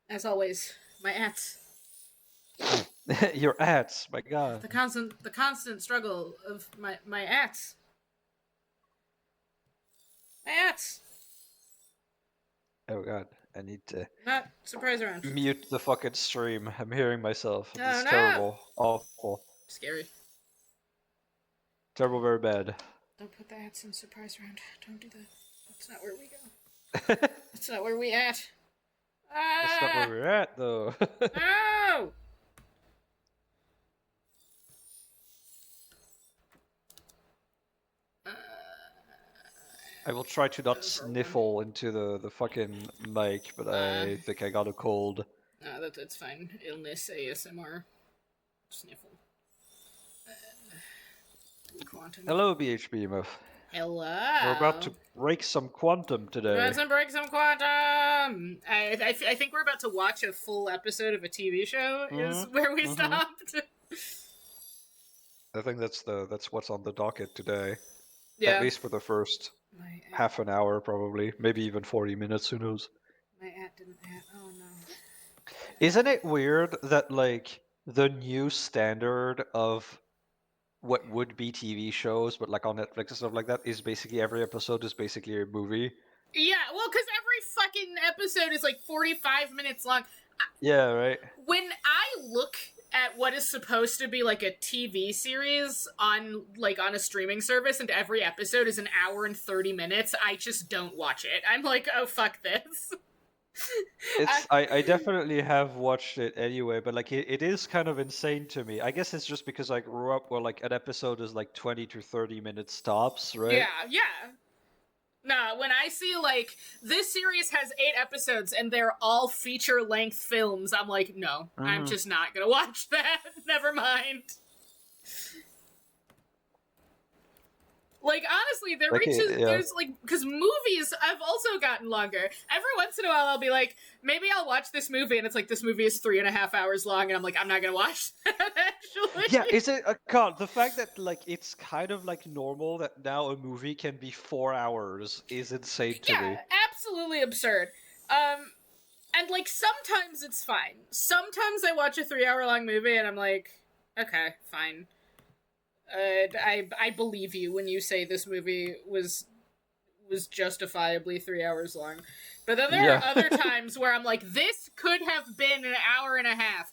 As always, my ats. Your ads, my god. The constant struggle of my ats. My ats. Oh god, I need to Not surprise around. mute the fucking stream. I'm hearing myself. This Oh is no! terrible. Awful. Scary. Terrible, very bad. Don't put the ats in surprise round. Don't do that. That's not where we go. That's That's not where we at. not where Ah! we're at, though. No! I will try to not sniffle into the fucking mic, but I think I got a cold. That's fine. Illness, ASMR, sniffle. Quantum. Hello, BHB Muff. Hello. We're about to break some quantum today. We're about to break some quantum. I think we're about to watch a full episode of a TV show. Is where we stopped. I think that's what's on the docket today. Yeah. At least for the first half an hour, probably. Maybe even 40 minutes, who knows. My at didn't add. Oh no. Isn't it weird that, like, the new standard of what would be TV shows, but like on Netflix and stuff like that, is basically every episode is basically a movie? Yeah, well, because every fucking episode is like 45 minutes long. Yeah, right? When I look at what is supposed to be like a TV series on a streaming service and every episode is an hour and 30 minutes, I just don't watch it. I'm like, oh, fuck this. I definitely have watched it anyway, but like it is kind of insane to me. I guess it's just because I grew up where like an episode is like 20 to 30 minutes tops, right? Yeah. No, when I see like this series has 8 episodes and they're all feature-length films, I'm like, no, I'm just not gonna watch that. Never mind. Like, honestly, there's like, because movies have also gotten longer. Every once in a while, I'll be like, maybe I'll watch this movie, and it's like, this movie is 3.5 hours long, and I'm like, I'm not gonna watch that, actually. Yeah, is it, God, the fact that, like, it's kind of, like, normal that now a movie can be 4 hours is insane to me. Yeah, absolutely absurd. And, like, sometimes it's fine. Sometimes I watch a 3-hour-long movie, and I'm like, okay, fine. I believe you when you say this movie was justifiably 3 hours long. But then there are other times where I'm like, this could have been an hour and a half.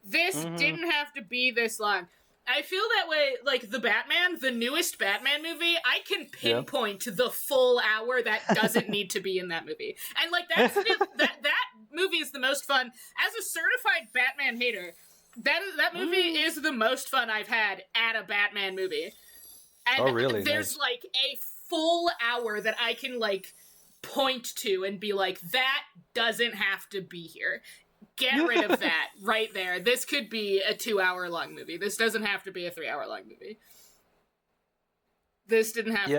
This didn't have to be this long. I feel that way, like, the newest Batman movie, I can pinpoint the full hour that doesn't need to be in that movie. And, like, that movie is the most fun. As a certified Batman hater, that movie is the most fun I've had at a Batman movie. And really? There's, like, a full hour that I can, like, point to and be like, that doesn't have to be here. Get rid of that right there. This could be a 2-hour-long movie. This doesn't have to be a 3-hour-long movie. This didn't have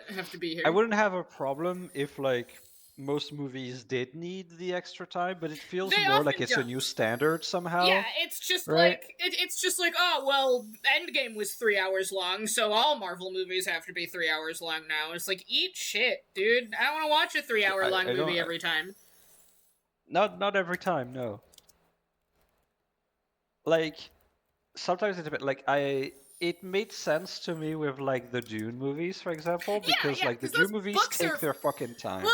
have to be here. I wouldn't have a problem if, like, most movies did need the extra time, but it feels more like it's a new standard somehow. Yeah, it's just like it's just like, oh well, Endgame was 3 hours long, so all Marvel movies have to be 3 hours long now. It's like, eat shit, dude. I don't want to watch a 3-hour-long movie every time. Not every time, no. Like, sometimes it's a bit like it made sense to me with, like, the Dune movies, for example, because like the Dune movies take their fucking time. Well,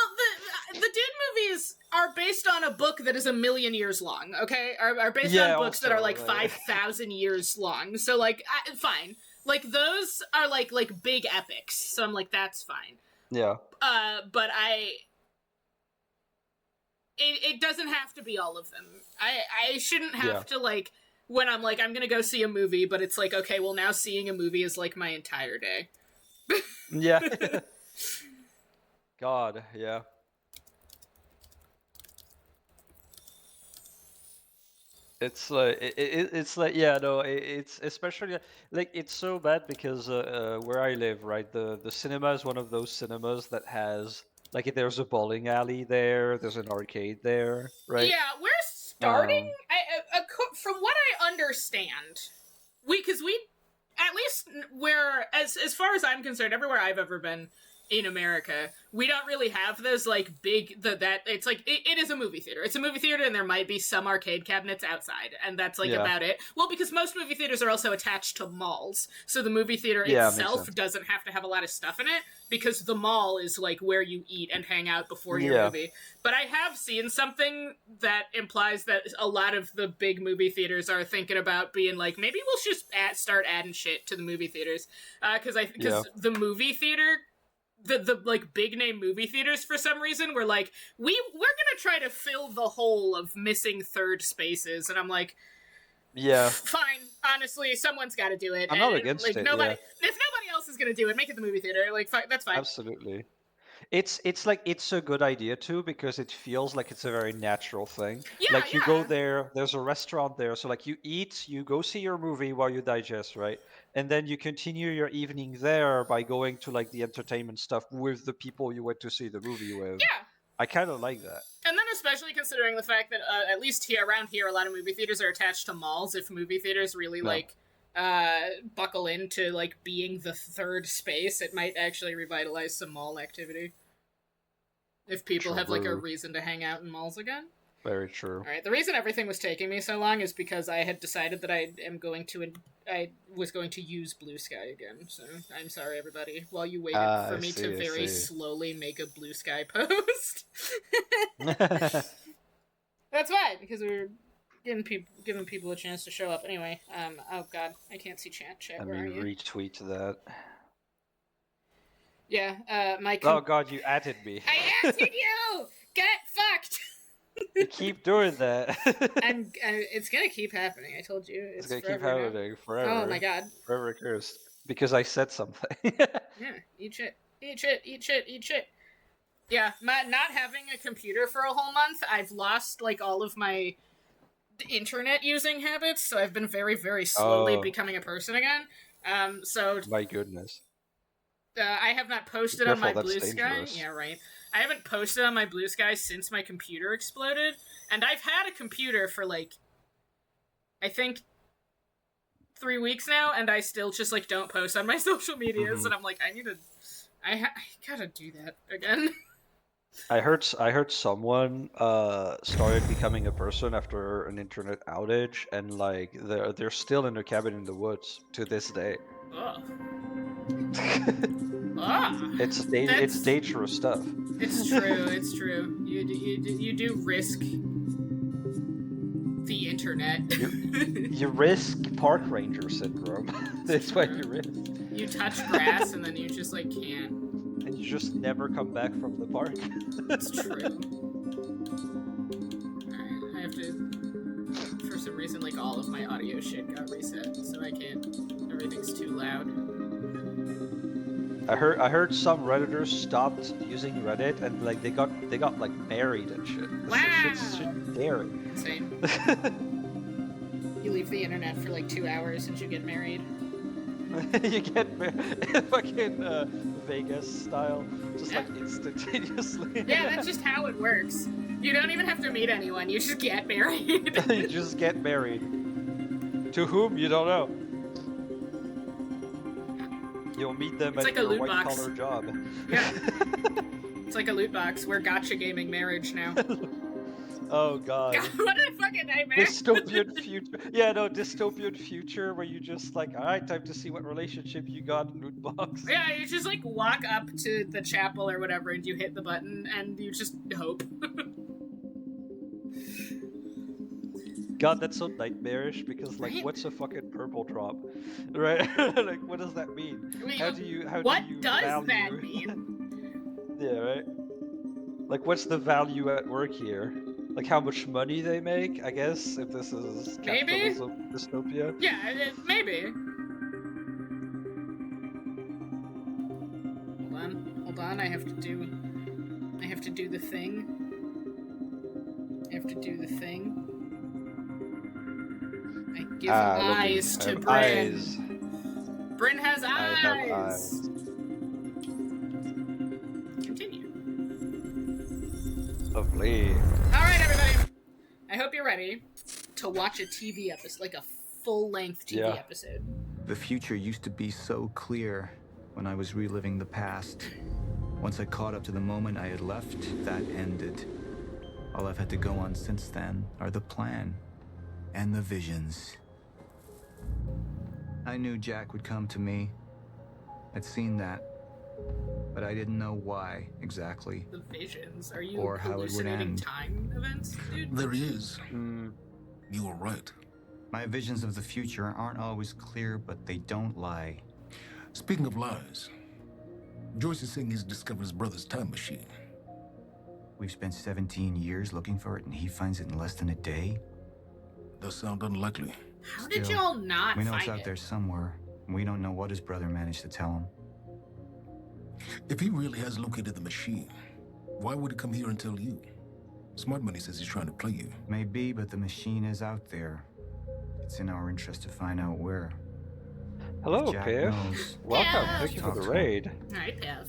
the Dune movies are based on a book that is 1,000,000 years long, okay? Are based on books that are like 5,000 years long. So, like, fine. Like, those are like big epics. So I'm like, that's fine. Yeah. But it doesn't have to be all of them. I shouldn't have to, like, when I'm like, I'm gonna go see a movie, but it's like, okay, well, now seeing a movie is like my entire day. Yeah. God, yeah. It's like it's like, yeah, no, it's especially like, it's so bad because where I live, right, the cinema is one of those cinemas that has, like, there's a bowling alley there, there's an arcade there, right? Yeah, we're starting. From what I understand, because we at least where as far as I'm concerned, everywhere I've ever been, in America. We don't really have those like big that it's like it is a movie theater. It's a movie theater, and there might be some arcade cabinets outside, and that's like Yeah. about it. Well, because most movie theaters are also attached to malls, so the movie theater Yeah, makes itself sense. doesn't have to have a lot of stuff in it because the mall is like where you eat and hang out before your Yeah. movie. But I have seen something that implies that a lot of the big movie theaters are thinking about being like, maybe we'll just start adding shit to the movie theaters, because Yeah. the movie theater, the like big name movie theaters for some reason were like, we're gonna try to fill the hole of missing third spaces, and I'm like, Yeah. fine, honestly, someone's got to do it. I'm not And, against like, it. nobody, Yeah. if nobody else is gonna do it, make it the movie theater. Like, that's fine. Absolutely. It's like it's a good idea too because it feels like it's a very natural thing. Yeah, Like you go yeah. there, there's a restaurant there, so like you eat, you go see your movie while you digest, right? And then you continue your evening there by going to like the entertainment stuff with the people you went to see the movie with. Yeah. I kind of like that. And then especially considering the fact that at least here around here, a lot of movie theaters are attached to malls. If movie theaters really No. like buckle into like being the third space, it might actually revitalize some mall activity. If people have like a True. reason to hang out in malls again. Very true. All right. The reason everything was taking me so long is because I had decided that I was going to use Blue Sky again. So I'm sorry, everybody, while you waited for I me see, to I very see. slowly make a Blue Sky post. That's fine because we were giving people a chance to show up. Anyway, oh god, I can't see chat. Let Where are me you? retweet that. Yeah, Oh god, you added me. I added you. Get fucked. You keep doing that. It's gonna keep happening. I told you. It's gonna keep forever now. happening forever. Oh my god. Forever cursed. Because I said something. Yeah, eat shit. Eat shit, eat shit, eat shit. Yeah, not having a computer for a whole month, I've lost like all of my internet using habits, so I've been very, very slowly becoming a person again. So My goodness. I have not posted Be on my careful, that's Blue Sky. dangerous. Yeah, right. I haven't posted on my Blue Sky since my computer exploded, and I've had a computer for like, I think, 3 weeks now, and I still just like don't post on my social medias, and I'm like, I gotta do that again. I heard someone started becoming a person after an internet outage, and like they're still in their cabin in the woods to this day. Ugh. It's dangerous stuff. It's true. It's true. You do risk the internet. You risk park ranger syndrome. That's what you risk. You touch grass and then you just like can't. And you just never come back from the park. That's true. Alright, I have to. For some reason, like all of my audio shit got reset, so I can't. Everything's too loud. I heard some Redditors stopped using Reddit and like they got like married and shit. Wow. Shit's scary. Insane. You leave the internet for like 2 hours and you get married. You get married, fucking Vegas style, just like instantaneously. Yeah, that's just how it works. You don't even have to meet anyone. You just get married. You just get married. To whom you don't know. You'll meet them It's at like a your loot white box. collar job. Yeah. It's like a loot box. We're gotcha gaming marriage now. Oh god. What a fucking nightmare. Dystopian future. Yeah, no, dystopian future where you just like, alright, time to see what relationship you got, loot box. Yeah, you just like walk up to the chapel or whatever and you hit the button and you just hope. God, that's so nightmarish because like, Right? what's a fucking purple drop, right? Like, what does that mean? Wait, How do you what value? does that mean? Yeah, right. Like, what's the value at work here? Like, how much money they make? I guess if this is Maybe? capitalism dystopia. Yeah, maybe. Hold on. I have to do the thing. I have to do the thing. I give eyes to Bryn. Eyes. Bryn has I have eyes. eyes. Continue. Lovely. All right, everybody. I hope you're ready to watch a TV episode, like a full-length TV episode. The future used to be so clear when I was reliving the past. Once I caught up to the moment I had left, that ended. All I've had to go on since then are the plan and the visions. I knew Jack would come to me. I'd seen that, but I didn't know why exactly. The visions. Are you Or how it would hallucinating end. time events, dude? There he is. Mm. You were right. My visions of the future aren't always clear, but they don't lie. Speaking of lies, Joyce is saying he's discovered his brother's time machine. We've spent 17 years looking for it, and he finds it in less than a day? Does sound unlikely. How did Still, y'all not We know find it's out it? there somewhere. We don't know what his brother managed to tell him. If he really has located the machine, why would he come here and tell you? Smart Money says he's trying to play you. Maybe, but the machine is out there. It's in our interest to find out where. Hello, Jack Piff. knows. Welcome. Yeah. Thank you for Talk the to him. raid. Alright, Piff.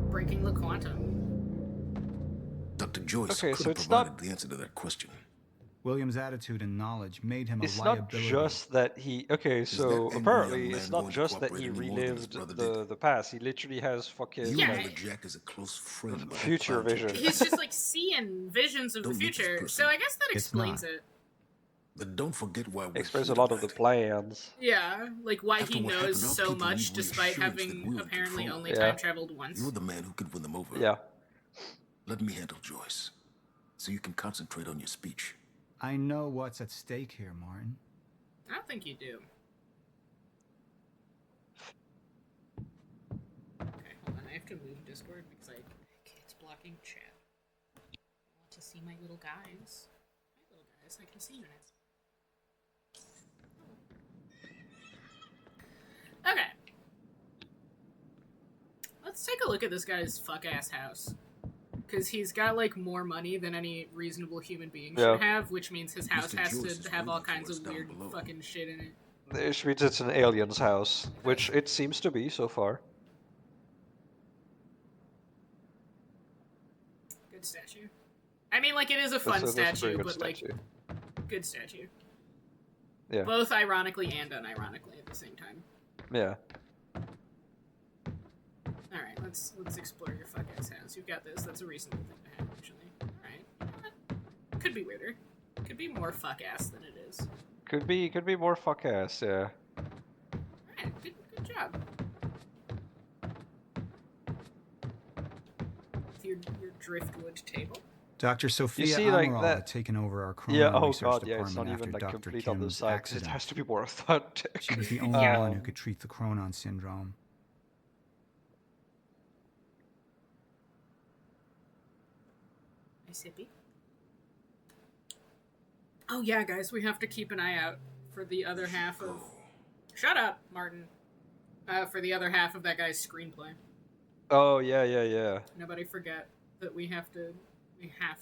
Breaking the quantum. Dr. Joyce Okay, could so have it's provided not- the answer to that question. William's attitude and knowledge made him a It's not liability. just that he. Okay, that so angry apparently young it's man not going to just that cooperate he any more than his relived brother the did? past. He literally has fucking You Yeah. know like, that Jack is a close friend of that future clown vision. Jack. He's just like seeing visions of the Don't make this future. So personal. I guess that It's explains not. it. But don't forget why we're explains here a lot of the tonight. plans. Yeah, like why After he what knows happened, our so people much need despite reassurance that having we're in apparently control. only Yeah. time traveled once. You're the man who could win them over. Yeah. Let me handle Joyce, so you can concentrate on your speech. I know what's at stake here, Martin. I don't think you do. Okay, hold on. I have to move Discord because it's blocking chat. I want to see my little guys. My little guys, I can see you now. Okay. Let's take a look at this guy's fuck-ass house. Because he's got, like, more money than any reasonable human being should Yeah. have, which means his house Mr. has Joyce to is have all waiting for kinds us of down weird below. fucking shit in it. Which means it's an alien's house, which it seems to be so far. Good statue. I mean, like, it is a fun That's a pretty statue, good but, statue. like, good statue. Yeah. Both ironically and unironically at the same time. Yeah. Alright, let's explore your fuck-ass house. You've got this. That's a reasonable thing to have, actually. Alright. You know what? Could be weirder. Could be more fuck-ass than it is. Could be more fuck ass, yeah. Alright, good job. With your driftwood table. Dr. Sophia see, like, Amaral that- had taken over our Corona Yeah, oh Research god, yeah, it's Department not after even like Dr. complete on Kim's this side 'cause it accident. has to be more authentic. She was the only Yeah. one who could treat the Cronon syndrome. Nice hippie. Oh yeah, guys, we have to keep an eye out for the other half of... Shut up, Martin. For the other half of that guy's screenplay. Oh yeah. Nobody forget that we have to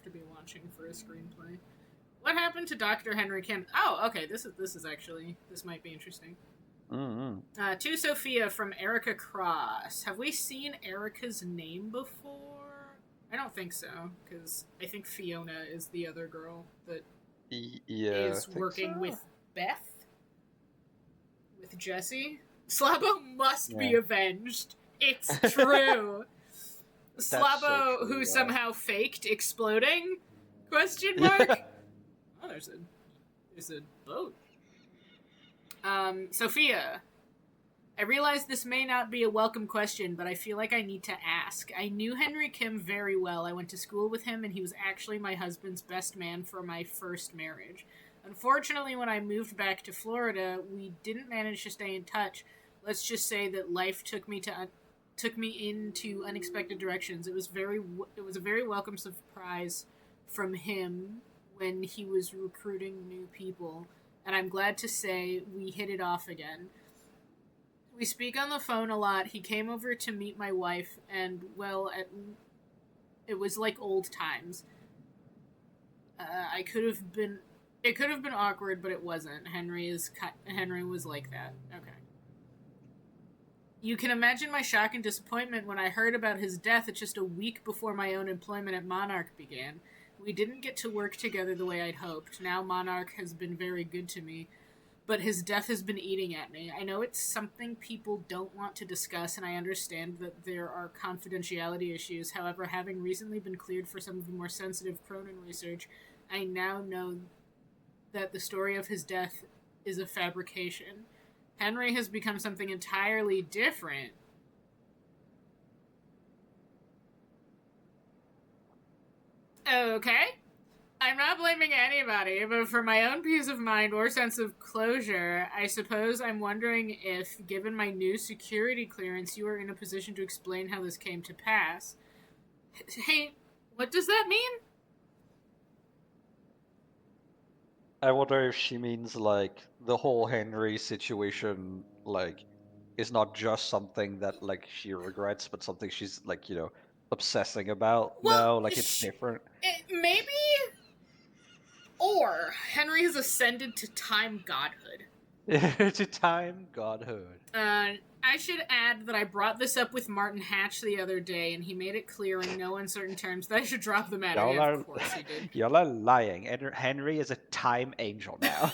be watching for a screenplay. What happened to Dr. Henry Kim? Oh, okay, this might be interesting. Mm-hmm. To Sophia from Erica Cross. Have we seen Erica's name before? I don't think so, because I think Fiona is the other girl that Yeah. is I think working so. with Beth? With Jesse? Slabo must be Yeah. avenged. It's true. so Slabo, true, who yeah. somehow faked exploding? Question mark? Yeah. Oh, there's a boat. Sophia. I realize this may not be a welcome question, but I feel like I need to ask. I knew Henry Kim very well. I went to school with him, and he was actually my husband's best man for my first marriage. Unfortunately, when I moved back to Florida, we didn't manage to stay in touch. Let's just say that life took me into unexpected directions. It was a very welcome surprise from him when he was recruiting new people, and I'm glad to say we hit it off again. We speak on the phone a lot. He came over to meet my wife, and, well, it was like old times. It could have been awkward, but it wasn't. Henry was like that. Okay. You can imagine my shock and disappointment when I heard about his death just a week before my own employment at Monarch began. We didn't get to work together the way I'd hoped. Now Monarch has been very good to me, but his death has been eating at me. I know it's something people don't want to discuss, and I understand that there are confidentiality issues. However, having recently been cleared for some of the more sensitive Cronin research, I now know that the story of his death is a fabrication. Henry has become something entirely different. Okay. I'm not blaming anybody, but for my own peace of mind or sense of closure, I suppose I'm wondering if, given my new security clearance, you are in a position to explain how this came to pass. Hey, what does that mean? I wonder if she means like the whole Henry situation, like, is not just something that like she regrets, but something she's like, obsessing about Well, now. Like it's different. maybe. Or Henry has ascended to time godhood. To time godhood. I should add that I brought this up with Martin Hatch the other day, and he made it clear in no uncertain terms that I should drop the matter. Y'all are, Of course he did. y'all are lying. Henry is a time angel now.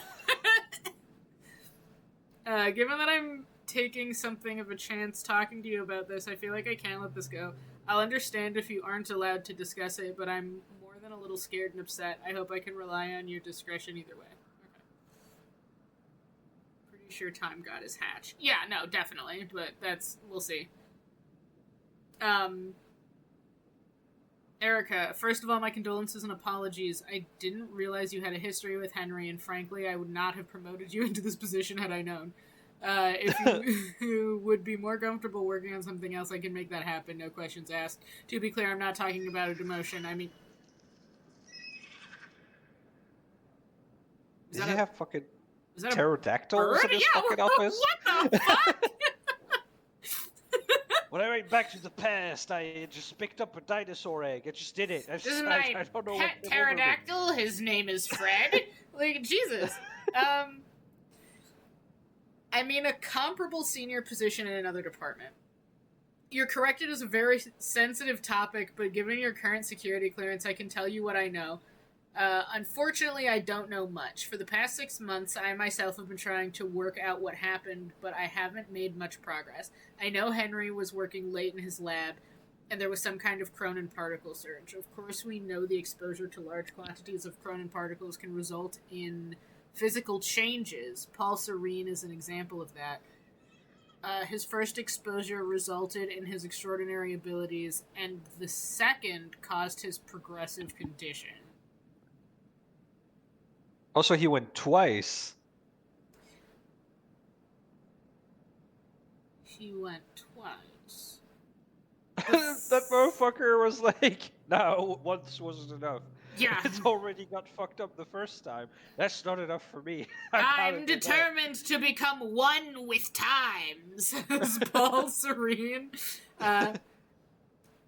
Given that I'm taking something of a chance talking to you about this, I feel like I can't let this go. I'll understand if you aren't allowed to discuss it, but I'm more than a little scared and upset. I hope I can rely on your discretion either way. Okay. Pretty sure Time God is Hatch. Yeah, no, definitely, but we'll see. Erica, first of all, my condolences and apologies. I didn't realize you had a history with Henry, and frankly, I would not have promoted you into this position had I known. If you would be more comfortable working on something else, I can make that happen, no questions asked. To be clear, I'm not talking about a demotion. I mean... Does he have fucking is that pterodactyls in his yeah, fucking office? What the fuck? When I went back to the past, I just picked up a dinosaur egg. I just did it. This is my I don't know pet what pterodactyl. His name is Fred. Like, Jesus. I mean, a comparable senior position in another department. You're correct, it is a very sensitive topic, but given your current security clearance, I can tell you what I know. Unfortunately, I don't know much. For the past 6 months, I myself have been trying to work out what happened, but I haven't made much progress. I know Henry was working late in his lab, and there was some kind of Cronin particle surge. Of course, we know the exposure to large quantities of Cronin particles can result in physical changes. Paul Serene is an example of that. His first exposure resulted in his extraordinary abilities, and the second caused his progressive condition. Also, he went twice. He went twice. That motherfucker was like, no, once wasn't enough. Yeah. It's already got fucked up the first time. That's not enough for me. I'm determined to become one with time, says Paul Serene.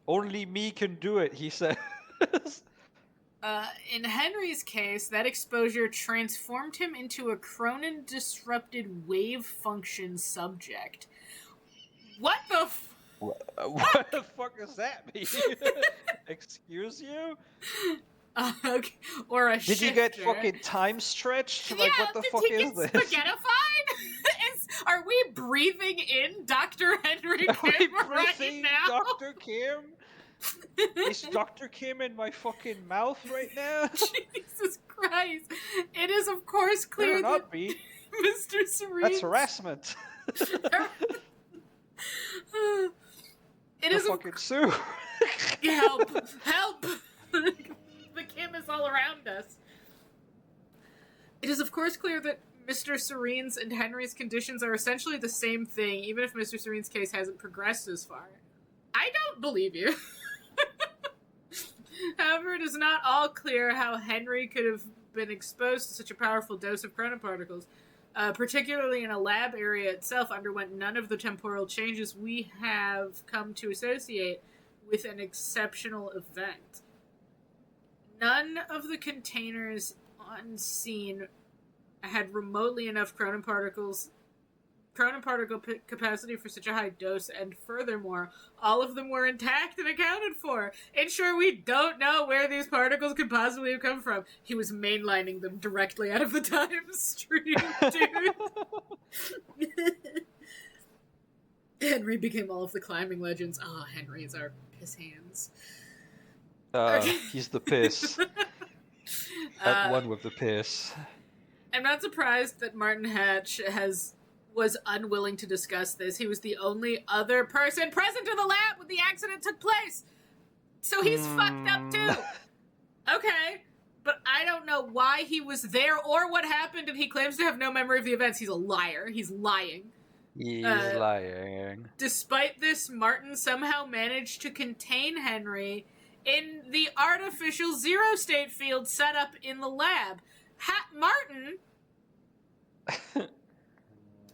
Only me can do it, he says. In Henry's case, that exposure transformed him into a Cronin-disrupted wave function subject. What the What the fuck does that mean? Excuse you? Okay. Or a Did shifter. you get fucking time stretched? Like, yeah, what the did fuck he is get this? spaghettified? Are we breathing in Dr. Henry Kim right now? Dr. Kim? Is Dr. Kim in my fucking mouth right now? Jesus Christ. It is, of course, clear Better not that be. Mr. Serene... That's harassment. It is fucking sue. Help! Help! The Kim is all around us. It is, of course, clear that Mr. Serene's and Henry's conditions are essentially the same thing, even if Mr. Serene's case hasn't progressed as far. I don't believe you. However, it is not all clear how Henry could have been exposed to such a powerful dose of Cronin particles. Particularly in a lab area itself, underwent none of the temporal changes we have come to associate with an exceptional event. None of the containers on scene had remotely enough Cronin particles chronon particle capacity for such a high dose, and furthermore, all of them were intact and accounted for. In short, we don't know where these particles could possibly have come from. He was mainlining them directly out of the time stream, dude. Henry became all of the climbing legends. Ah, oh, Henry's our piss hands. He's the piss. At one with the piss. I'm not surprised that Martin Hatch was unwilling to discuss this. He was the only other person present in the lab when the accident took place. So he's fucked up too. Okay, but I don't know why he was there or what happened, and he claims to have no memory of the events. He's a liar. He's lying. He's lying. Despite this, Martin somehow managed to contain Henry in the artificial zero-state field set up in the lab. Martin...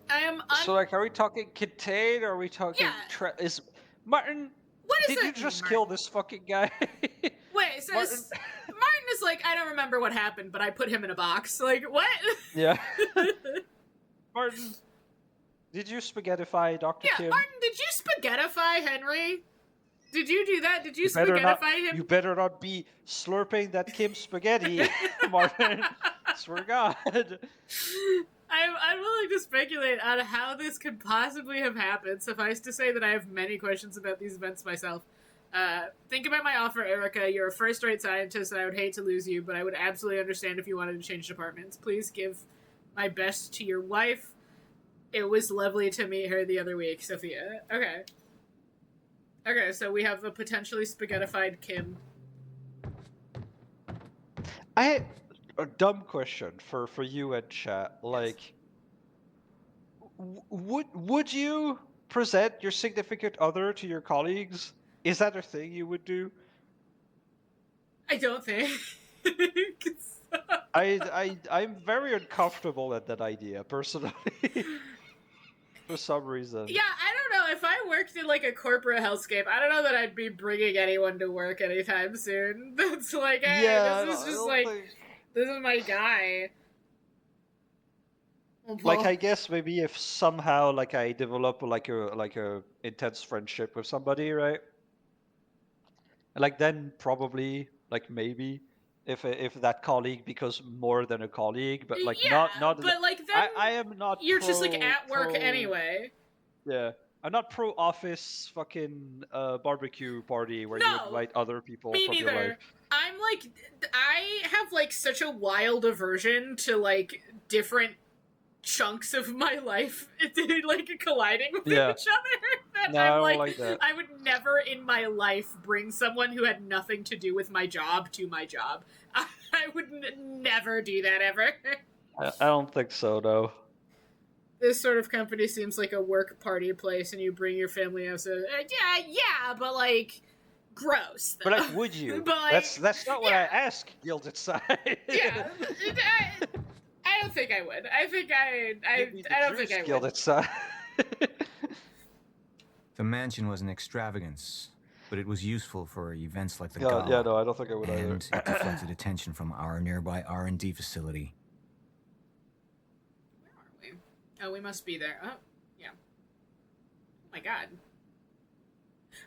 I am So, like, are we talking contain, or are we talking... Yeah. Is Martin... What is Did that you just mean, kill this fucking guy? Wait, so Martin is like, I don't remember what happened, but I put him in a box. Like, what? Yeah. Martin, did you spaghettify Dr. Kim? Yeah, Martin, did you spaghettify Henry? Did you do that? Did you spaghettify him? You better not be slurping that Kim spaghetti, Martin. Swear to God. I'm willing to speculate on how this could possibly have happened. Suffice to say that I have many questions about these events myself. Think about my offer, Erica. You're a first-rate scientist, and I would hate to lose you, but I would absolutely understand if you wanted to change departments. Please give my best to your wife. It was lovely to meet her the other week, Sophia. Okay. Okay, so we have a potentially spaghettified Kim. I had a dumb question for you and chat. Like, would you present your significant other to your colleagues? Is that a thing you would do? I don't think. I'm very uncomfortable at that idea, personally. For some reason. Yeah, I don't know. If I worked in, like, a corporate hellscape, I don't know that I'd be bringing anyone to work anytime soon. That's like, hey, yeah, this is just, like, this is my guy. Like, I guess maybe if somehow, like, I develop, like a intense friendship with somebody, right? Like, then probably, like, maybe... If that colleague becomes more than a colleague, but like yeah, not but like then I am not. You're just like at work anyway. Yeah, I'm not pro office fucking barbecue party where you invite other people me from neither. your life. I'm like, I have like such a wild aversion to like different chunks of my life like colliding with each other. That no, I'm I don't like that. I would never in my life bring someone who had nothing to do with my job to my job. I would never do that ever. I don't think so, no. This sort of company seems like a work party place, and you bring your family out. So yeah, but like, gross. Though. But like, would you? But, like, that's not what I asked. Gilded Side. Yeah. I don't think I would. I don't think I would. Gilded Side. The mansion was an extravagance, but it was useful for events like the Yeah, gala. yeah, no, I don't think I would and either. it deflected attention from our nearby R&D facility. Where are we? Oh, we must be there. Oh, yeah. Oh my god.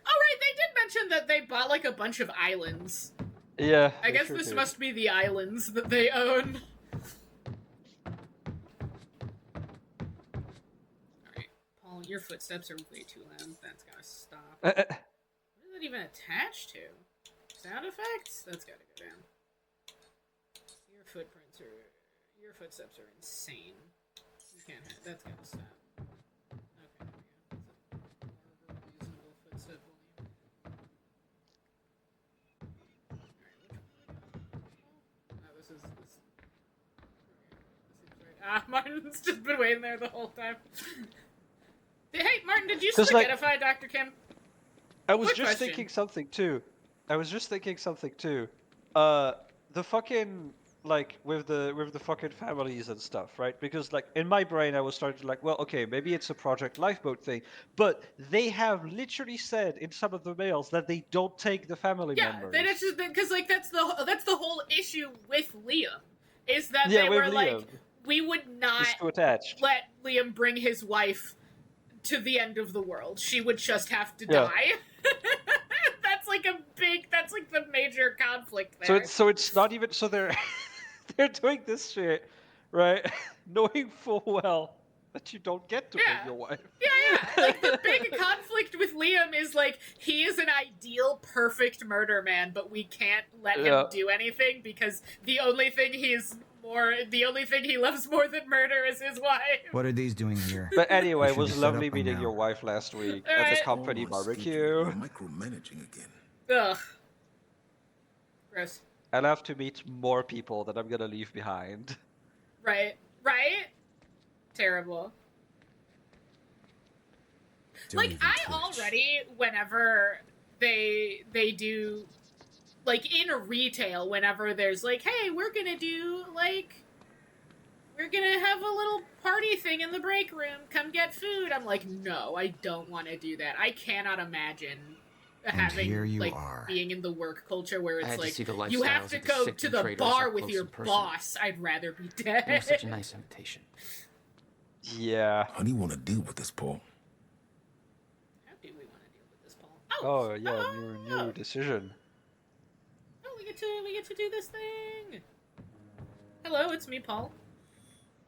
Oh, right, they did mention that they bought, like, a bunch of islands. Yeah. I guess this must be the islands that they own. Alright, Paul, your footsteps are way too loud. That's gotta stop. What is that even attached to? Sound effects? That's gotta go down. Your footsteps are insane. You can't have, that's gotta stop. Okay, there we go. That's a more reasonable footstep volume. Alright, this seems right. Martin's just been waiting there the whole time. Hey, Martin, did you spaghettify Dr. Kim? I was just thinking something too. The fucking like with the fucking families and stuff, right? Because like in my brain I was starting to like, well, okay, maybe it's a Project Lifeboat thing, but they have literally said in some of the mails that they don't take the family members. Yeah, that's just because like that's the whole issue with Liam, is that they were like, we would not He's too attached. let Liam bring his wife to the end of the world. She would just have to Yeah. die. That's like the major conflict So there. it's not even so they're they're doing this shit, right? Knowing full well that you don't get to bring Yeah. your wife. Yeah. Like, the big conflict with Liam is, like, he is an ideal, perfect murder man, but we can't let Yeah. him do anything because the only thing he loves more than murder is his wife. What are these doing here? But anyway, We it should was be set lovely up by meeting now. your wife last week at the Alright. company All on schedule. barbecue. You're micromanaging again. Ugh. Gross. I'll have to meet more people that I'm gonna leave behind. Right. Right? Terrible. Don't Like, even I twitch. already, whenever they do, like, in retail, whenever there's like, hey, we're gonna have a little party thing in the break room, come get food, I'm like, no, I don't want to do that. I cannot imagine having, here you like, are. being in the work culture where I it's had to like, see the you have lifestyles to of the go sick to and the traders bar up with close your and personal. boss. I'd rather be dead. It was such a nice invitation. Yeah. How do you want to deal with this, Paul? How do we want to deal with this, Paul? Oh yeah, new decision. Oh, we get to do this thing. Hello, it's me, Paul.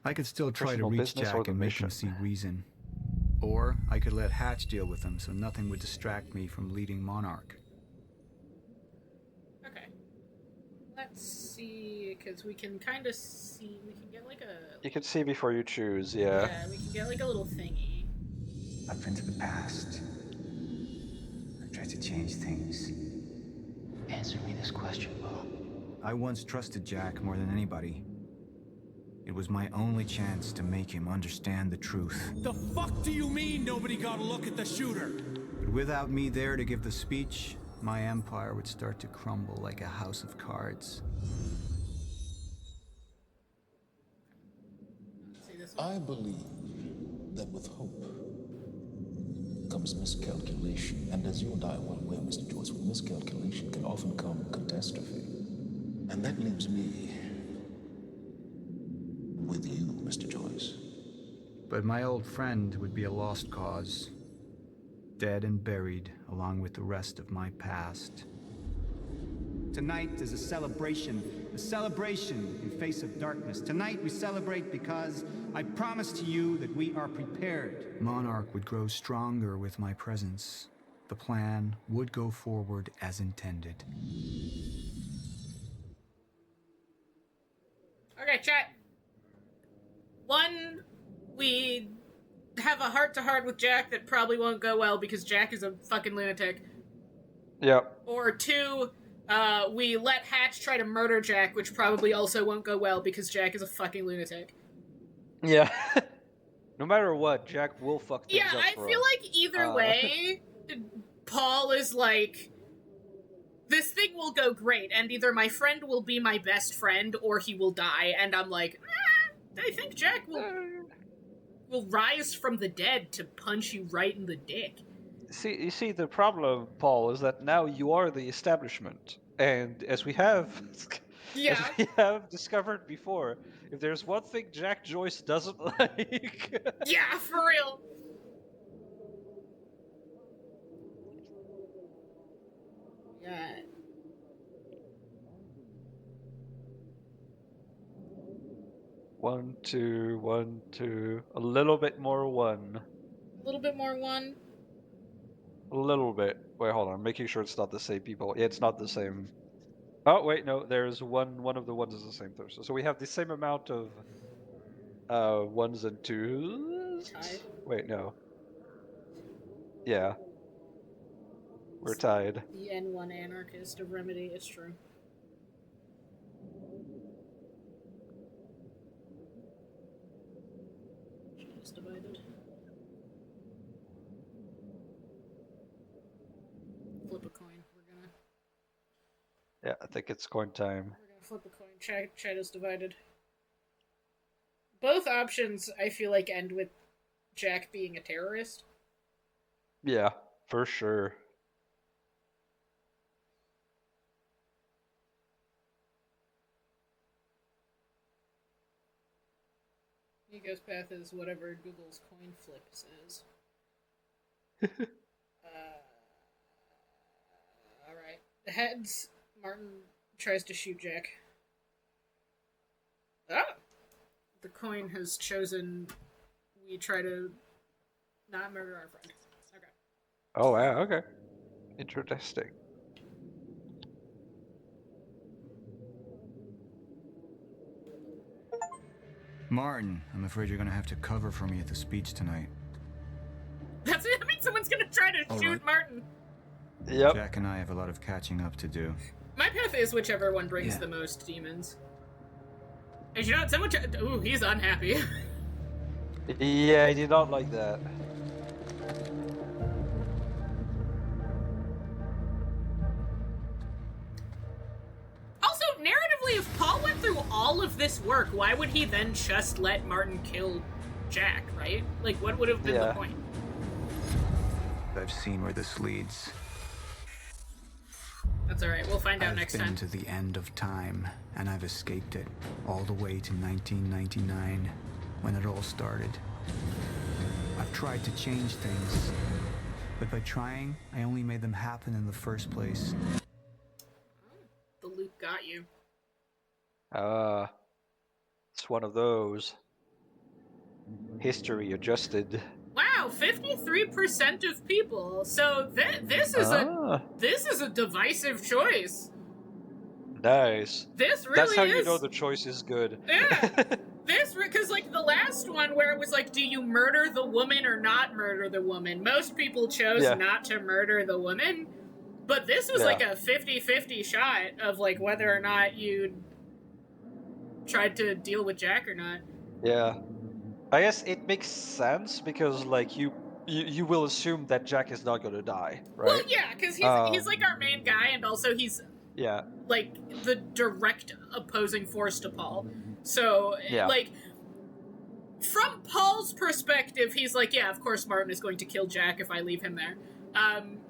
I could still try to Personal reach business or Jack the and make him mission? see reason. Or I could let Hatch deal with him so nothing would distract me from leading Monarch. Okay. Let's see, because we can kind of see. We can get like a. You can see before you choose, yeah. Yeah, we can get like a little thingy. I've been to the past. I've tried to change things. Answer me this question, Bo. I once trusted Jack more than anybody. It was my only chance to make him understand the truth. The fuck do you mean nobody got a look at the shooter? But without me there to give the speech, my empire would start to crumble like a house of cards. See this one? I believe that with hope comes miscalculation. And as you and I are well aware, Mr. Joyce, with miscalculation can often come catastrophe. And that leaves me with you, Mr. Joyce. But my old friend would be a lost cause. Dead and buried along with the rest of my past. Tonight is a celebration in face of darkness. Tonight we celebrate because I promise to you that we are prepared. Monarch would grow stronger with my presence. The plan would go forward as intended. Okay, chat. One, we have a heart-to-heart with Jack that probably won't go well because Jack is a fucking lunatic. Yep. Or two, we let Hatch try to murder Jack, which probably also won't go well because Jack is a fucking lunatic. Yeah. No matter what, Jack will fuck things Yeah, up I for feel us. like either way, Paul is like, this thing will go great, and either my friend will be my best friend or he will die, and I'm like, I think Jack will rise from the dead to punch you right in the dick. You see, the problem, Paul, is that now you are the establishment, and as we have, Yeah. as we have discovered before, if there's one thing Jack Joyce doesn't like, Yeah, for real. Yeah. One, two, a little bit more one. A little bit more one. A little bit. Wait, hold on. I'm making sure it's not the same people. Yeah, it's not the same. Oh, wait, no. There's one of the ones is the same person. So we have the same amount of ones and twos. Tied. Wait, no. Yeah. We're tied. The N1 anarchist of Remedy, it's true. It's divided. Flip a coin. Yeah, I think it's coin time. We're gonna flip a coin. Chat is divided. Both options, I feel like, end with Jack being a terrorist. Yeah, for sure. Niko's path is whatever Google's coin flip says. Alright. The heads, Martin tries to shoot Jack. Ah! The coin has chosen we try to not murder our friend. Okay. Oh wow, okay. Interesting. Martin, I'm afraid you're gonna have to cover for me at the speech tonight. That's it. I mean, someone's gonna try to shoot right. Martin. Yep. Jack and I have a lot of catching up to do. My path is whichever one brings Yeah. the most demons. And you know what? Someone. Ooh, he's unhappy. Yeah, I did not like that. Also, narratively, if Paul went through all of this work, why would he then just let Martin kill Jack, right? Like, what would have been the point? I've seen where this leads. That's alright, we'll find out I've next been time. to the end of time, and I've escaped it, all the way to 1999, when it all started. I've tried to change things, but by trying, I only made them happen in the first place. The loop got you. It's one of those. History adjusted. Wow, 53% of people. So this is a divisive choice. Nice. This really That's how is. you know the choice is good. Yeah. Because like the last one where it was like, do you murder the woman or not murder the woman? Most people chose not to murder the woman. But this was like a 50-50 shot of like whether or not you tried to deal with Jack or not. Yeah. I guess it makes sense because like you will assume that Jack is not gonna die, right? Well, yeah, because he's like our main guy, and also he's like the direct opposing force to Paul. So like from Paul's perspective, he's like, yeah, of course Martin is going to kill Jack if I leave him there.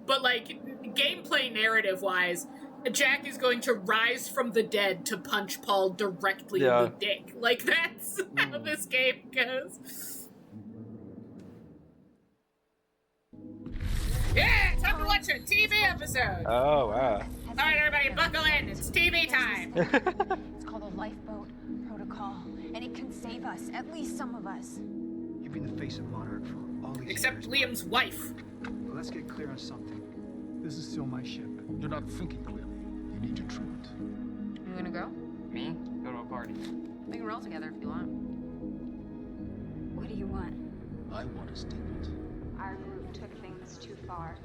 But like gameplay narrative wise, Jack is going to rise from the dead to punch Paul directly in the dick. Like that's how this game goes. Yeah, time to watch a TV episode. Oh wow. Alright, everybody, buckle in. It's TV time. It's called the Lifeboat Protocol, and it can save us, at least some of us. You've been the face of Monarch for all these Except years. Liam's wife. Well, let's get clear on something. This is still my ship. You're not thinking clearly. You need your treatment. You gonna go? Me? Go to a party. We can roll together if you want. What do you want? I want a statement. Our group took things too far.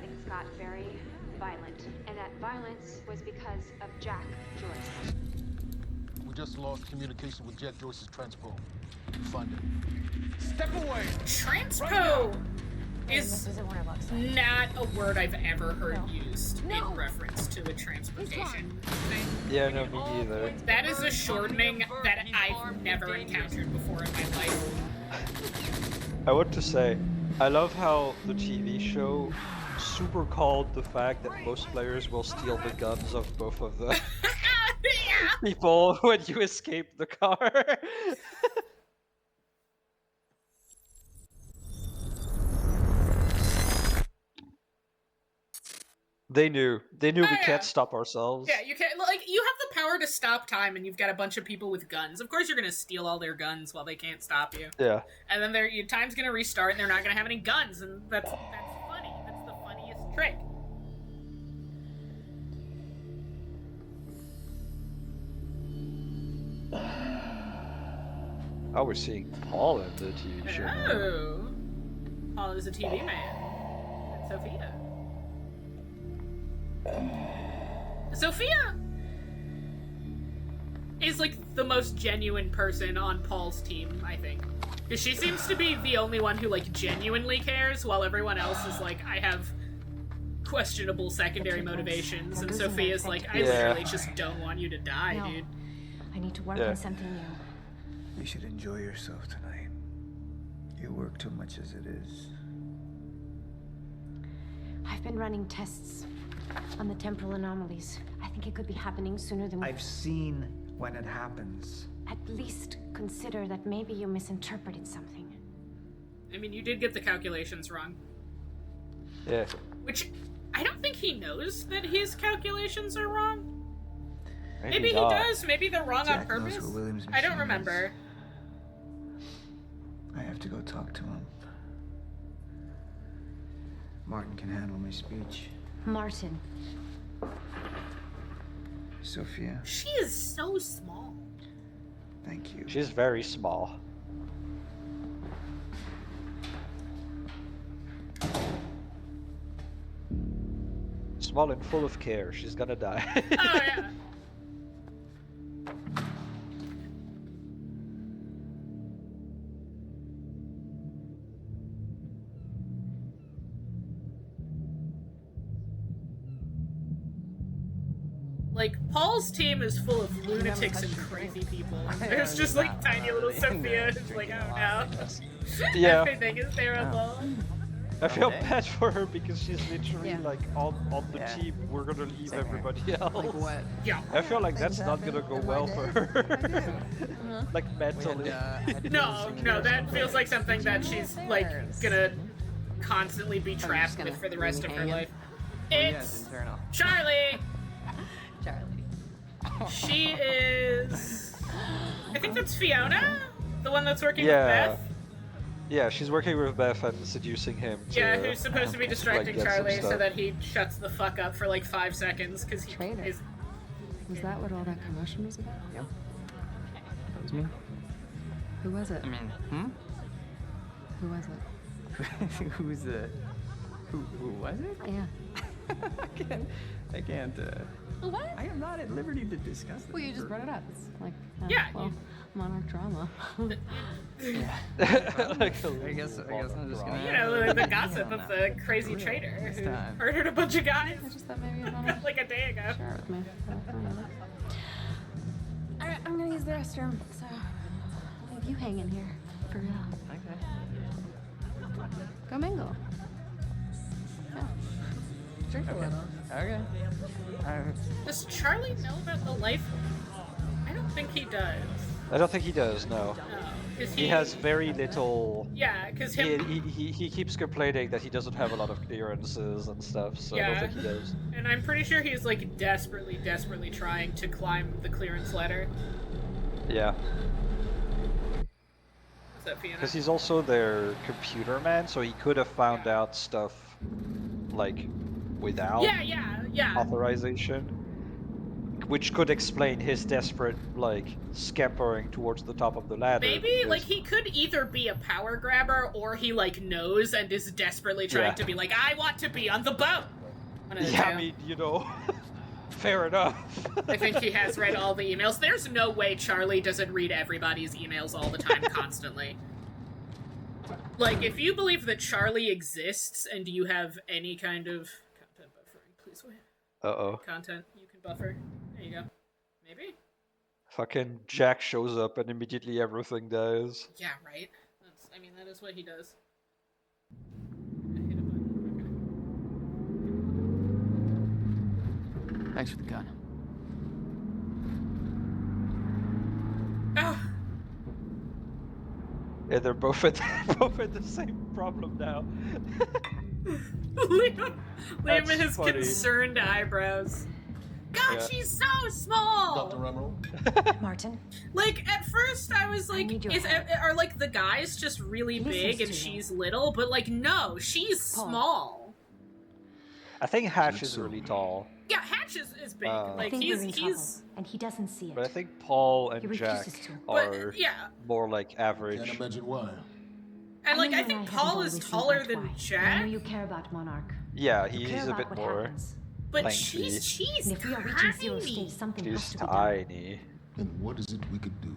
Things got very violent. And that violence was because of Jack Joyce. We just lost communication with Jack Joyce's transpo. Find it. Step away! Transpo is This isn't what it looks like. not a word I've ever heard used in reference to a transportation thing. Yeah, no, me either. That is a shortening that I've never encountered before in my life. I want to say, I love how the TV show super called the fact that most players will steal the guns of both of the people when you escape the car. They knew we can't stop ourselves. Yeah, you can't, like, you have the power to stop time and you've got a bunch of people with guns. Of course you're gonna steal all their guns while they can't stop you. Yeah. And then your time's gonna restart and they're not gonna have any guns, and that's funny. That's the funniest trick. Oh, we're seeing Paul in the TV show. Oh. Paul is a TV man. And Sophia. Sophia is like the most genuine person on Paul's team, I think. Because she seems to be the only one who like genuinely cares, while everyone else is like, I have questionable secondary motivations, and Sophia's like, I literally just don't want you to die, dude. I need to work on something new. You should enjoy yourself tonight. You work too much as it is. I've been running tests on the temporal anomalies. I think it could be happening sooner than we... I've seen when it happens. At least consider that maybe you misinterpreted something. I mean, you did get the calculations wrong. Yeah. Which, I don't think he knows that his calculations are wrong. Maybe he not. does. Maybe they're wrong Jack on purpose. knows where William's I don't machine remember. I have to go talk to him. Martin can handle my speech. Martin. Sophia, She is so small. thank you. She's very small. Small and full of care. She's gonna die. Oh, yeah. Like, Paul's team is full of lunatics and crazy people. There's just like tiny little Sophia who's like, oh no. Yeah. Everything is terrible. I feel bad for her because she's literally like on the team. We're gonna leave everybody else. Like what? Yeah. I feel like that's not gonna go well for her. Like mentally. No, that feels like something that she's like gonna constantly be trapped with for the rest of her life. It's Charlie! Charlie. She is... I think that's Fiona? The one that's working Yeah. with Beth? Yeah, she's working with Beth and seducing him. Yeah, who's supposed to be distracting like, get some Charlie so stuff. that he shuts the fuck up for like 5 seconds because he Traitor. is... Was that what all that commotion was about? Yep. That was me. Who was it? I mean, Who was it? Who's the... Who was it? Yeah. I can't, What? I am not at liberty to discuss this. Well, you just brought it up. It's like, Yeah, well, Monarch drama. Yeah. Like I guess I'm just gonna... You know, the gossip of the crazy traitor who murdered a bunch of guys I just thought maybe it was on like a day ago. share it with me. Alright, I'm gonna use the restroom, so I'll leave you hanging here for real. Okay. Go mingle. Yeah. Drink a little. Okay. Does Charlie know about the life? I don't think he does. I don't think he does, no. No, because He has very little... Yeah, because He, him... he keeps complaining that he doesn't have a lot of clearances and stuff, so I Yeah. don't think he does. And I'm pretty sure he's like desperately trying to climb the clearance ladder. Yeah. What's up, Fiona? Because he's also their computer man, so he could have found out stuff, like, without Yeah. authorization. Which could explain his desperate, like, scampering towards the top of the ladder. Maybe, because- like, he could either be a power grabber, or he, like, knows and is desperately trying Yeah. to be like, I want to be on the boat! One of the Yeah, two. I mean, you know, fair enough. I think he has read all the emails. There's no way Charlie doesn't read everybody's emails all the time, constantly. Like, if you believe that Charlie exists, and you have any kind of... Content buffering, please wait. Uh-oh. Content, you can buffer. There you go. Maybe? Fucking Jack shows up and immediately everything dies. Yeah, right? I mean, that is what he does. I hit a button. Thanks for the gun. Okay. Ah! Yeah, they're both at the same problem now. Liam That's and his funny. concerned eyebrows. God, Yeah. she's so small! Dr. Emerald? Martin, Like, at first I was like, need your is, help. are like the guys just really Listens big and to she's little? But like, no, she's Paul. small. I think Hatch is so? really tall, Yeah, Hatch is big. I like, think he's, we're in he's, trouble, and he doesn't see it. but I think Paul He and Jack refuses to. are but, yeah. more like Can't average. imagine why. And like, know I you think and Paul haven't is always taller seen than eye to eye. I Jack, know you care about Monarch. Yeah, You care he's a about bit what more happens. but lengthy. she's And if we are reaching zero tiny. stage, something has She's to be done. tiny. And what is it we could do?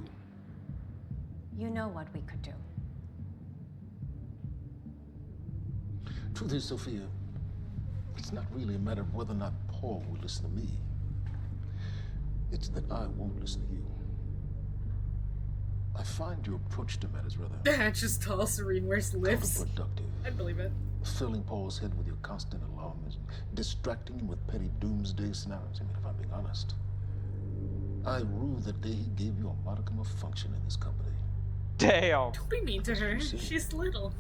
You know what we could do. Truth is, Sophia, it's not really a matter of whether or not Paul will listen to me. It's that I won't listen to you. I find your approach to matters rather Hatch is tall, serene, wears lifts. counterproductive. I'd believe it. Filling Paul's head with your constant alarmism, distracting him with petty doomsday scenarios. I mean, if I'm being honest, I rule the day he gave you a modicum of function in this company. Damn. Don't be mean to her. She's little.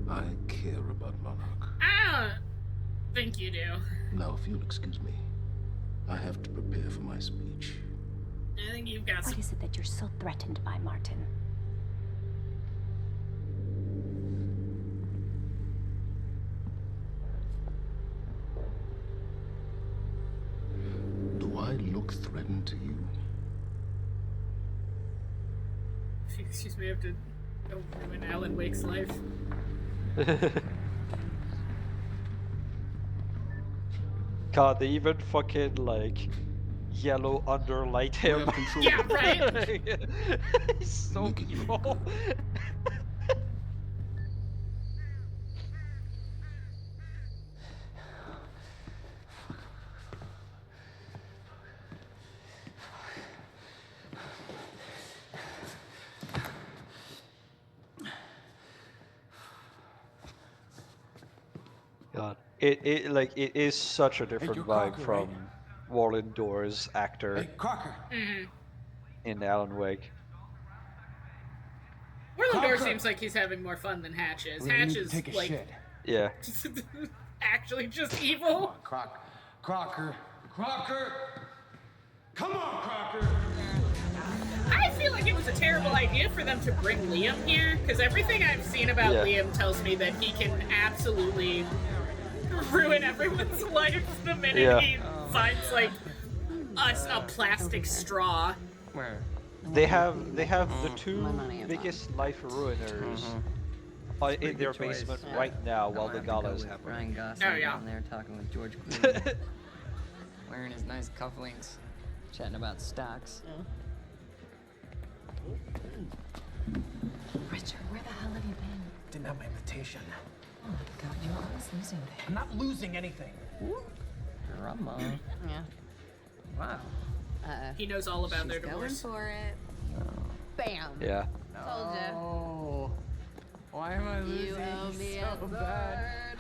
I care about Monarch. I don't think you do. Now, if you'll excuse me, I have to prepare for my speech. I think you've got some... What is it that you're so threatened by, Martin? Do I look threatened to you? If you excuse me, I have to go ruin Alan Wake's life. God, they even fucking like yellow underlight him. Yeah, right. He's so evil. God, it is such a different you're vibe Crocker, from right? Warren Door's actor Hey, Crocker. in Alan Wake. Warland Door Crocker. seems like he's having more fun than Hatch is. We need Hatch to is take a like shit. Yeah. actually just Come evil. on, Crocker. Crocker. Come on, Crocker. I feel like it was a terrible idea for them to bring Liam here, because everything I've seen about Liam tells me that he can absolutely ruin everyone's life the minute he finds like a plastic straw. Where? They have the two biggest life ruiners in their basement right now while the gala is happening. Ryan Gosling down there talking with George Clooney. Wearing his nice cufflinks, chatting about stocks. Richard, where the hell have you been? Didn't have my invitation. Oh my god, you're always losing it. I'm not losing anything. Drama. Yeah. Wow. He knows all about their Going divorce. for it. Bam. Yeah. Told ya. Oh. Why am I losing You owe me so a bad?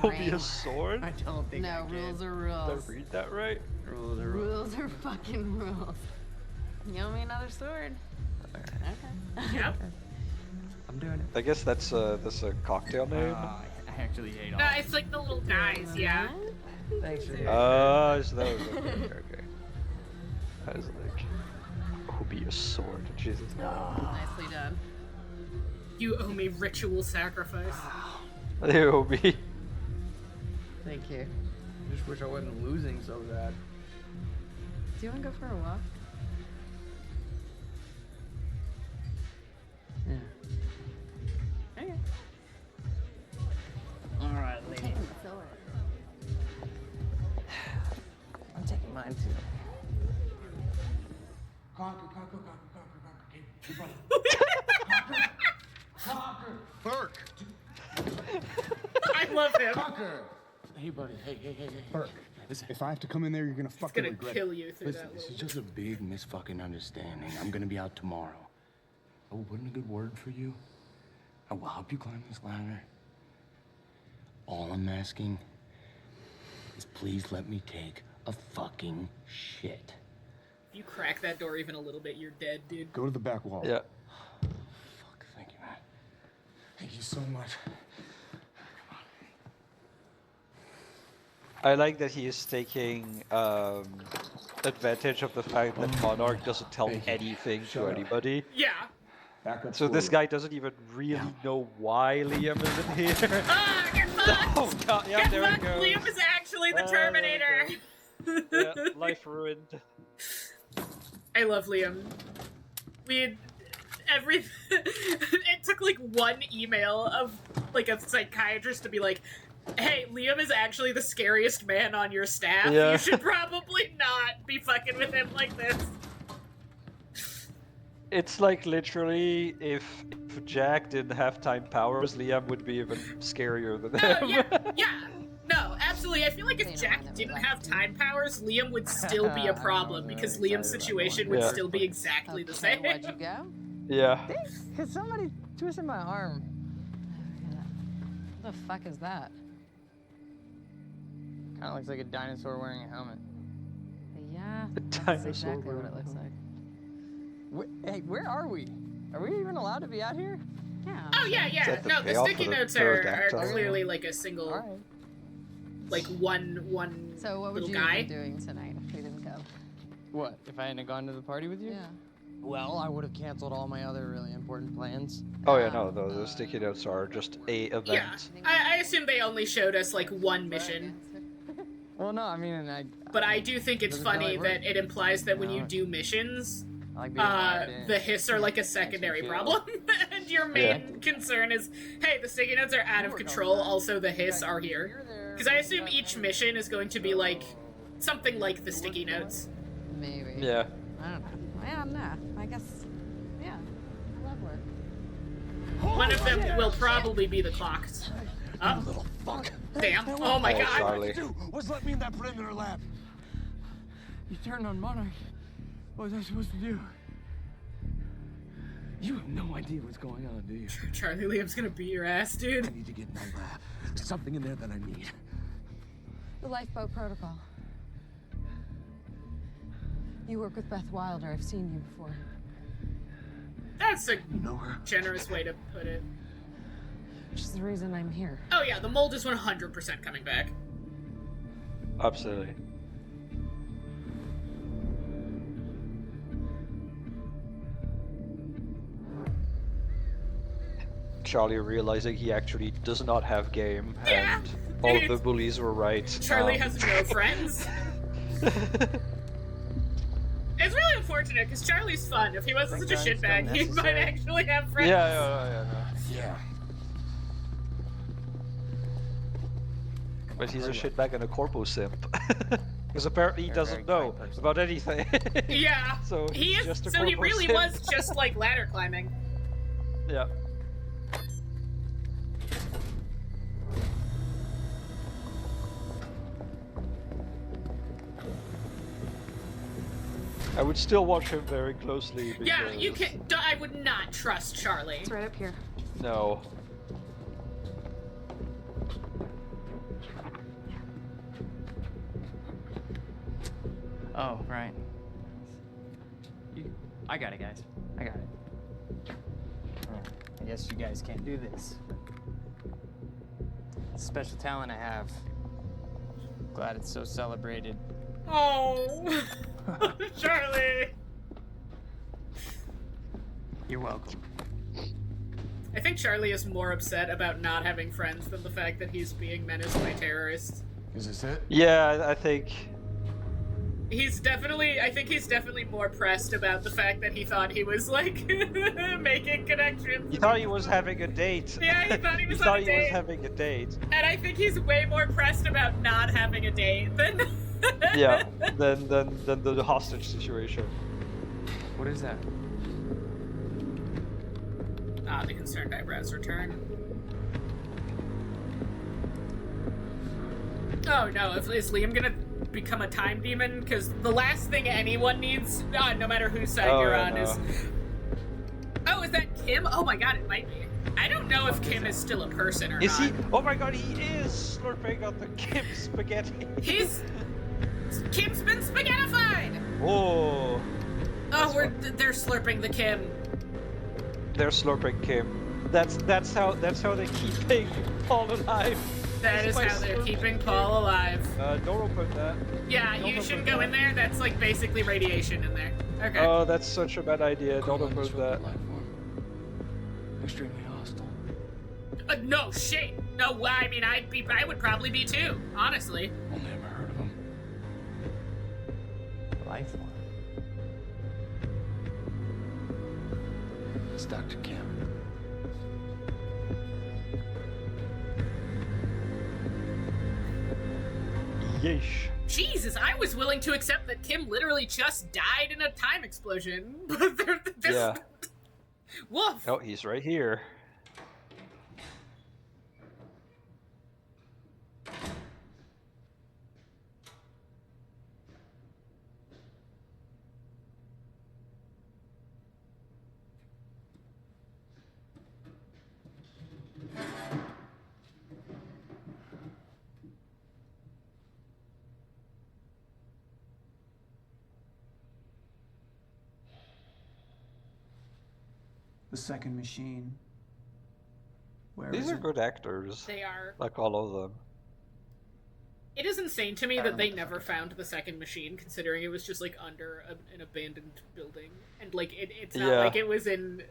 Oh, be a sword? I don't think I No, can. rules are Did rules. I read that right? Rules are rules. Rules are fucking rules. You owe me another sword. Okay. Yep. I'm doing it. I guess that's a cocktail name. I actually hate all. No, it's like the little guys, yeah. Thanks for Oh, so that was okay. I was like, oh, be a sword. Jesus. Nicely done. You owe me ritual sacrifice. They owe me. Thank you. I just wish I wasn't losing so bad. Do you want to go for a walk? Yeah. Okay. All right, lady. I'm taking mine too. Crocker. Hey, buddy. Crocker. Burke! I love him. Crocker. Hey, buddy. Hey. Burke. Listen, if I have to come in there, you're gonna fucking Gonna regret kill it. you through Listen, that this little... is just a big misfucking understanding. I'm gonna be out tomorrow. I will put in a good word for you. I will help you climb this ladder. All I'm asking is please let me take a fucking shit. If you crack that door even a little bit, you're dead, dude. Go to the back wall. Yeah. Fuck, thank you, man. Thank you so much. I like that he is taking advantage of the fact that Monarch doesn't tell anything to anybody. Yeah. So this guy doesn't even really know why Liam isn't here. Ah, get fucked! Oh god, yeah, Get there we fucked! go. Liam is actually the There we Terminator! Yeah, life ruined. I love Liam. It took like one email of like a psychiatrist to be like, hey, Liam is actually the scariest man on your staff. Yeah. You should probably not be fucking with him like this. It's like literally if Jack didn't have time powers, Liam would be even scarier than him. Yeah. No, absolutely. I feel like if Jack didn't have time powers, Liam would still be a problem because Liam's situation would still be exactly the same. Where'd you go? Yeah. Cause somebody twisted my arm. What the fuck is that? Kind of looks like a dinosaur wearing a helmet. Yeah, That's exactly what it looks like. Hey, where are we? Are we even allowed to be out here? Yeah. Oh yeah, Is yeah. that the No, the payoff sticky for the notes are pterodactyl? clearly like a single, like one So what would little you guy. have been doing tonight if we didn't go? What, if I hadn't gone to the party with you? Yeah. Well, I would have canceled all my other really important plans. Oh yeah, no, the sticky notes are just a event. Yeah, I assume they only showed us like one mission. Well, no, I mean, But I do think it's doesn't feel funny like work. that it implies that when No, you do missions, I like being wired in. the hiss are like a secondary problem, and your main concern is, hey, the sticky notes are out of control. Also, the hiss are here, because I assume each mission is going to be like something like the sticky notes. Maybe. Yeah. I don't know. Yeah, nah. I guess. Yeah. I love work. One of them will probably be the clocks. Oh. Little fuck. Damn. Oh my god. Charlie. Was let me in that perimeter lab. You turned on Monarch. What was I supposed to do? You have no idea what's going on, do you? Charlie Liam's gonna beat your ass, dude. I need to get in that lab. There's something in there that I need. The lifeboat protocol. You work with Beth Wilder. I've seen you before. That's a know her? generous way to put it. She's the reason I'm here. Oh yeah, the mold is 100% coming back. Absolutely. Charlie realizing he actually does not have game, and all of the bullies were right. Charlie has no friends. It's really unfortunate because Charlie's fun. If he wasn't such a shitbag, he might actually have friends. Yeah. But he's a shitbag and a corpo simp. Because apparently he doesn't know about anything. Yeah. So he he's is. just a So he corpo really simp. was just like ladder climbing. Yeah. I would still watch him very closely. Because... Yeah, you can. I would not trust Charlie. It's right up here. No. Oh, right. I got it, guys. I got it. I guess you guys can't do this. It's a special talent I have. Glad it's so celebrated. Oh, Charlie. You're welcome. I think Charlie is more upset about not having friends than the fact that he's being menaced by terrorists. Is this it? Yeah, I think. I think he's definitely more pressed about the fact that he thought he was, like, making connections. He thought he was having a date. Yeah, he thought he was he thought on a he was date. having a date. And I think he's way more pressed about not having a date than... Yeah, than the hostage situation. What is that? Ah, the concerned eyebrows return. Oh no, is Liam gonna become a time demon? Because the last thing anyone needs, no matter whose side you're on, is... Oh, is that Kim? Oh my god, it might be. I don't know if Kim is still a person or not. Is he? Oh my god, he is slurping on the Kim spaghetti. Kim's been spaghettified! Oh. Oh, they're slurping the Kim. They're slurping Kim. That's how they keep Paul alive. That is how they're keeping Paul alive. Don't open that. Yeah, Don't you open shouldn't go that. in there. That's like basically radiation in there. Okay. Oh, that's such a bad idea. Don't open that. Extremely hostile. No shit. No, I mean I would probably be too, honestly. Only ever heard of him. Life form. It's Dr. Kim. Yeesh. Jesus, I was willing to accept that Kim literally just died in a time explosion. Yeah. Woof. Oh, he's right here. The second machine. Where These is are it? good actors. They are. Like all of them. It is insane to me that they never found the second machine, considering it was just like under an abandoned building, and like it's not like it was in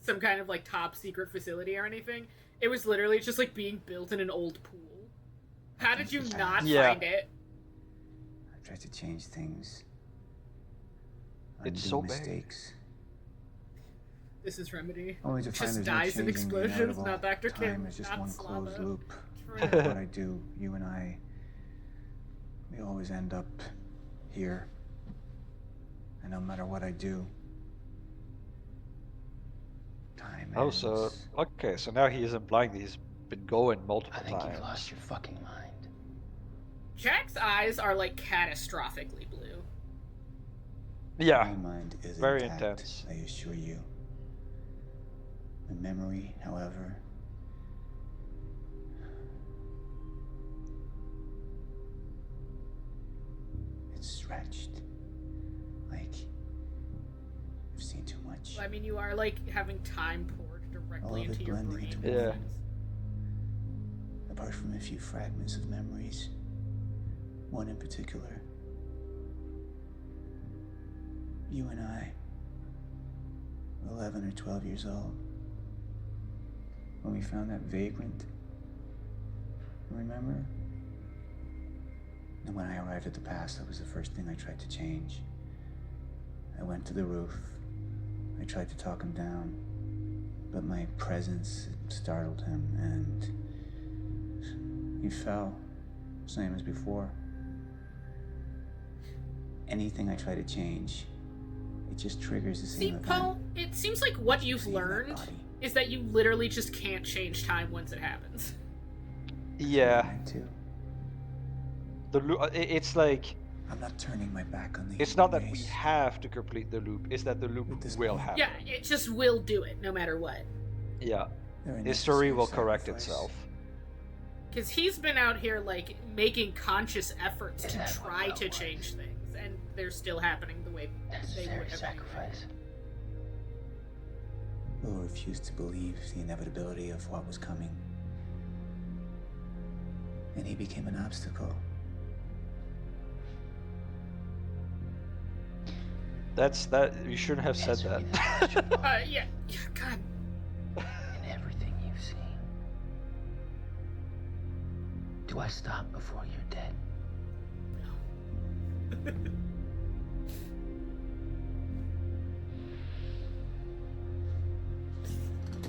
some kind of like top secret facility or anything. It was literally just like being built in an old pool. How did you not find it? I've tried to change things. It's Undo so mistakes. This is Remedy. Only to find Just there's no dies in changing the explosions, inevitable. not Dr. Kim, Time is just not one Slava. closed loop. True. No matter what I do, you and I, we always end up here. And no matter what I do, time Oh, ends. so okay, so now he is implying that he's been going multiple I think times. you've lost your fucking mind. Jack's eyes are like catastrophically blue. Yeah, My mind is very intact, intense. I assure you. My memory, however, it's stretched. Like I've seen too much. I mean, you are like having time poured All directly of it into your blending brain. into one. Yeah. Apart from a few fragments of memories, one in particular. You and I were 11 or 12 years old when we found that vagrant. Remember? And when I arrived at the past, that was the first thing I tried to change. I went to the roof. I tried to talk him down, but my presence startled him, and he fell, same as before. Anything I try to change, it just triggers the same See, event. Paul, it seems like what you've learned is that you literally just can't change time once it happens. Yeah. Mine too. It's like I'm not turning my back on the it's not that we have to complete the loop, it's that the loop will happen. Yeah, it just will do it no matter what. Yeah. They're a History will necessary correct sacrifice. itself. Because he's been out here, like, making conscious efforts to try to change things, and they're still happening the way they would have anyway. Will refuse to believe the inevitability of what was coming. And he became an obstacle. That you shouldn't have said that. Yeah, God. In everything you've seen. Do I stop before you're dead?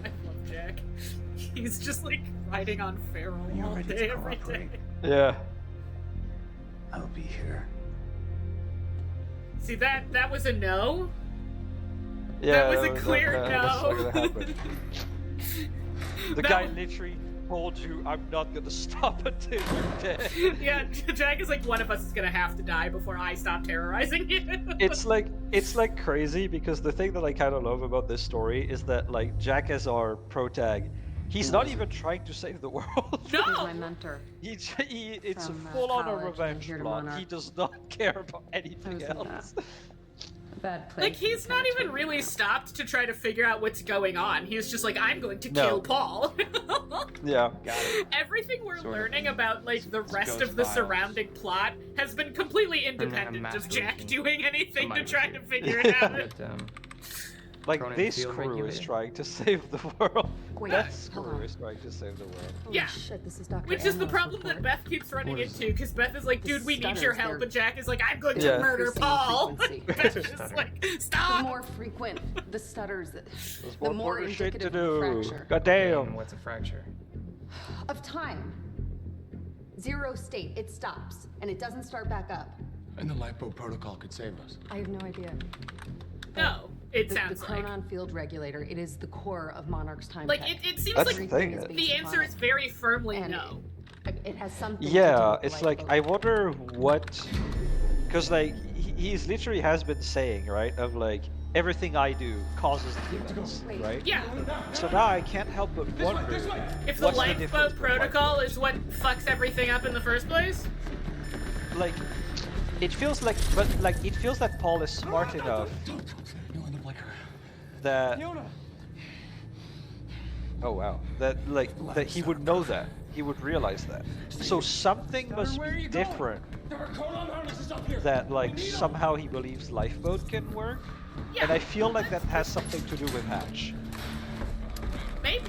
I love Jack. He's just, like, riding on Feral When you're all ready day, to every day. cooperate, Yeah. I'll be here. See, that was a no? Yeah, that was a clear that's no. not gonna happen. The That guy was- literally told you, I'm not gonna stop until you're dead. Yeah, Jack is like, one of us is gonna have to die before I stop terrorizing you. It's like crazy because the thing that I kind of love about this story is that like Jack as our protag, he's not even trying to save the world. No! He's my mentor. It's a From, full-on college and revenge here to plot. He Monarch. does not care about anything was in else. A bad place. Like, he's not even really stopped to try to figure out what's going on. He's just like, I'm going to No. kill Paul. Yeah. Everything we're Sort of. learning about, like, the rest Ghost of the Files. surrounding plot has been completely independent of Jack masturbation. doing anything to Somebody try was to here. figure it out. But, Like Cronin this field crew is regulator. trying to save the world. Wait, That hold crew on. is trying to save the world. Holy Yeah. shit, this is Dr. Which is the Amro's problem that report. Beth keeps running What is into, because Beth is like, The dude, we need your stutters, help, they're- and Jack is like, I'm going to Yeah. murder Increasing Paul. frequency. Beth is just like, The stop! more frequent the stutters, the more more important shit indicative to of a do. fracture. God damn. what's a fracture? Of time. Zero state, it stops, and it doesn't start back up. And the lifeboat protocol could save us. I have no idea. No, it The sounds like. chronon field regulator, it is the core of Monarch's time Like, tech. it seems That's like the thing. Everything the based answer upon is it. very firmly And no. It has something to do Yeah, with the it's like lifeboat. I wonder what, because like he's literally has been saying right of like everything I do causes the events, Wait. right? Yeah, So now I can't help but wonder if the what's lifeboat difference with protocol lifeboats? is what fucks everything up in the first place. Like it feels like, but like it feels that Paul is smart enough No, in the blicker. that Oh wow. That like that he would know that. He would realize that. So something must be different. That like somehow he believes lifeboat can work. Yeah. And I feel like that has something to do with Hatch. Maybe.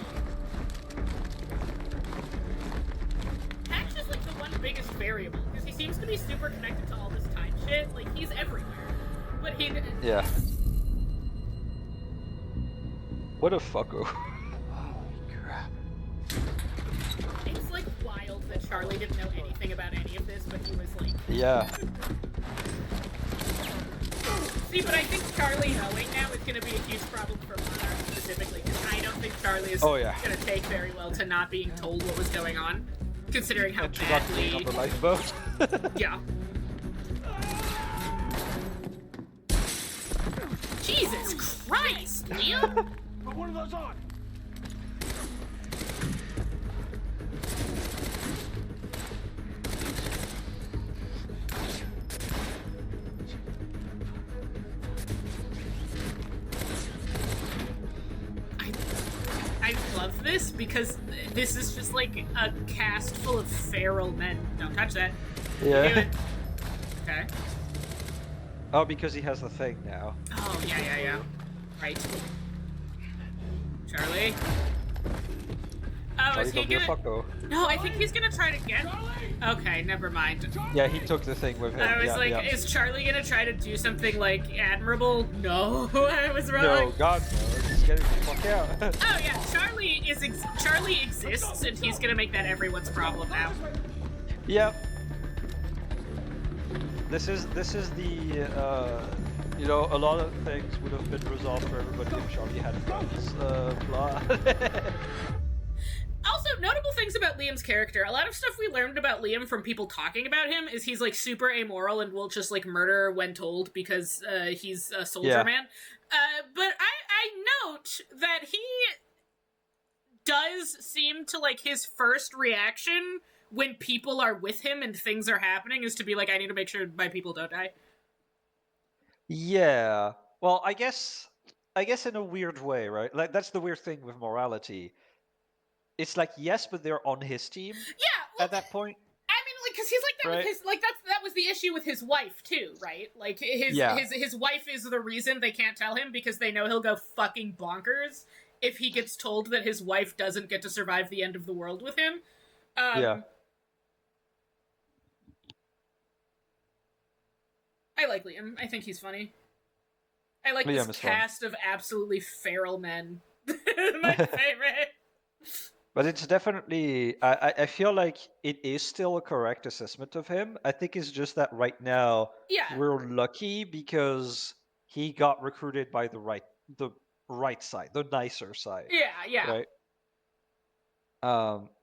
Hatch is like the one biggest variable because he seems to be super connected to all this time shit. Like he's everywhere, but he. Yeah. What a fucko. It's like wild that Charlie didn't know anything about any of this, but he was like. Yeah. See, but I think Charlie knowing now is going to be a huge problem for Monarch specifically, because I don't think Charlie is going to take very well to not being told what was going on, considering how badly. On the lifeboat. Yeah. Jesus Christ, Liam! Put one of those on. I love this because this is just like a cast full of feral men. Don't touch that. Yeah. Okay. Oh, because he has the thing now. Oh, yeah. Right. Charlie? Oh, Charlie, is he don't be a gonna... fucko. No, I think he's gonna try to get... Okay, never mind. Yeah, he took the thing with him. I was yeah, like, yeah. is Charlie gonna try to do something, like, admirable? No, I was wrong. No, God, no. Just get him the fuck out. Oh, yeah, Charlie exists, and he's gonna make that everyone's problem now. Yep. This is the, you know, a lot of things would have been resolved for everybody if Charlie had friends, blah. Also, notable things about Liam's character. A lot of stuff we learned about Liam from people talking about him is he's, like, super amoral and will just, like, murder when told because, he's a soldier man. But I note that he does seem to, like, his first reaction when people are with him and things are happening is to be like, I need to make sure my people don't die. Yeah. Well, I guess in a weird way, right? Like, that's the weird thing with morality. It's like, yes, but they're on his team. Yeah, well, at that point. I mean, like, because he's like that with his, like, that was the issue with his wife too, right? Like, his wife is the reason they can't tell him because they know he'll go fucking bonkers if he gets told that his wife doesn't get to survive the end of the world with him. Yeah. I like Liam. I think he's funny. I like Liam this is fun. cast of absolutely feral men. My favorite. But it's definitely, I feel like it is still a correct assessment of him. I think it's just that right now we're lucky because he got recruited by the right side, the nicer side. Yeah. Right.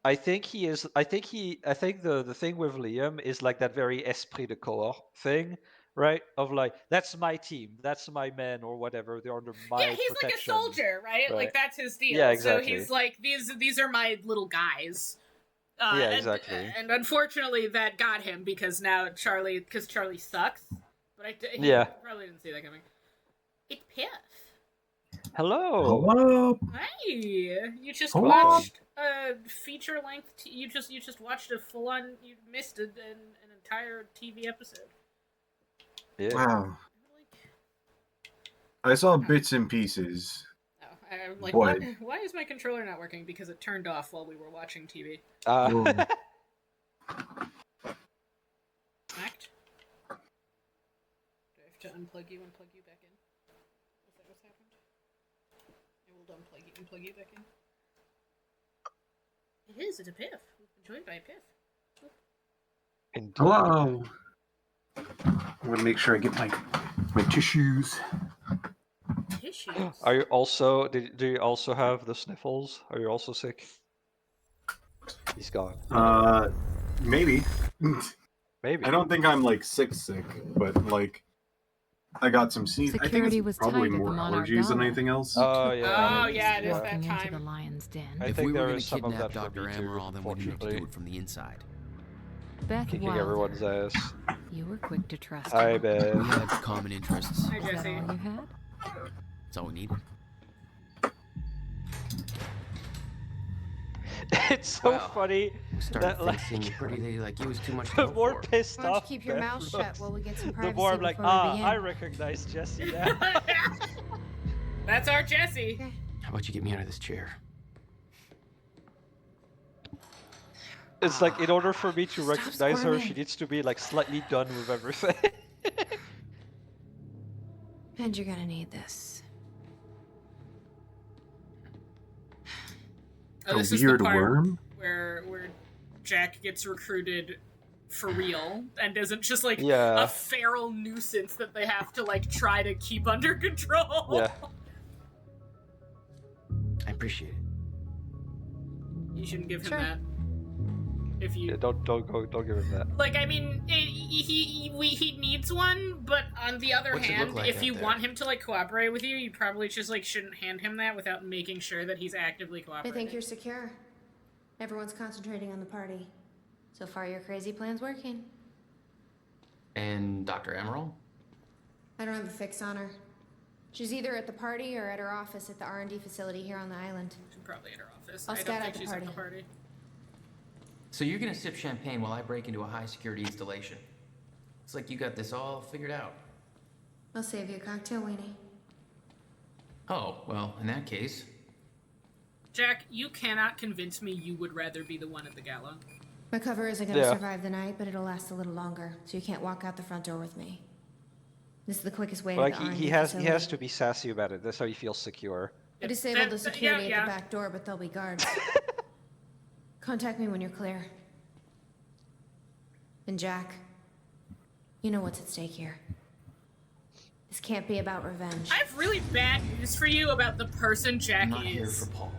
I think the thing with Liam is like that very esprit de corps thing, right? Of like, that's my team, that's my men or whatever. They're under my he's protection. like a soldier, right? Like that's his deal. Yeah, exactly. So he's like, these are my little guys. Yeah, exactly. And unfortunately, that got him because now Charlie sucks. But he probably didn't see that coming. It's Piff. Hello. Hey, you just Hello. watched a feature length. You just watched a full on. You missed an entire TV episode. Yeah. Wow. I saw bits and pieces. Oh, I'm like, What? why is my controller not working? Because it turned off while we were watching TV. Smacked. Do I have to unplug you and plug you back in? Is that what's happened? I will unplug you and plug you back in. It is. It's a Piff. Joined by a Piff. Hello. I'm gonna make sure I get my tissues. Tissues. Are you also? Do you also have the sniffles? Are you also sick? He's gone. Maybe. Maybe. I don't think I'm like sick, but like I got some sneeze. I think Security it's was probably tight at the more Monarch allergies than Gala. anything else. Oh yeah. Oh yeah, it is that Walking into time. the lion's den. I If think we were there going is to some of kidnap that for Dr. me too, Amaral, then we needed to do unfortunately. it from the inside. Beth Kicking Wilder. everyone's ass. You were quick to trust Hi, her. Beth. We had common interests. Hi, Is that Jesse. all you had? That's all we needed. It's so Well, funny we started that like thinking pretty lady like you was too much to the hope more for. pissed Why don't you off keep your Beth mouth shut looks, while we get some the privacy more I'm like, before we begin? I recognize Jesse now. That's our Jesse. How about you get me out of this chair? It's like in order for me to Stop recognize her, she squirming. needs to be like slightly done with everything. And you're gonna need this. Oh, A this is the weird part worm? where Jack gets recruited for real and isn't just like Yeah. a feral nuisance that they have to like try to keep under control. Yeah. I appreciate it. You shouldn't give him Sure. that. If you Yeah, don't give him that. like, I mean, he needs one, but on the other What's it hand, look like if out you there? want him to like cooperate with you, you probably just like shouldn't hand him that without making sure that he's actively I cooperating. think you're secure. Everyone's concentrating on the party. So far, your crazy plan's working. And Dr. Emerald? I don't have a fix on her. She's either at the party or at her office at the R&D facility here on the island. She's probably at her office. I'll I scat don't at think the she's party. at the party. So you're gonna sip champagne while I break into a high-security installation. It's like you got this all figured out. I'll save you a cocktail, Weenie. Oh, well, in that case... Jack, you cannot convince me you would rather be the one at the gala. My cover isn't gonna Yeah. survive the night, but it'll last a little longer, so you can't walk out the front door with me. This is the quickest way Like to the R&D he has facility. to be sassy about it. That's how he feels secure. I disabled the That- security yeah. at the back door, but there'll be guards. Contact me when you're clear. And Jack, you know what's at stake here. This can't be about revenge. I have really bad news for you about the person Jack I'm not here is. for Paul.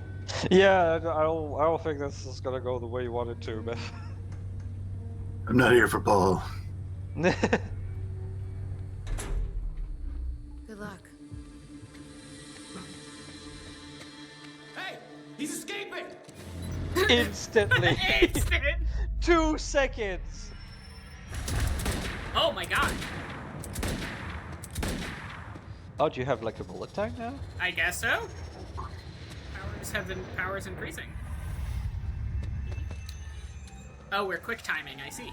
Yeah, I don't think this is gonna go the way you want it to, but I'm not here for Paul. Good luck. Hey, he's escaping! instantly. Instant. 2 seconds. Oh my god. Oh, do you have like a bullet time now? I guess so. Powers increasing. Oh, we're quick timing, I see.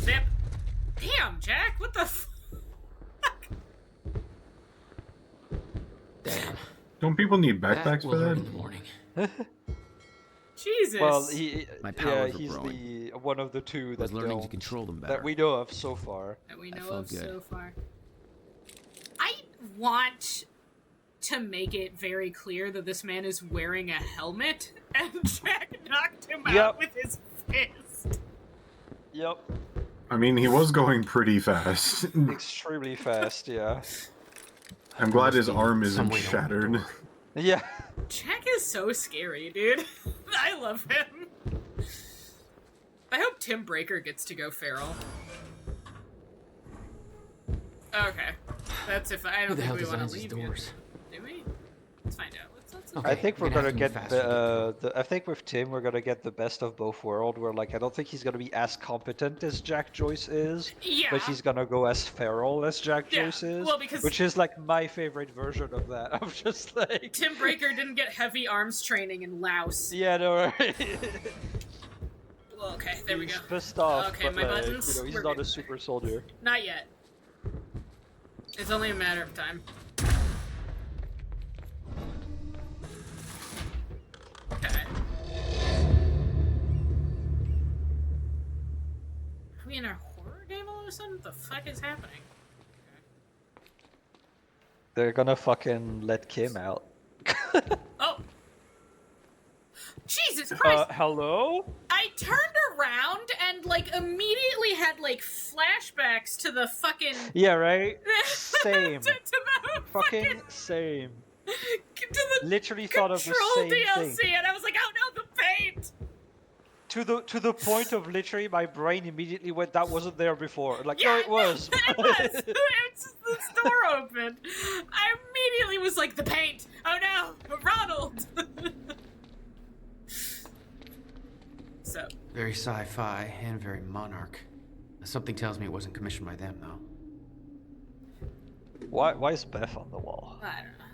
Zip. Damn, Jack, what the f- Damn. Don't people need That backpacks will for hurt that? in the morning. Jesus. Well, My yeah, powers were he's growing. the one of the two I was that learning to don't, control them better. that we know of so far. That we I know felt of good. so far. I want to make it very clear that this man is wearing a helmet, and Jack knocked him out Yep. with his fist. Yep. I mean, he was going pretty fast. Extremely fast, yeah. I'm glad his Must be arm some isn't way to open the shattered. door. Yeah. Jack is so scary, dude. I love him. I hope Tim Breaker gets to go feral. Okay. That's if I Who don't the hell think we want designs to these leave doors? yet. Do we? Let's find out. Let's Okay, I think we're you're gonna gonna have to get move faster to I think with Tim we're gonna get the best of both worlds. Where like I don't think he's gonna be as competent as Jack Joyce is, Yeah. but he's gonna go as feral as Jack Yeah, Joyce is. well, because- which is like my favorite version of that. I'm just like, Tim Breaker didn't get heavy arms training in Laos. yeah, no, right. Well, okay, there we go. He's pissed off, Okay, but my like, buttons, you know, he's we're not good. a super soldier. Not yet. It's only a matter of time. Okay. Are we in a horror game all of a sudden? What the fuck is happening? They're gonna fucking let Kim out. Oh! Jesus Christ! Hello? I turned around and, like, immediately had, like, flashbacks to the fucking... Yeah, right? Same. to the Fucking same. to the Literally thought of the Control same DLC, thing. and I was like, oh no, the paint! To the point of literally my brain immediately went, that wasn't there before. Like, Yeah, no, it was. It was! It's just the door opened. I immediately was like, the paint! Oh no! Ronald! So, Very sci-fi and very monarch. Something tells me it wasn't commissioned by them, though. Why is Beth on the wall? I don't know.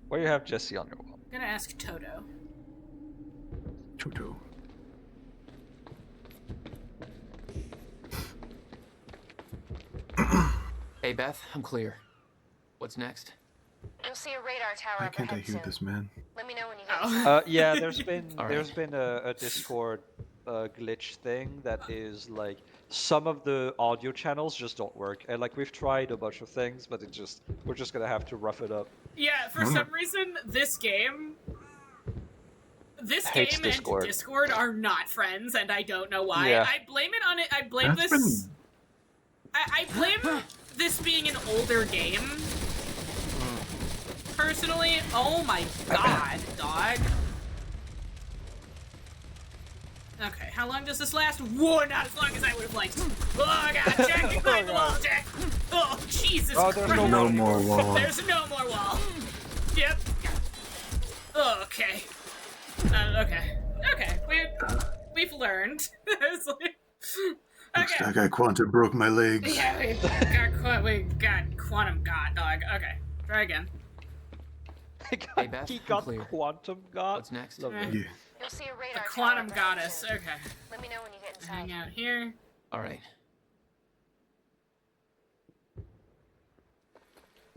Why do you have Jesse on your wall? I'm gonna ask Toto. Jojo. Hey, Beth, I'm clear. What's next? You'll see a radar tower Why up can't I ahead hear soon. this man? Let me know when you get inside. Yeah, there's been All there's right. been a Discord glitch thing that is like some of the audio channels just don't work, and like we've tried a bunch of things, but we're just gonna have to rough it up. Yeah, for some reason, this game Hates and Discord. Discord are not friends, and I don't know why. Yeah. I blame it on it. I blame That's this. I blame this being an older game. Personally, oh my god, dog. Okay, how long does this last? Whoa, not as long as I would have liked. Oh god, Jack, you climb the wall, Jack. Oh, Jesus Christ. There's no more wall. There's no more wall. Yep. Okay. Okay. We've learned. It's like, Looks like I quantum broke my legs. yeah, we got quantum god, dog. Okay, try again. Hey, Beth, He I'm got clear. quantum god. What's next? Lovely. Yeah. You'll see a The radar quantum tower up ahead goddess. soon. Okay, Let me know when you get inside. hang out here. All right.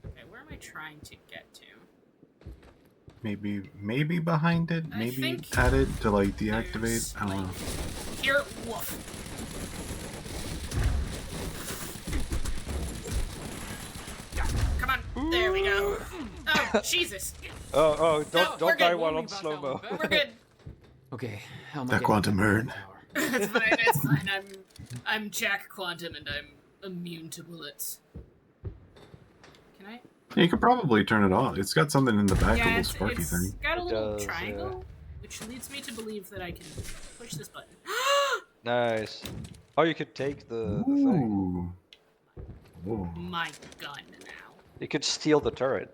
Okay, where am I trying to get to? Maybe behind it. I Maybe think at it to like deactivate. there's, I don't know. Here, woof. Come on, there we go. Oh, Jesus. Oh, No, don't we're die good. while on slow mo. We're good. Okay, how am I That getting quantum back hurt. to the tower? It's fine. It's fine. I'm Jack Quantum, and I'm immune to bullets. Can I? Yeah, you could probably turn it off. It's got something in the back, a Yeah, little it's sparky thing. got a little does, triangle, which leads me to believe that I can push this button. Nice. Oh, you could take the thing. Ooh. Whoa. My gun now. You could steal the turret.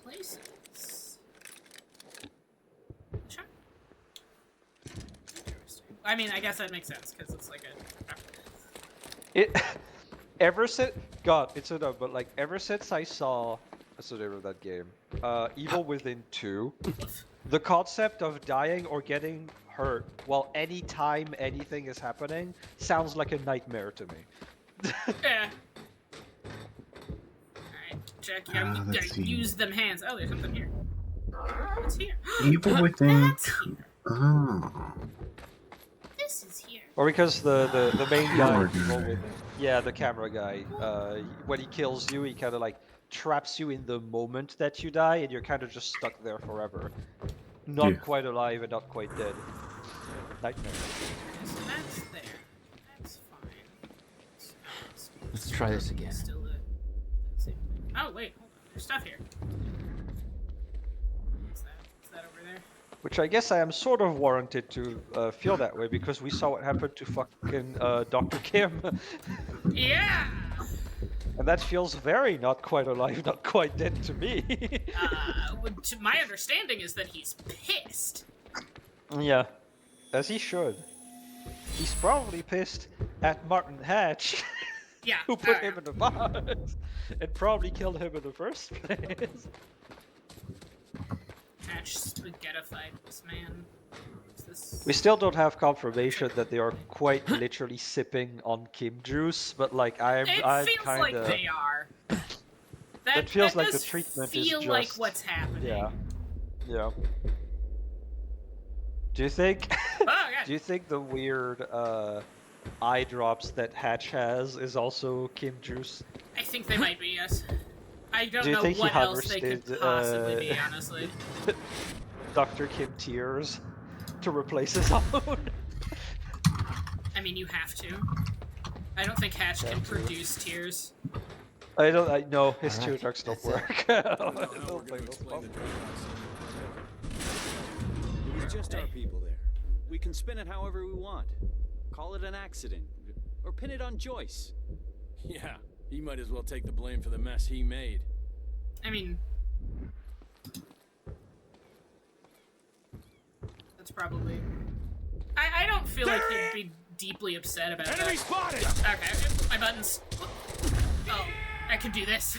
Places. Sure. Interesting. I mean, I guess that makes sense because it's like a. It ever since it's a no, but like ever since I saw what's the name of that game? Evil Within 2, the concept of dying or getting hurt while any time anything is happening sounds like a nightmare to me. Yeah. Alright, Jack, you gotta, let's see. use them hands. Oh, there's something here. What's here? Evil Within. That's here. Oh. This is here. Or because the main guy, Camera Evil guy. Within, yeah, the camera guy, when he kills you, he kind of like traps you in the moment that you die, and you're kind of just stuck there forever. Not Yeah. quite alive and not quite dead. Nightmare. So that's there. That's fine. Let's try this again. Still the same thing. Oh, wait, hold on. There's stuff here. What's that? Is that over there? Which I guess I am sort of warranted to feel that way because we saw what happened to fucking Dr. Kim. Yeah! And that feels very not quite alive, not quite dead to me. My understanding is that he's pissed. Yeah, as he should. He's probably pissed at Martin Hatch, Yeah. who put him in the box, and probably killed him in the first place. Hatch spaghettified this man. What's this? We still don't have confirmation that they are quite literally sipping on Kim juice, but like I'm It kind feels of. like they are. It feels like the does treatment is feel like just- what's happening. Yeah. Yeah. Do you think? Oh, God. Do you think the weird eye drops that Hatch has is also Kim juice? I think they might be, yes. I don't Do you know think he what else they could harvested, possibly be, honestly. Dr. Kim tears to replace his own? I mean, you have to. I don't think Hatch can produce tears. I know his Alright, tear ducts don't that's it. work. It was just our people there. We can spin it however we want. Call it an accident. Or pin it on Joyce. Yeah, he might as well take the blame for the mess he made. I mean... That's probably... I don't feel like he'd be deeply upset about that. Enemy spotted! Okay, my buttons. Oh, I can do this.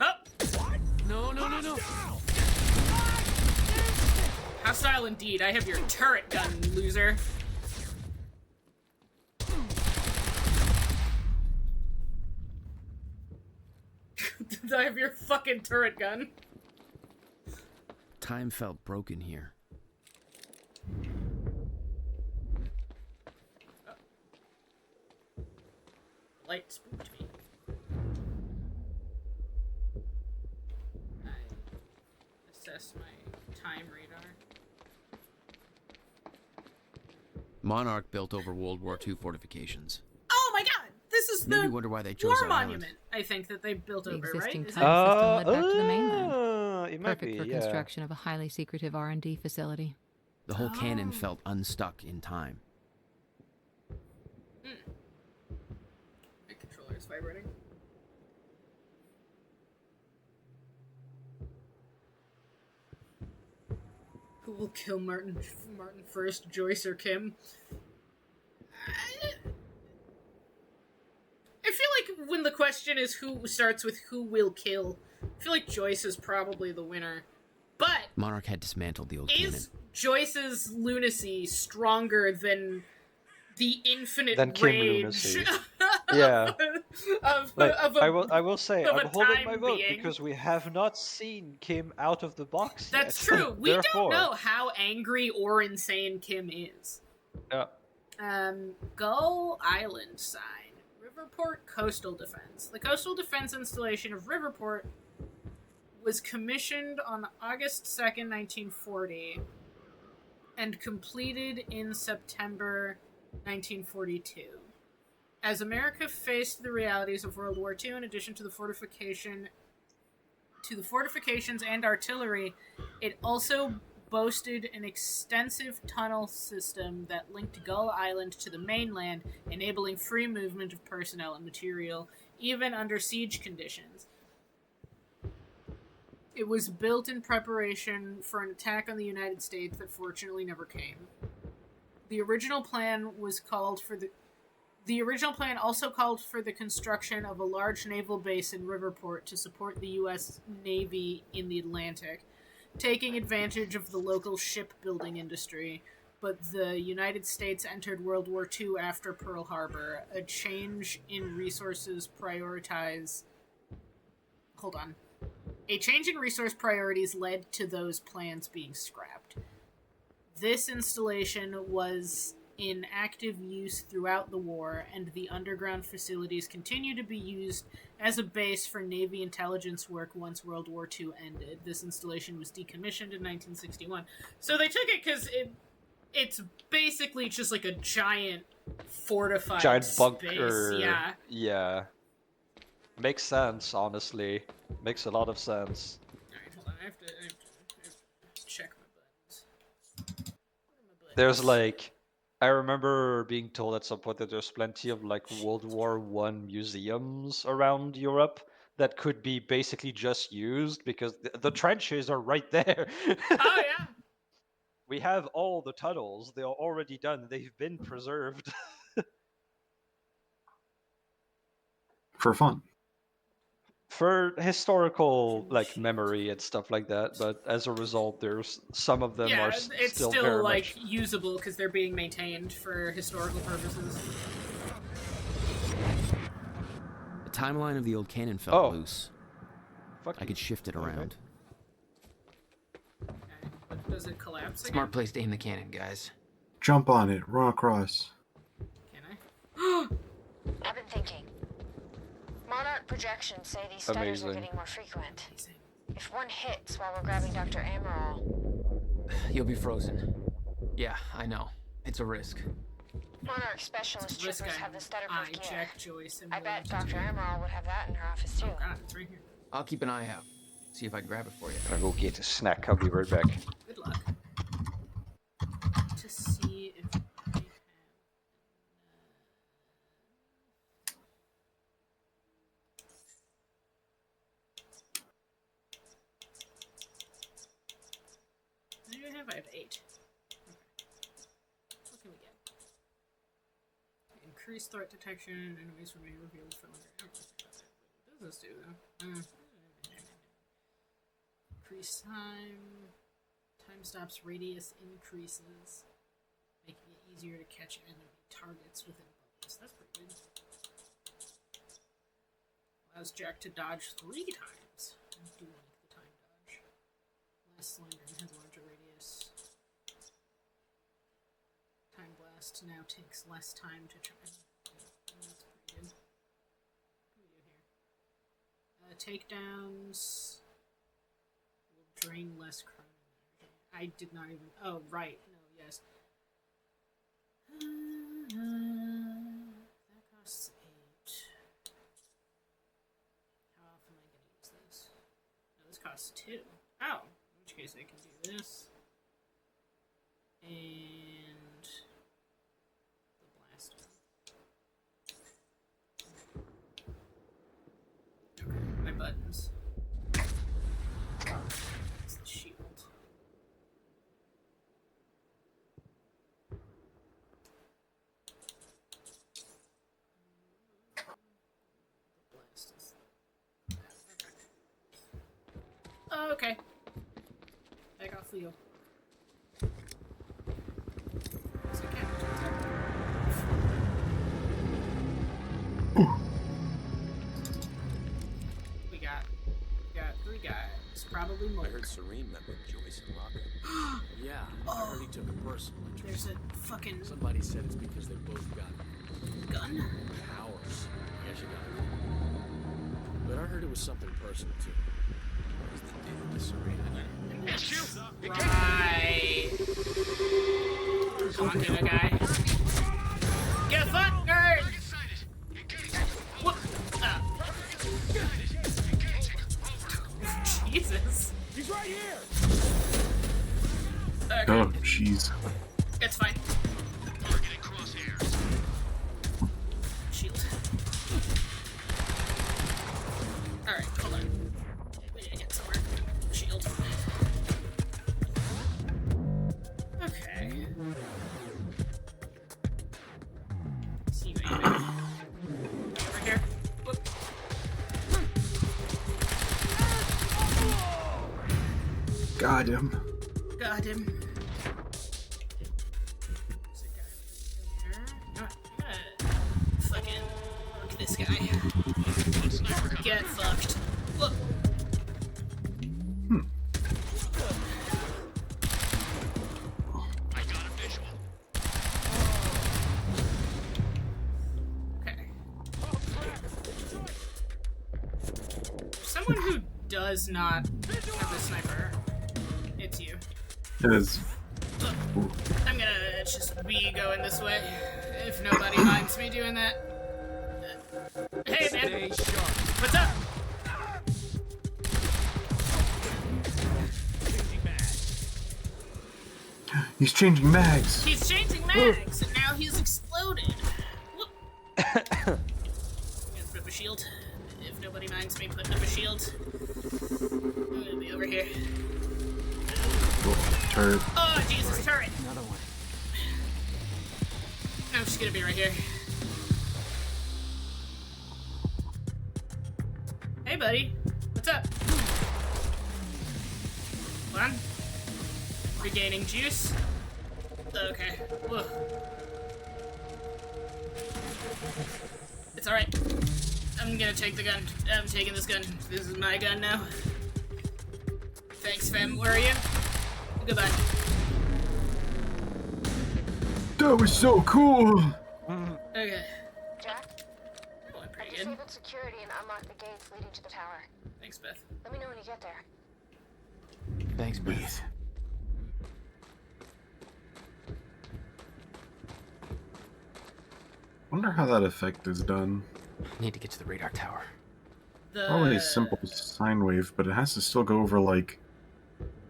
Oh, no. Hostile indeed. I have your turret gun, loser. I have your fucking turret gun. Time felt broken here. Light spooked me. I assess my time radar. Monarch built over World War II fortifications. Oh my god! This is Maybe the wonder why they chose war our island. monument, I think, that they built The over, right? existing Is tunnel it- system led back to the mainland. It might Perfect be, for yeah. construction of a highly secretive R&D facility. The whole cannon felt unstuck in time. My controller is vibrating. Who will kill Martin first, Joyce or Kim? I feel like when the question is who starts with who will kill, I feel like Joyce is probably the winner. But Monarch had dismantled the old cannon. is Joyce's lunacy stronger than the infinite Than Kim rage lunacy. Yeah. of I will say, of I'm a holding my time vote being? because we have not seen Kim out of the box That's yet. true. We Therefore, don't know how angry or insane Kim is. Yeah. Gull Island sign. Riverport Coastal Defense. The coastal defense installation of Riverport was commissioned on August 2nd, 1940 and completed in September 1942. As America faced the realities of World War II, in addition to the fortifications and artillery, it also boasted an extensive tunnel system that linked Gull Island to the mainland, enabling free movement of personnel and material, even under siege conditions. It was built in preparation for an attack on the United States that fortunately never came. The original plan also called for the construction of a large naval base in Riverport to support the U.S. Navy in the Atlantic, taking advantage of the local shipbuilding industry, but the United States entered World War II after Pearl Harbor. A change in resource priorities led to those plans being scrapped. This installation was in active use throughout the war, and the underground facilities continue to be used as a base for Navy intelligence work once World War II ended. This installation was decommissioned in 1961. So they took it because it's basically just like a giant fortified giant bunker. space. Yeah. Yeah. Makes sense, honestly. Makes a lot of sense. Alright, hold on. I have to check my buttons. There's like, I remember being told at some point that there's plenty of like World War I museums around Europe that could be basically just used because the trenches are right there. Oh yeah. We have all the tunnels. They are already done. They've been preserved. For fun. For historical like memory and stuff like that, but as a result, there's some of them are it's still still very like much. usable because they're being maintained for historical purposes. The timeline of the old cannon felt loose. I could shift it around. But does it collapse again? Smart place to aim the cannon, guys. Jump on it, run across. Can I? I've been thinking. Monarch projections say these stutters are Amazing. getting more frequent. If one hits while we're grabbing Dr. Amaral, You'll be frozen. Yeah, I know. It's a risk. Monarch specialist Risk troopers I have the stutterproof gear. check Joyce and I bet Dr. Amaral would have that in her office too. Oh god, it's right here. I'll keep an eye out. See if I can grab it for you. Gonna go get a snack. I'll be right back. Good luck. To see if I have... What do I have? I have 8. Okay. What can we get? Increase threat detection. Enemies from being revealed for longer. What does this do, though? Increase time. Time stops, radius increases, making it easier to catch enemy targets within bonus. That's pretty good. Allows Jack to dodge 3 times. I do like the time dodge. Less slender and has a larger radius. Time blast now takes less time to try. That's pretty good. What do we do here? Takedowns will drain less chrono energy. I did not even. Oh, right. No, yes. That costs 8. How often am I going to use this? No, this costs 2. Oh, in which case I can do this. And the blaster. Okay, my buttons. It's the shield. The blast is. Oh, okay. Back off wheel. We got 3 guys, probably more. I heard Serene met with Joyce and Rocco. Yeah, I heard he took a personal interest. There's a fucking... Somebody said it's because they both got gun powers. Yeah, she got it. But I heard it was something personal too. What was the deal with Serene? Right. Talking to a guy. Get fucked, nerd! Whoop! Jesus. He's right here! Okay. Oh, jeez. It's fine. Shield. Alright, hold on. We need to get somewhere. Shield. Okay. See you anyway. Over here. Whoop. Got him. Got him. There's a guy over there. I'm gonna fucking look at this guy. Get fucked. Look. I got a visual. Okay. Someone who does not have a sniper. It's you. It is. Look, I'm gonna just be going this way, if nobody minds me doing that. Hey, man! What's up? He's changing mags. He's changing mags, and now he's exploded. Whoop. Gonna put up a shield, if nobody minds me putting up a shield. I'm gonna be over here. Turret. Oh, Jesus, turret! Another one. I'm just gonna be right here. Hey, buddy. What's up? Hold on. Regaining juice. Okay. Whoa. It's alright. I'm gonna take the gun. I'm taking this gun. This is my gun now. Thanks, fam. Where are you? Goodbye. That was so cool. Okay. Jack? Going pretty I good. disabled security and unlocked the gates leading to the tower. Thanks, Beth. Let me know when you get there. Thanks, Beth. Wonder how that effect is done. Need to get to the radar tower. Probably a simple sine wave, but it has to still go over like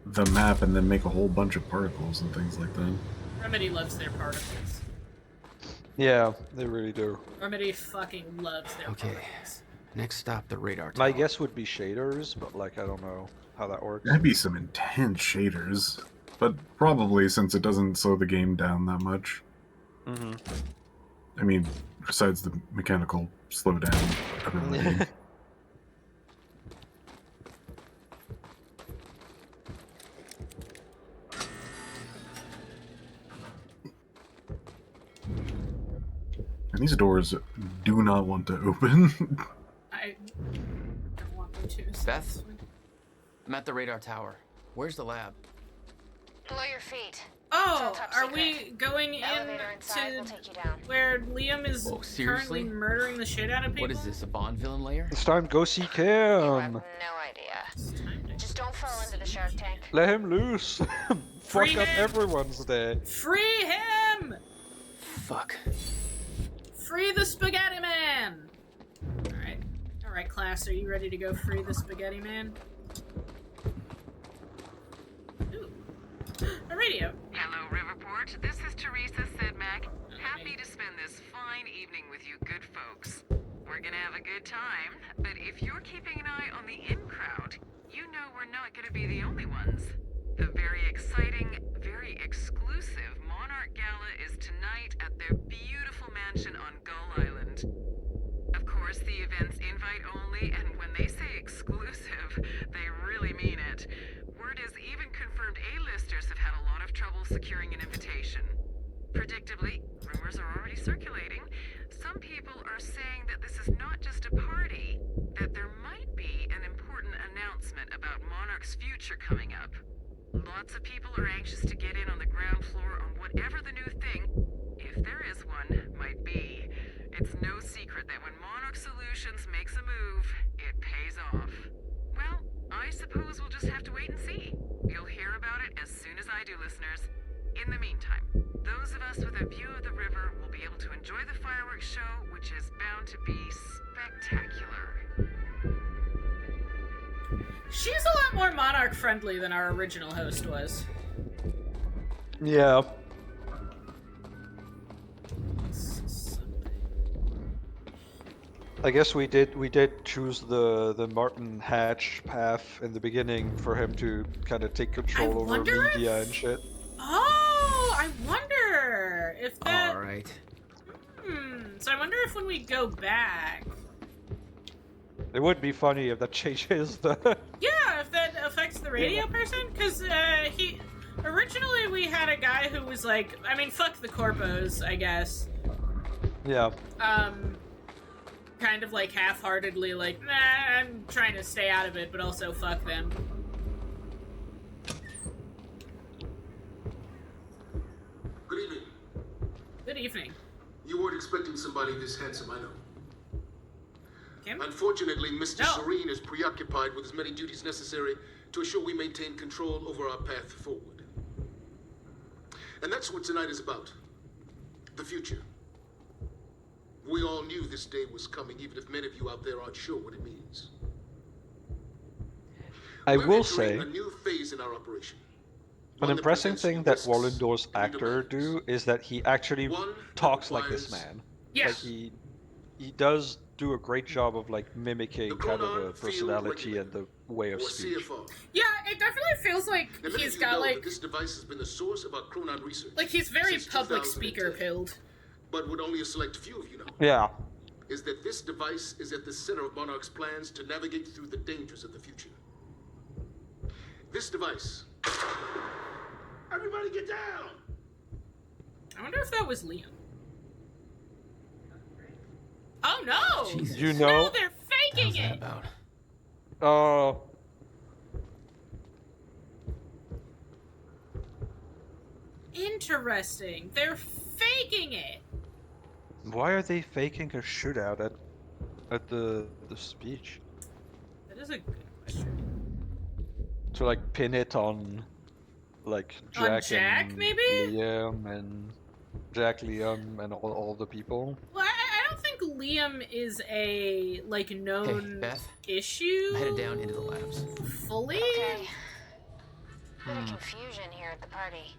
the map and then make a whole bunch of particles and things like that. Remedy loves their particles. Yeah, they really do. Remedy fucking loves their particles. Next stop, the radar tower. My guess would be shaders, but like I don't know how that works. That'd be some intense shaders, but probably since it doesn't slow the game down that much. Mm-hmm. I mean, besides the mechanical slowdown ability. And these doors do not want to open. I don't want them to. So Beth? I'm at the radar tower. Where's the lab? Below your feet. Oh, It's all top are secret. we going in Elevator inside to will take you down. where Liam is Whoa, currently seriously? murdering the shit out of people? What is this, a Bond villain layer? It's time to go see You have Kim. no idea. Just don't fall into the shark tank. Let him loose. Free Fuck up him. everyone's day. Free him! Fuck. Free the Spaghetti Man! Alright. Alright, class, are you ready to go free the Spaghetti Man? Ooh. A radio. Hello, Riverport. This is Teresa Sedmak. Happy to spend this fine evening with you good folks. We're gonna have a good time, but if you're keeping an eye on the in crowd, you know we're not gonna be the only ones. The very exciting, very exclusive Monarch Gala is tonight at their beautiful mansion on Gull Island. Of course, the event's invite only, and when they say exclusive, they really mean it. Word is even confirmed A-listers have had a lot of trouble securing an invitation. Predictably, rumors are already circulating. Some people are saying that this is not just a party, that there might be an important announcement about Monarch's future coming up. Lots of people are anxious to get in on the ground floor on whatever the new thing, if there is one, might be. It's no secret that when Monarch Solutions makes a move, it pays off. Well, I suppose we'll just have to wait and see. You'll hear about it as soon as I do, listeners. In the meantime, those of us with a view of the river will be able to enjoy the fireworks show, which is bound to be spectacular. She's a lot more Monarch friendly than our original host was. Yeah. I guess we did choose the Martin Hatch path in the beginning for him to kind of take control over media and shit. Oh, I wonder if that... Alright. So I wonder if when we go back... It would be funny if that changes the... Yeah, if that affects the radio person, because he... Originally we had a guy who was like, I mean, fuck the corpos, I guess. Yeah. Kind of like half-heartedly like, nah, I'm trying to stay out of it, but also fuck them. Good evening. Good evening. You weren't expecting somebody this handsome, I know. Kim? Unfortunately, Mr. Serene is preoccupied with as many duties necessary to assure we maintain control over our path forward. And that's what tonight is about. The future. We all knew this day was coming, even if many of you out there aren't sure what it means. I We're will entering say, a new phase in our operation. an impressive thing that Wallendor's actor do is that he actually talks like this man. Yeah. Like he does do a great job of like mimicking kind of the personality and the way of speech. Yeah, it definitely feels like Now, many he's of you got know like... that this device has been the source of our Chronon research. Like he's very since public 2010. speaker pilled. But what only a select few of you know Yeah. is that this device is at the center of Monarch's plans to navigate through the dangers of the future. This device. Everybody get down! I wonder if that was Liam. Oh no! Jesus. You know? No, they're faking it! About? Oh. Interesting. They're faking it. Why are they faking a shootout at the speech? That is a good question. To like pin it on like On Jack, Jack, and maybe? Liam and Jack, Liam, and all the people. Well, I don't think Liam is a like known Hey, Beth. issue. I'm headed down into the labs. Fully. Okay. Bit of confusion here at the party.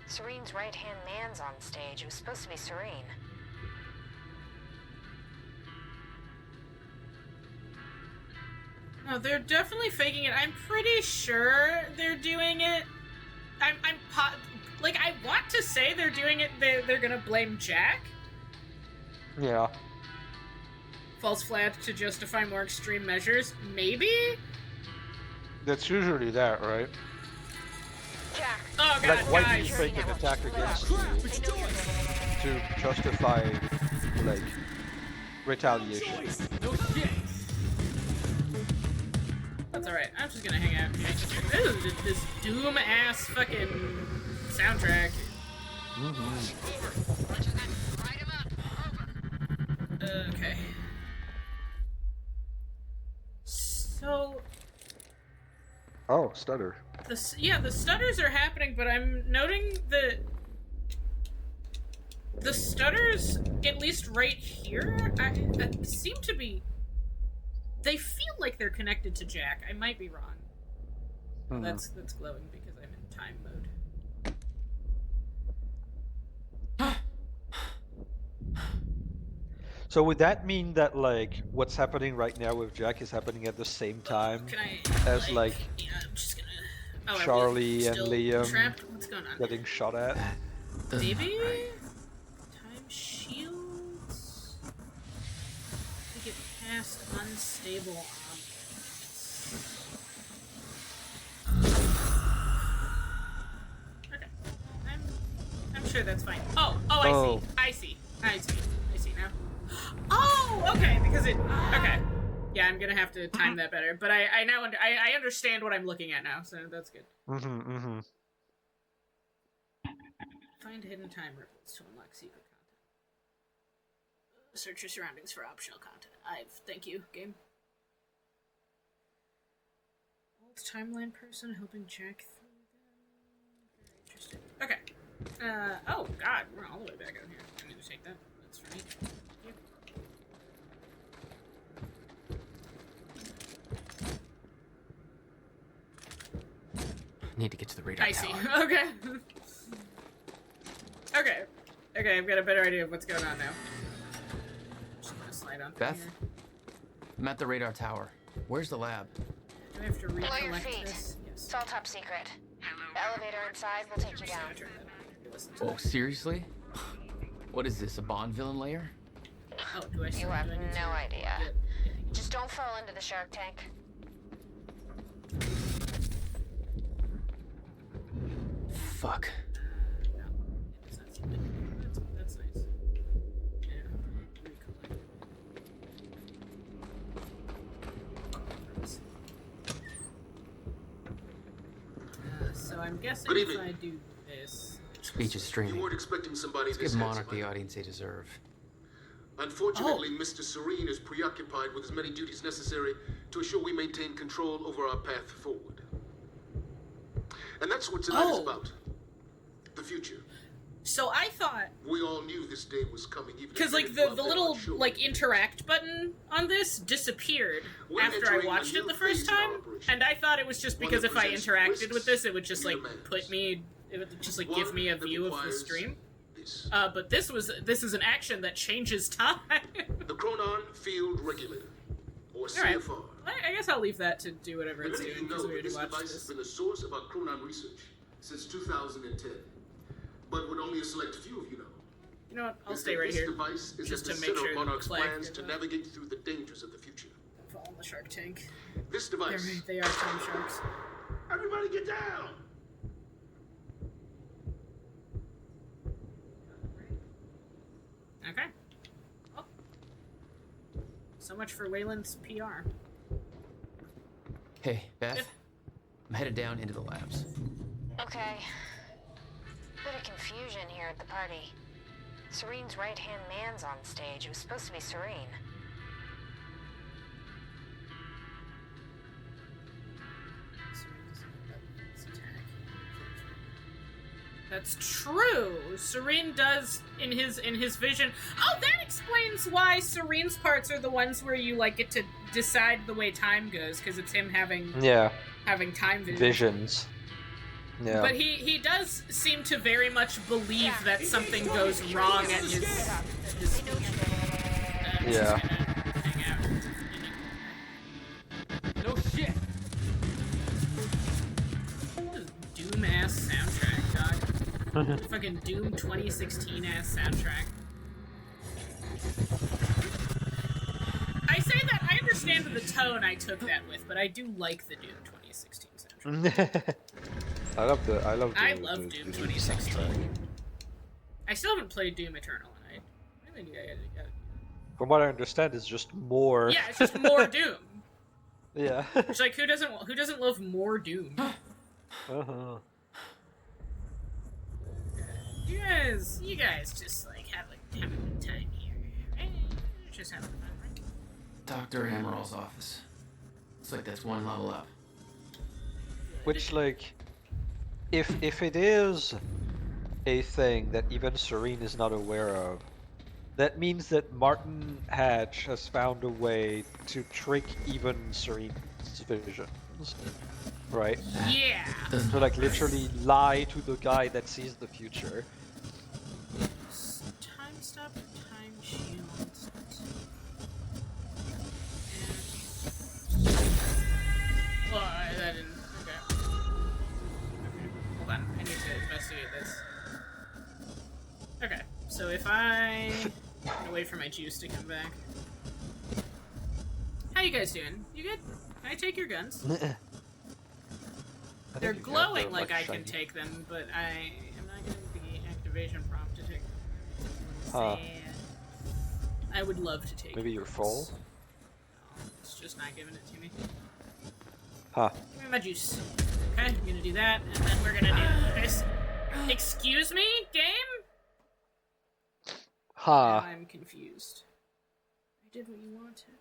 Serene's right-hand man's on stage. It was supposed to be Serene. No, they're definitely faking it. I'm pretty sure they're doing it. Like, I want to say they're doing it. They're gonna blame Jack. Yeah. False flag to justify more extreme measures. Maybe. That's usually that, right? Jack. Oh god, Like, why guys. do you fake an attack against you to justify like retaliation. No shit. That's alright. I'm just gonna hang out. Ooh, this doom ass fucking soundtrack. Okay. So. Oh, stutter. The stutters are happening, but I'm noting that the stutters, at least right here, seem to be. They feel like they're connected to Jack. I might be wrong. That's glowing because I'm in time mode. So would that mean that like what's happening right now with Jack is happening at the same time as like yeah, I'm just gonna. Oh, Charlie and Liam trapped? What's going on? getting shot at? Maybe time shields. We get past unstable objects. Okay, I'm sure that's fine. Oh, I see now. Oh, okay, because it. Okay. Yeah, I'm gonna have to time that better, but I now I understand what I'm looking at now, so that's good. Find hidden time ripples to unlock secret content. Search your surroundings for optional content. Thank you, game. Old timeline person helping Jack through them. Very interesting. Okay. Oh god, we're all the way back out here. I'm gonna take that. That's for me. Thank you. Need to get to the radar tower. I see. Okay. Okay, I've got a better idea of what's going on now. Just gonna slide on through Beth? here. I'm at the radar tower. Where's the lab? Do I have to Below your recollect feet. this? It's all top secret. The elevator inside will take you down. Oh, seriously? What is this, a Bond villain lair? Oh, do I You have no idea. Just don't fall into the shark tank. Fuck. That's nice. Yeah. So I'm guessing Good if evening. I do this. Speech is You streaming. weren't expecting somebody Let's this give handsome, Monarch the audience they deserve. Unfortunately, Mr. Serene is preoccupied with as many duties necessary to assure we maintain control over our path forward. And that's what tonight is about. The future. So I thought, We all knew this day was coming, even because if like many the were little unsure. like interact button on this disappeared We're after I entering a watched it new the first phase in our time, operation. and I thought it was just One because that if I presents interacted risks with this, it would just and like demands. put me, it would just like give One me a that view of the requires stream. this. But this is an action that changes time. The Chronon Field Regulator, or Alright. CFR. I guess I'll leave that to do whatever it's Many doing of you because know we that already this watched device has this. been the source of our Chronon research since 2010. But what only a select few of you know. You know what? I'll is stay that right this here device is just at to the make center sure of the Monarch's flag plans to goes up. navigate through the dangers of the future. Fall in the Shark Tank. This They're device. right, they are time sharks. Everybody get down! Okay. Well, so much for Wayland's PR. Hey, Beth. I'm headed down into the labs. Okay. Bit of confusion here at the party. Serene's right-hand man's on stage. It was supposed to be Serene. That's true. Serene does in his vision. Oh, that explains why Serene's parts are the ones where you like get to decide the way time goes, because it's him having time Visions. Yeah. But he does seem to very much believe that something goes wrong at his Yeah. No shit. Doom ass soundtrack, dog. Fucking Doom 2016 ass soundtrack. I say that I understand the tone I took that with, but I do like the Doom 2016 soundtrack. I love Doom 2016. I still haven't played Doom Eternal, and I From what I understand, it's just more. Yeah, it's just more Doom. Yeah. It's like who doesn't love more Doom? Uh-huh. You guys just like having a good time here. Right? Just having fun, right? Dr. Emerald's office. Looks like that's one level up. Which, like, if it is a thing that even Serene is not aware of, that means that Martin Hatch has found a way to trick even Serene's visions, right? Yeah. To like literally lie to the guy that sees the future. Time stop or time shield? Well, that didn't. Okay. Hold on. I need to investigate this. Okay. So if I wait for my juice to come back. How you guys doing? You good? Can I take your guns? They're glowing like I can take them, but I am not getting the activation prompt to take them. Huh. I would love to take. Maybe you're full? No, it's just not giving it to me. Huh. Give me my juice. Okay, I'm gonna do that, and then we're gonna do this. Excuse me, game? Huh. Now I'm confused. I did what you wanted.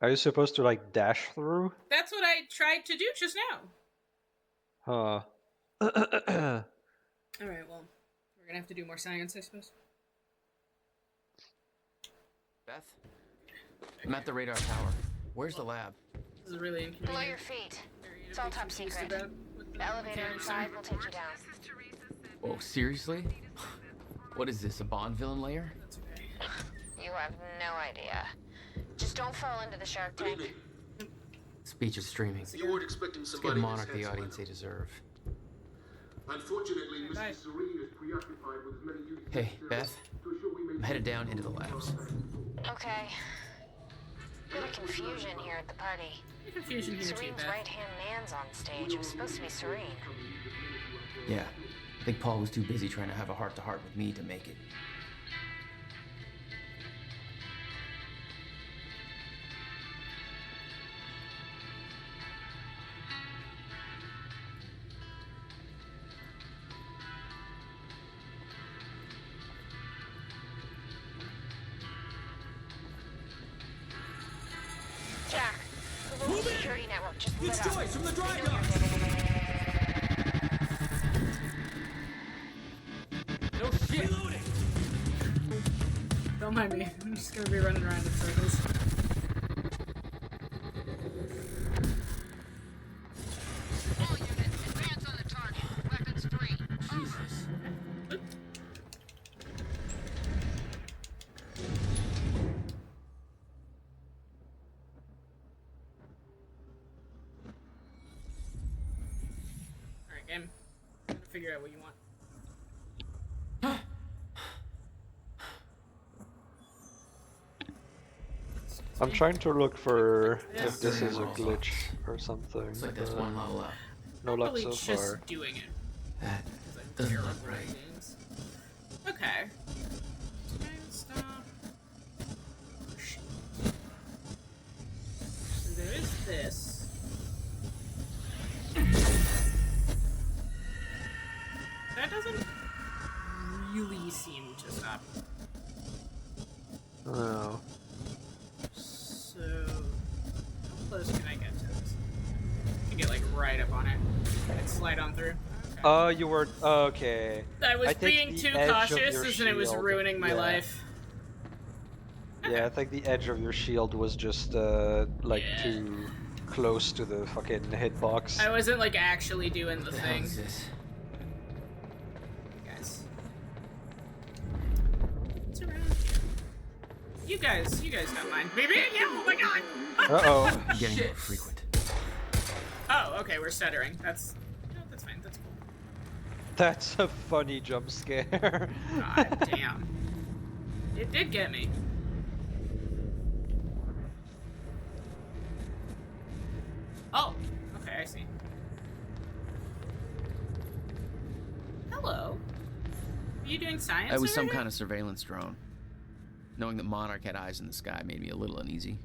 Are you supposed to like dash through? That's what I tried to do just now. Huh. Alright, well, we're gonna have to do more science, I suppose. Beth? I'm at the radar tower. Where's the lab? This is really inconvenient. Below your feet. It's all top secret. The elevator inside will take you down. Oh, seriously? What is this, a Bond villain lair? You have no idea. Just don't fall into the shark tank. Speech is streaming. You weren't expecting Let's give somebody Monarch this the handsome, audience they deserve. Unfortunately, Mr. Serene is preoccupied with as many duties Hey, necessary Beth. to ensure we I'm headed down into the labs. Okay. Bit of confusion here at the party. Confusion here too, Serene's Beth. right-hand man's on stage. It was supposed to be Serene. Yeah. I think Paul was too busy trying to have a heart-to-heart with me to make it. Jack, the little security network just lit It's up. Joyce from the dry Get dock. No shit! Don't mind me. I'm just gonna be running around in circles. All units, advance on the target. Weapons free. Jesus. Alright, game. I'm gonna figure out what you want. I'm trying to look for if Yes. this is a glitch or something. Looks like that's one level up. No luck Probably so just far. doing it. That doesn't look right. Okay. Time stop. So there is this. That doesn't really seem to stop. Oh. So how close can I get to this? I can get like right up on it and slide on through. Oh, you were okay. I was think being the too edge of cautious, your and it was shield- ruining my yeah. life. Yeah, I think the edge of your shield was just like too close to the fucking hitbox. I wasn't like actually doing the What the hell thing. is this? Guys. What's around here? You guys don't mind me being here? Oh my god! Uh-oh. I'm getting more frequent. Oh, okay, we're stuttering. That's fine. That's cool. That's a funny jump scare. God damn. It did get me. Oh, okay, I see. Hello. You doing science? It was over some here? kind of surveillance drone. Knowing that Monarch had eyes in the sky made me a little uneasy.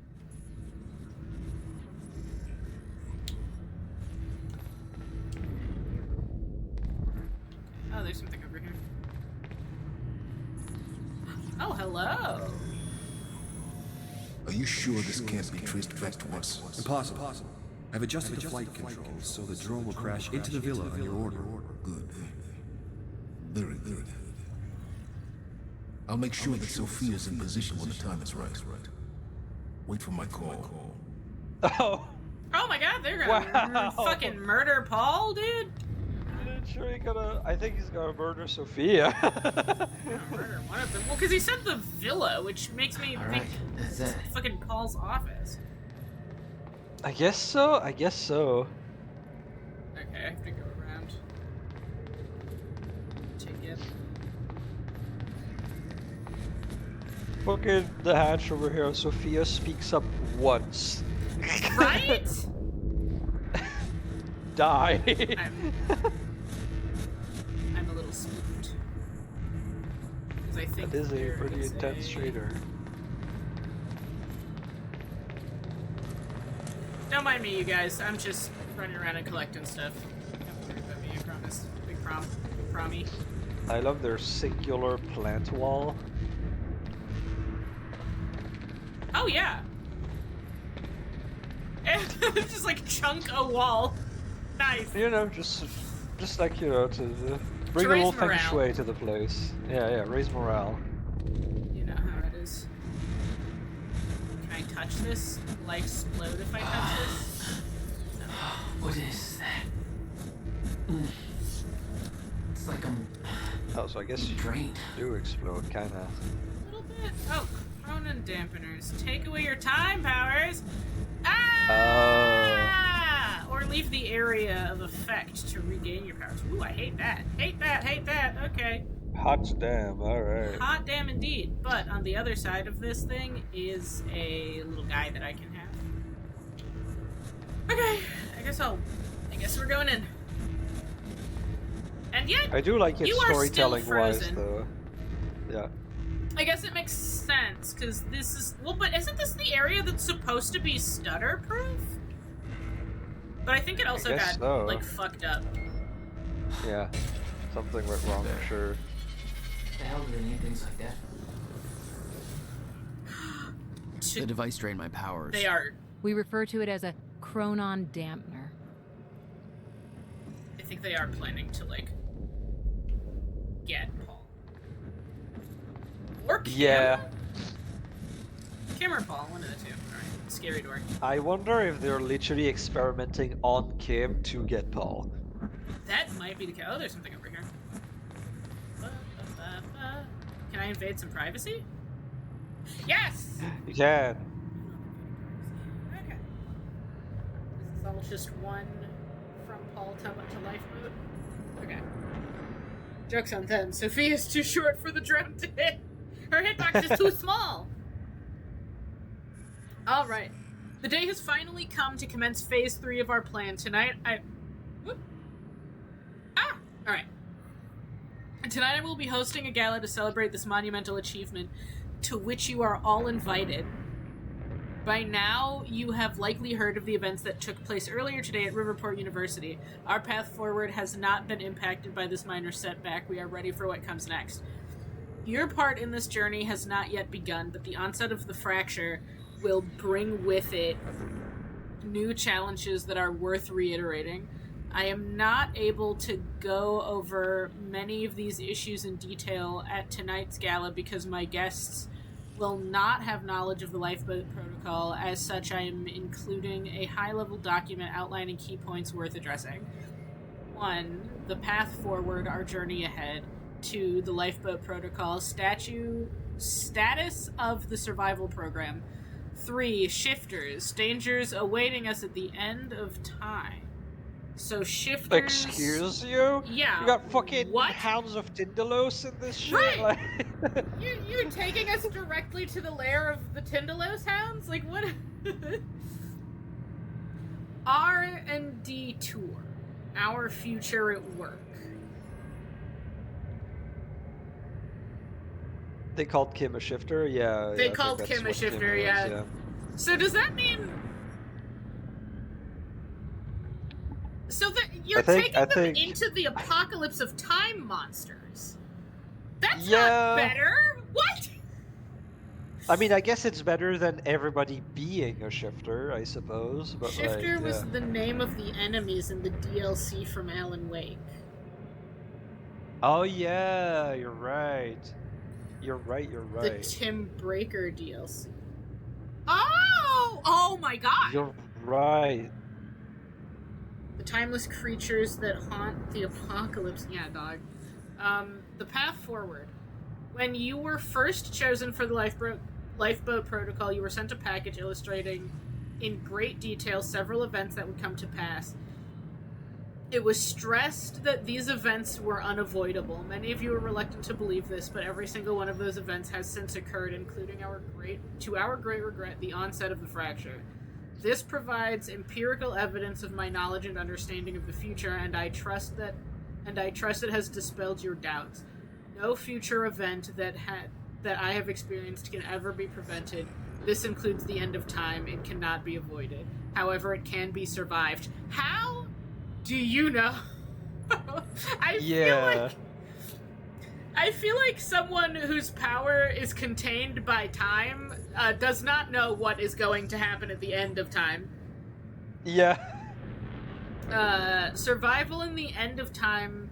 Oh, there's something over here. Oh, hello. Are you sure this can't be traced back to us? Impossible. I've adjusted the flight controls so the drone will crash into the villa on your order. Good. Very good. I'll make sure that Sophia's in position when the time is right. Wait for my call. Oh. Oh my god, they're gonna fucking murder Paul, dude. Sure, I think he's gonna murder Sophia. Murder one of them. Well, because he said the villa, which makes me think that's it. fucking Paul's office. I guess so. Okay, I have to go around. Take it. Fucking the hatch over here. Sophia speaks up once. Right? Die. I'm a little spooked. Because I think that is a there pretty is intense trader. Don't mind me, you guys. I'm just running around and collecting stuff. Don't worry about me, I promise. Big prommy. I love their singular plant wall. Oh, yeah. It's just like chunk a wall. Nice. You know, just like, you know, to bring a little feng shui to the place. Yeah, raise morale. You know how it is. Can I touch this? Will I explode if I touch this? No. What is that? It's like I'm... Oh, so I guess you do explode, kinda. A little bit. Oh, Cronin dampeners. Take away your time powers. Or leave the area of effect to regain your powers. Ooh, I hate that. Hate that. Okay. Hot damn, alright. Hot damn indeed. But on the other side of this thing is a little guy that I can have. Okay, I guess we're going in. And yet, I do like it you are storytelling still wise, frozen. though. Yeah. I guess it makes sense, because this is... Well, but isn't this the area that's supposed to be stutter-proof? But I think it also got, like, fucked up. Yeah. Something went wrong, I'm sure. The hell do they need things like that? The device drained my powers. They are... We refer to it as a chronon dampener. I think they are planning to, like, get Paul. Or Kim? Yeah. Kim or Paul, one of the two. Alright, scary door. I wonder if they're literally experimenting on Kim to get Paul. That might be the case. Oh, there's something over here. Can I invade some privacy? Yes! You can. Okay. This is all just one from Paul to lifeboat. Okay. Joke's on them. Sophia's too short for the drone to hit. Her hitbox is too small. All right. The day has finally come to commence phase 3 of our plan. Tonight, all right. Tonight I will be hosting a gala to celebrate this monumental achievement, to which you are all invited. By now, you have likely heard of the events that took place earlier today at Riverport University. Our path forward has not been impacted by this minor setback. We are ready for what comes next. Your part in this journey has not yet begun, but the onset of the fracture will bring with it new challenges that are worth reiterating. I am not able to go over many of these issues in detail at tonight's gala because my guests will not have knowledge of the lifeboat protocol. As such, I am including a high-level document outlining key points worth addressing. 1. The path forward, our journey ahead. 2. The lifeboat protocol, status of the survival program. 3. Shifters, dangers awaiting us at the end of time. So shifters... Excuse you? Yeah. You got fucking Hounds of Tindalos in this shit? Right. Like... You're taking us directly to the lair of the Tindalos hounds? Like, what? R&D tour. Our future at work. They called Kim a shifter? Yeah. They I think called that's Kim a what shifter, was, yeah. So does that mean... So that you're taking them into the apocalypse of time monsters? That's not better! What? I mean, I guess it's better than everybody being a shifter, I suppose. But Shifter like, was the name of the enemies in the DLC from Alan Wake. Oh yeah, you're right. You're right. The Tim Breaker DLC. Oh! Oh my god! You're right. The timeless creatures that haunt the apocalypse. Yeah, dog. The path forward. When you were first chosen for the lifeboat protocol, you were sent a package illustrating in great detail several events that would come to pass. It was stressed that these events were unavoidable. Many of you are reluctant to believe this, but every single one of those events has since occurred, including to our great regret, the onset of the fracture. This provides empirical evidence of my knowledge and understanding of the future, and I trust it has dispelled your doubts. No future event that I have experienced can ever be prevented. This includes the end of time. It cannot be avoided. However, it can be survived. How do you know? I feel like someone whose power is contained by time does not know what is going to happen at the end of time. Yeah. Survival in the end of time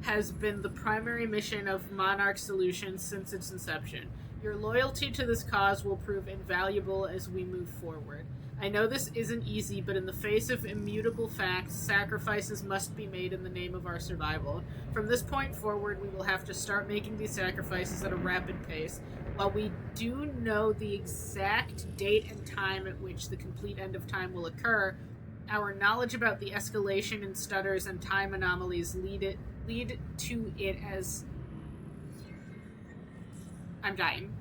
has been the primary mission of Monarch Solutions since its inception. Your loyalty to this cause will prove invaluable as we move forward. I know this isn't easy, but in the face of immutable facts, sacrifices must be made in the name of our survival. From this point forward, we will have to start making these sacrifices at a rapid pace. While we do know the exact date and time at which the complete end of time will occur, our knowledge about the escalation in stutters and time anomalies lead to it as... I'm dying.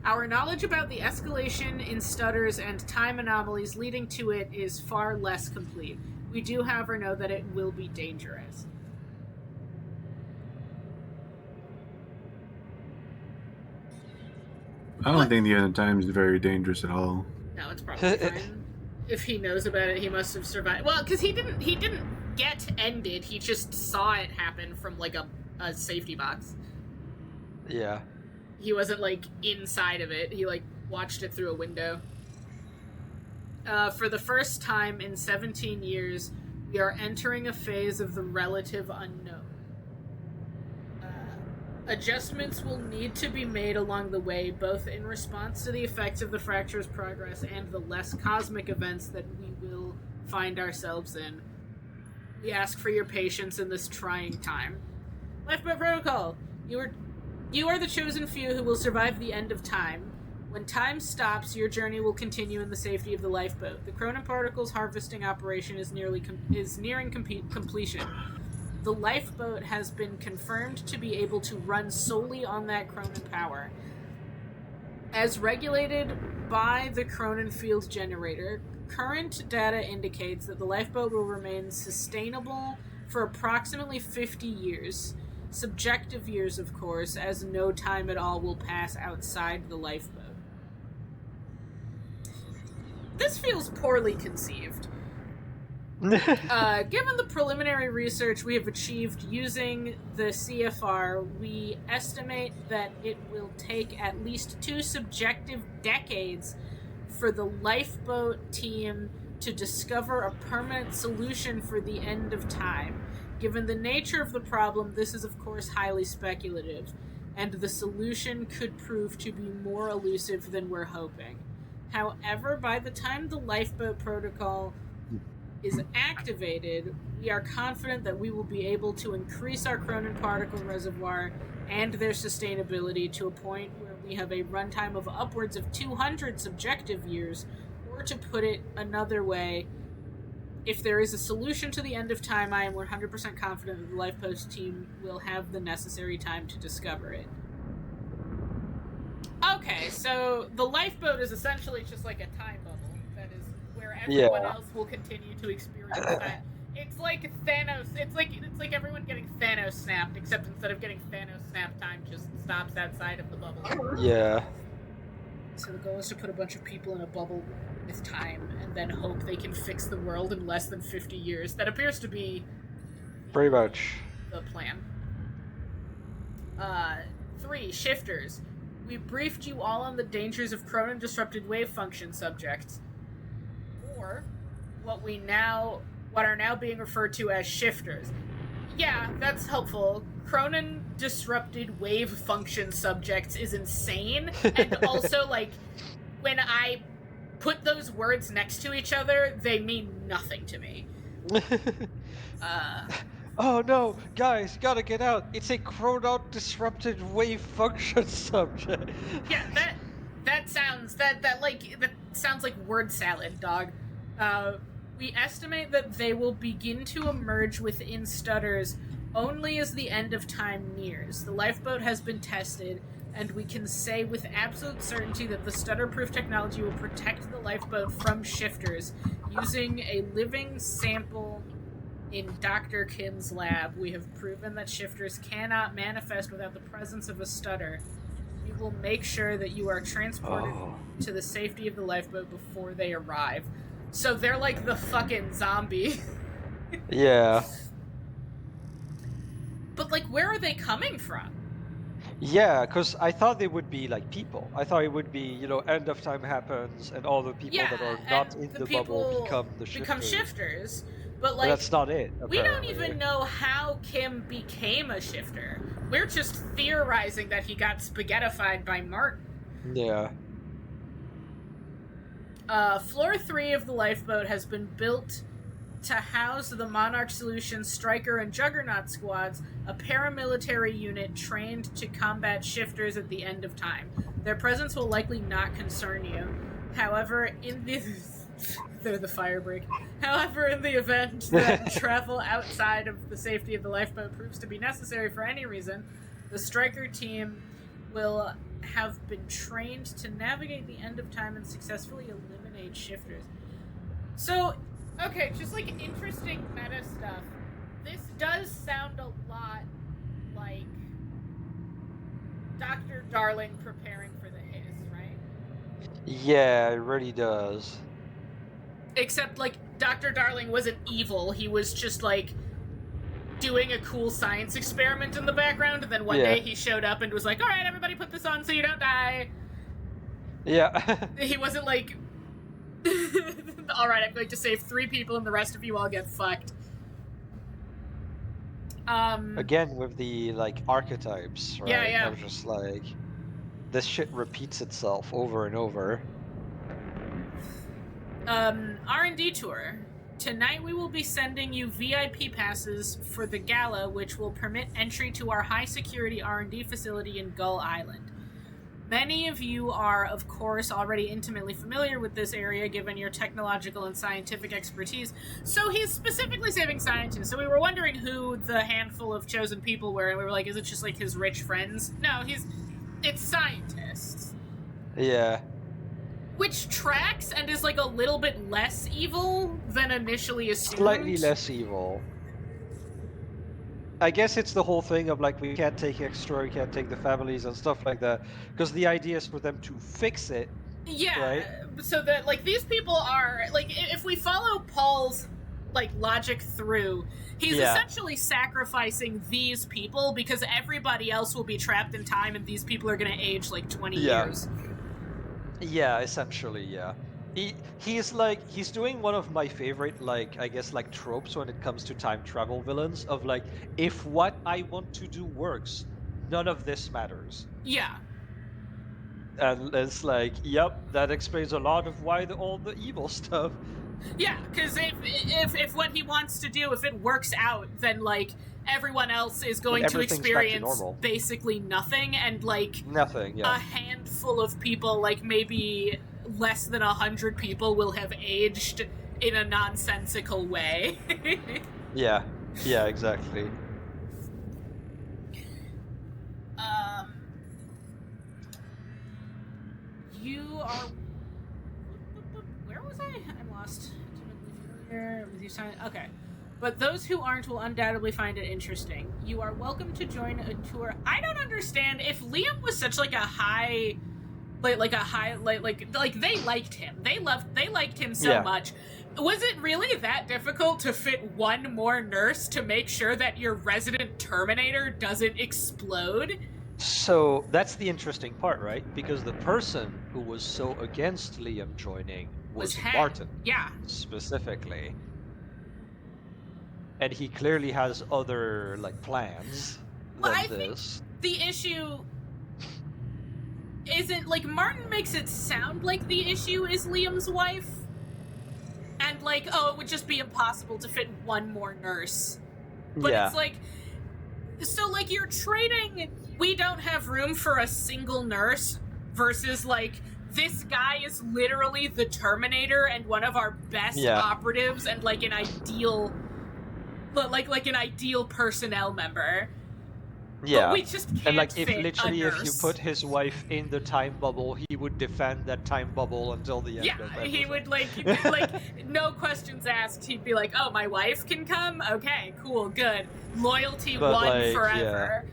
Our knowledge about the escalation in stutters and time anomalies leading to it is far less complete. We do, however, know that it will be dangerous. I don't think the end of time is very dangerous at all. No, it's probably fine. If he knows about it, he must have survived. Well, because he didn't get ended. He just saw it happen from like a safety box. Yeah. He wasn't like inside of it. He like watched it through a window. For the first time in 17 years, we are entering a phase of the relative unknown. Adjustments will need to be made along the way, both in response to the effects of the fracture's progress and the less cosmic events that we will find ourselves in. We ask for your patience in this trying time. Lifeboat Protocol, you are the chosen few who will survive the end of time. When time stops, your journey will continue in the safety of the lifeboat. The Cronin Particles harvesting operation is nearing completion. The lifeboat has been confirmed to be able to run solely on that Cronin power. As regulated by the Cronin field generator, current data indicates that the lifeboat will remain sustainable for approximately 50 years. Subjective years, of course, as no time at all will pass outside the lifeboat. This feels poorly conceived. Given the preliminary research we have achieved using the CFR, we estimate that it will take at least 2 subjective decades for the lifeboat team to discover a permanent solution for the end of time. Given the nature of the problem, this is of course highly speculative, and the solution could prove to be more elusive than we're hoping. However, by the time the lifeboat protocol is activated, we are confident that we will be able to increase our Cronin particle reservoir and their sustainability to a point where we have a runtime of upwards of 200 subjective years, or to put it another way, if there is a solution to the end of time, I am 100% confident that the lifeboat team will have the necessary time to discover it. Okay, so the lifeboat is essentially just like a time bubble. That is where everyone else will continue to experience It's like Thanos. It's like everyone getting Thanos snapped, except instead of getting Thanos snapped, time just stops outside of the bubble. Yeah. So the goal is to put a bunch of people in a bubble with time, and then hope they can fix the world in less than 50 years. That appears to be pretty much the plan. 3. Shifters. We briefed you all on the dangers of Cronin-disrupted wave function subjects, or what are now being referred to as shifters. Yeah, that's helpful. Cronin-disrupted wave function subjects is insane, and also, like, when I put those words next to each other, they mean nothing to me. Oh no, guys, you gotta get out. It's a chrono-disrupted wave function subject. Yeah, that sounds like word salad, dog. We estimate that they will begin to emerge within stutters only as the end of time nears. The lifeboat has been tested, and we can say with absolute certainty that the stutter-proof technology will protect the lifeboat from shifters. Using a living sample in Dr. Kim's lab, we have proven that shifters cannot manifest without the presence of a stutter. We will make sure that you are transported to the safety of the lifeboat before they arrive. So they're like the fucking zombie. Yeah. But, like, where are they coming from? Yeah, because I thought they would be like people. I thought it would be, end of time happens and all the people that are not in the bubble become the shifters. But, like, that's not it, we don't apparently. even know how Kim became a shifter. We're just theorizing that he got spaghettified by Martin. Yeah. Floor 3 of the lifeboat has been built to house the Monarch Solutions Striker and Juggernaut squads, a paramilitary unit trained to combat shifters at the end of time. Their presence will likely not concern you. However, they're the fire break. However, in the event that travel outside of the safety of the lifeboat proves to be necessary for any reason, the Striker team will have been trained to navigate the end of time and successfully eliminate shifters. So, okay, just like interesting meta stuff. This does sound a lot like Dr. Darling preparing for the hiss, right? Yeah, it really does. Except, like, Dr. Darling wasn't evil. He was just, like, doing a cool science experiment in the background, and then one day he showed up and was like, alright, everybody put this on so you don't die. Yeah. He wasn't like, alright, I'm going to save 3 people and the rest of you all get fucked. Again, with the, like, archetypes, right? Yeah. I'm just like, this shit repeats itself over and over. R&D tour. Tonight we will be sending you VIP passes for the gala, which will permit entry to our high-security R&D facility in Gull Island. Many of you are, of course, already intimately familiar with this area, given your technological and scientific expertise. So he's specifically saving scientists. So we were wondering who the handful of chosen people were, and we were like, is it just, like, his rich friends? No, it's scientists. Yeah. Which tracks and is, like, a little bit less evil than initially assumed. Slightly less evil. I guess it's the whole thing of, like, we can't take extra, we can't take the families and stuff like that. Because the idea is for them to fix it. Yeah, right? So that, like, these people are, like, if we follow Paul's, like, logic through, he's essentially sacrificing these people because everybody else will be trapped in time and these people are going to age, like, 20 years. Yeah, essentially, yeah. He's doing one of my favorite, like, I guess, like, tropes when it comes to time travel villains of, like, if what I want to do works, none of this matters. Yeah. And it's like, yep, that explains a lot of why all the evil stuff. Yeah, because if what he wants to do, if it works out, then, like, everyone else is going to experience basically nothing, and, like, nothing, a handful of people, like, maybe less than 100 people will have aged in a nonsensical way. Yeah, exactly. You are... Where was I? I'm lost. With you, okay. but those who aren't will undoubtedly find it interesting. You are welcome to join a tour. I don't understand if Liam was such like a high, like they liked him. They liked him so much. Was it really that difficult to fit one more nurse to make sure that your resident Terminator doesn't explode? So that's the interesting part, right? Because the person who was so against Liam joining was Martin. Yeah. Specifically. And he clearly has other like plans than this. The issue isn't like Martin makes it sound like the issue is Liam's wife. And like, oh, it would just be impossible to fit one more nurse. But it's like, so like you're trading, we don't have room for a single nurse versus like, this guy is literally the Terminator and one of our best operatives and like an ideal, like an ideal personnel member. Yeah, but we just can't and like if fit literally a if you nurse. put his wife in the time bubble, he would defend that time bubble until the end of everything. He would like no questions asked. He'd be like, "Oh, my wife can come. Okay, cool, good. Loyalty But, won like, forever."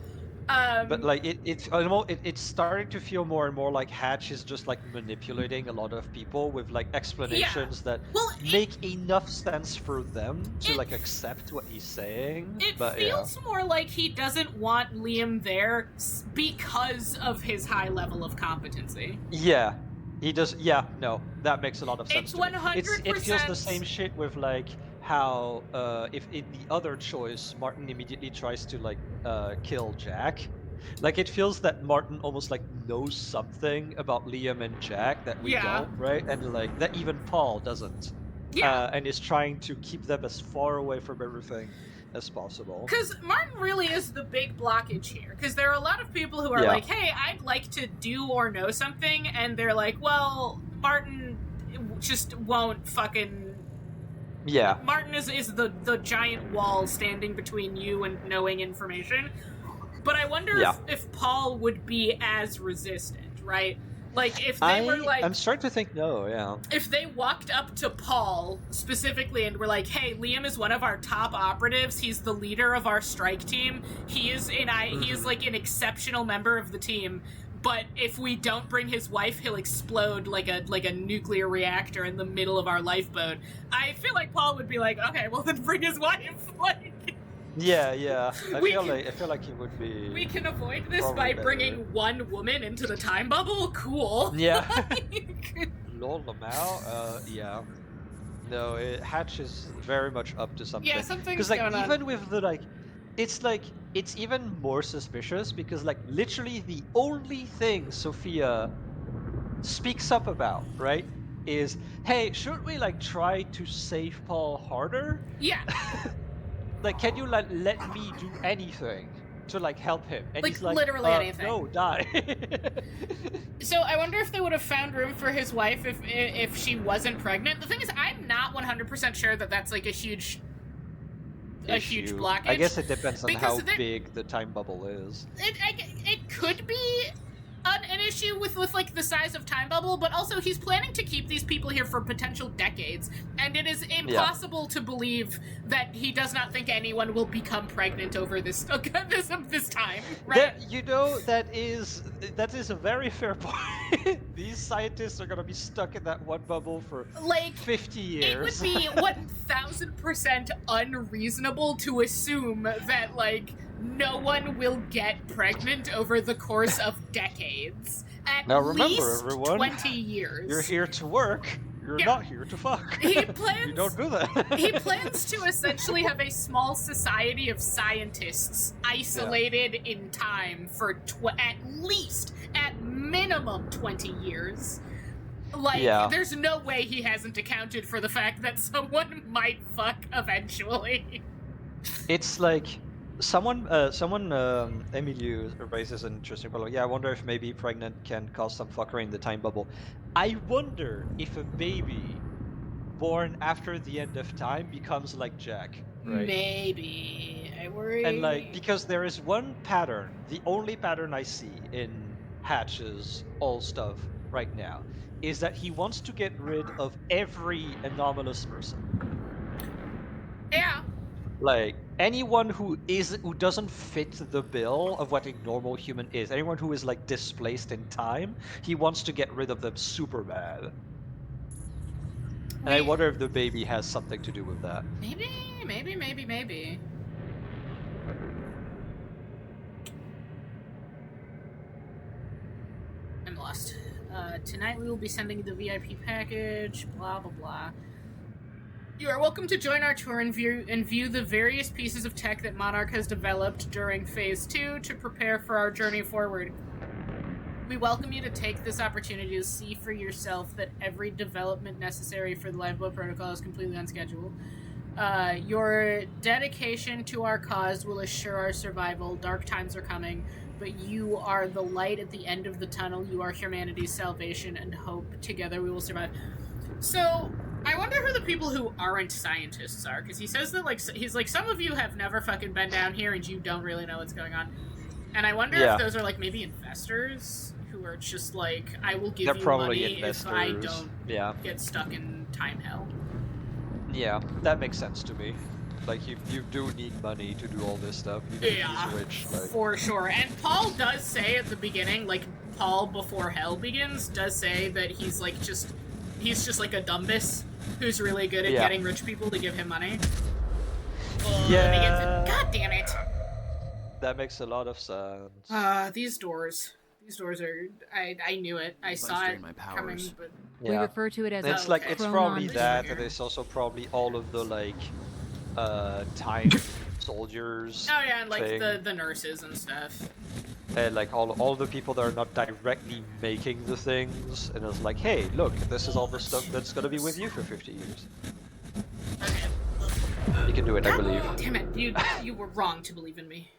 But like it's starting to feel more and more like Hatch is just like manipulating a lot of people with like explanations that make enough sense for them to like accept what he's saying. It but feels more like he doesn't want Liam there because of his high level of competency. Yeah, he does. Yeah, no, that makes a lot of sense. It's to me. 100%. It feels the same shit with like how if in the other choice Martin immediately tries to like kill Jack. Like it feels that Martin almost like knows something about Liam and Jack that we don't, right? And like that even Paul doesn't. And is trying to keep them as far away from everything as possible. Because Martin really is the big blockage here. Because there are a lot of people who are like, hey, I'd like to do or know something. And they're like, well, Martin just won't fucking... Yeah. Martin is the giant wall standing between you and knowing information. But I wonder if Paul would be as resistant, right? Like, if they were like... I'm starting to think no, yeah. If they walked up to Paul specifically and were like, hey, Liam is one of our top operatives, he's the leader of our strike team, he is like an exceptional member of the team, but if we don't bring his wife, he'll explode like a nuclear reactor in the middle of our lifeboat. I feel like Paul would be like, okay, well then bring his wife, like... Yeah. I feel like he would be. We can avoid this by bringing one woman into the time bubble. Cool. Yeah. Lol them out. Yeah. No, Hatch is very much up to something. Yeah, something's because like going on. even with the like, it's even more suspicious because like literally the only thing Sophia speaks up about, right, is hey, should we like try to save Paul harder? Yeah. Like, can you let me do anything to like help him? And like, he's like, literally anything. No, die. So I wonder if they would have found room for his wife if she wasn't pregnant. The thing is, I'm not 100% sure that that's like a huge blockage. I guess it depends on how big the time bubble is. It could be an issue with like the size of time bubble, but also he's planning to keep these people here for potential decades, and it is impossible to believe that he does not think anyone will become pregnant over this time, right? That is a very fair point. These scientists are gonna be stuck in that one bubble for like 50 years. It would be 1000% unreasonable to assume that like no one will get pregnant over the course of decades. Now remember, least everyone, 20 years. You're here to work. You're not here to fuck. He plans. You don't do that. He plans to essentially have a small society of scientists isolated in time for at minimum 20 years. Like, there's no way he hasn't accounted for the fact that someone might fuck eventually. It's like someone Emilio raises an interesting point. Yeah, I wonder if maybe pregnant can cause some fuckery in the time bubble. I wonder if a baby born after the end of time becomes like Jack, right? Maybe. I worry. And like, because there is one pattern, the only pattern I see in Hatch's all stuff right now, is that he wants to get rid of every anomalous person. Yeah. Like anyone who doesn't fit the bill of what a normal human is, anyone who is like displaced in time, he wants to get rid of them super bad. And I wonder if the baby has something to do with that. Maybe. I'm lost. Tonight we will be sending you the VIP package, blah blah blah. You are welcome to join our tour and view the various pieces of tech that Monarch has developed during Phase 2 to prepare for our journey forward. We welcome you to take this opportunity to see for yourself that every development necessary for the Lifeboat Protocol is completely on schedule. Your dedication to our cause will assure our survival. Dark times are coming, but you are the light at the end of the tunnel. You are humanity's salvation and hope. Together we will survive. So, I wonder who the people who aren't scientists are, because he says that, like, he's like, some of you have never fucking been down here and you don't really know what's going on. And I wonder if those are, like, maybe investors who are just like, I will give you money if I don't get stuck in time hell. Yeah, that makes sense to me. Like, you do need money to do all this stuff. Even if he's rich, like... For sure. And Paul does say at the beginning, like, Paul before hell begins, does say that he's, like, he's just like a dumbus who's really good at getting rich people to give him money. God damn it. That makes a lot of sense. These doors are... I knew it. I saw it coming, but... We refer to it as it's like, it's probably that, and it's also probably all of the, like, time soldiers. Oh yeah, and like the nurses and stuff. And like all the people that are not directly making the things, and it's like, hey, look, this is all the stuff that's gonna be with you for 50 years. You can do it, I believe. Damn it, you were wrong to believe in me.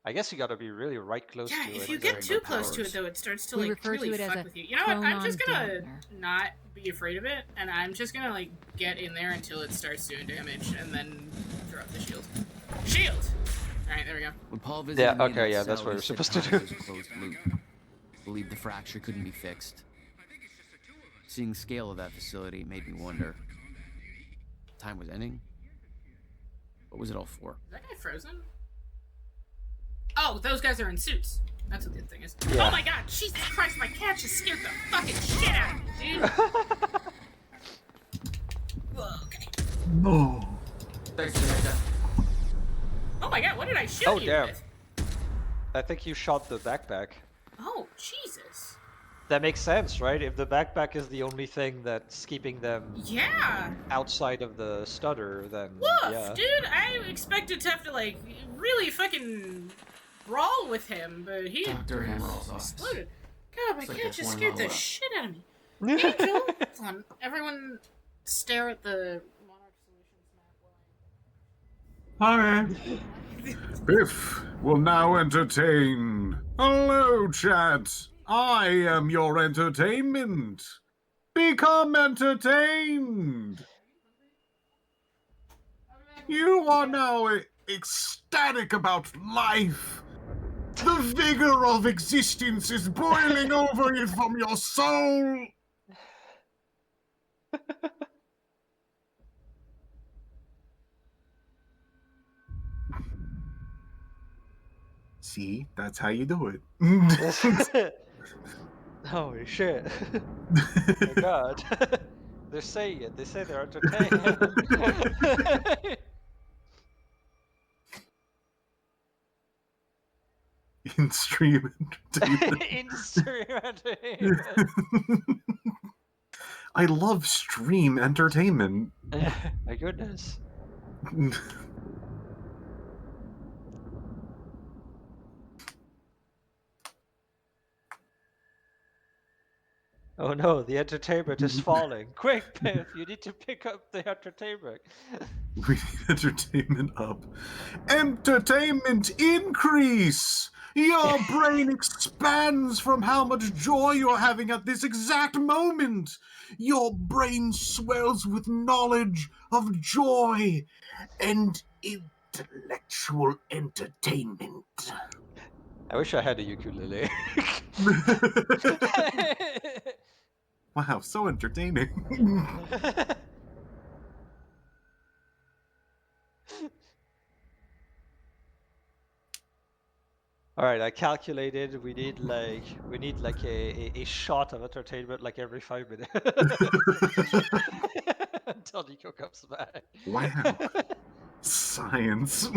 I guess you gotta be really right close to it. Yeah, if you get too close to it, though, it starts to, like, really fuck with you. You know what, I'm just gonna not be afraid of it, and I'm just gonna, like, get in there until it starts doing damage, and then throw up the shield. Shield! Alright, there we go. When Paul visited me in that that's cell, what he we're said supposed to time do. was a closed loop. Believed the fracture couldn't be fixed. Seeing the scale of that facility made me wonder. Time was ending? What was it all for? Is that guy frozen? Oh, those guys are in suits. That's what the thing is. Yeah. Oh my god, Jesus Christ, my cat just scared the fucking shit out of me, dude! Okay. No. Oh my god, what did I shoot you with? I think you shot the backpack. Oh, Jesus. That makes sense, right? If the backpack is the only thing that's keeping them outside of the stutter, then Woof, dude, I expected to have to, like, really fucking brawl with him, but he exploded. God, my cat just scared the shit out of me. Angel! Hold on, everyone stare at the Monarch Solutions map. Hi. Biff will now entertain. Hello, chat. I am your entertainment. Become entertained. You are now ecstatic about life. The vigor of existence is boiling over you from your soul. See, that's how you do it. Holy shit. Oh my god. They're saying it. They say they're entertained. In-stream entertainment. In-stream entertainment. I love stream entertainment. My goodness. Oh no, the entertainment is falling. Quick, Piff, you need to pick up the entertainment. We need entertainment up. Entertainment increase! Your brain expands from how much joy you're having at this exact moment. Your brain swells with knowledge of joy and intellectual entertainment. I wish I had a ukulele. Wow, so entertaining. All right, I calculated we need like a shot of entertainment like every 5 minutes until Nico comes back. Wow. Science.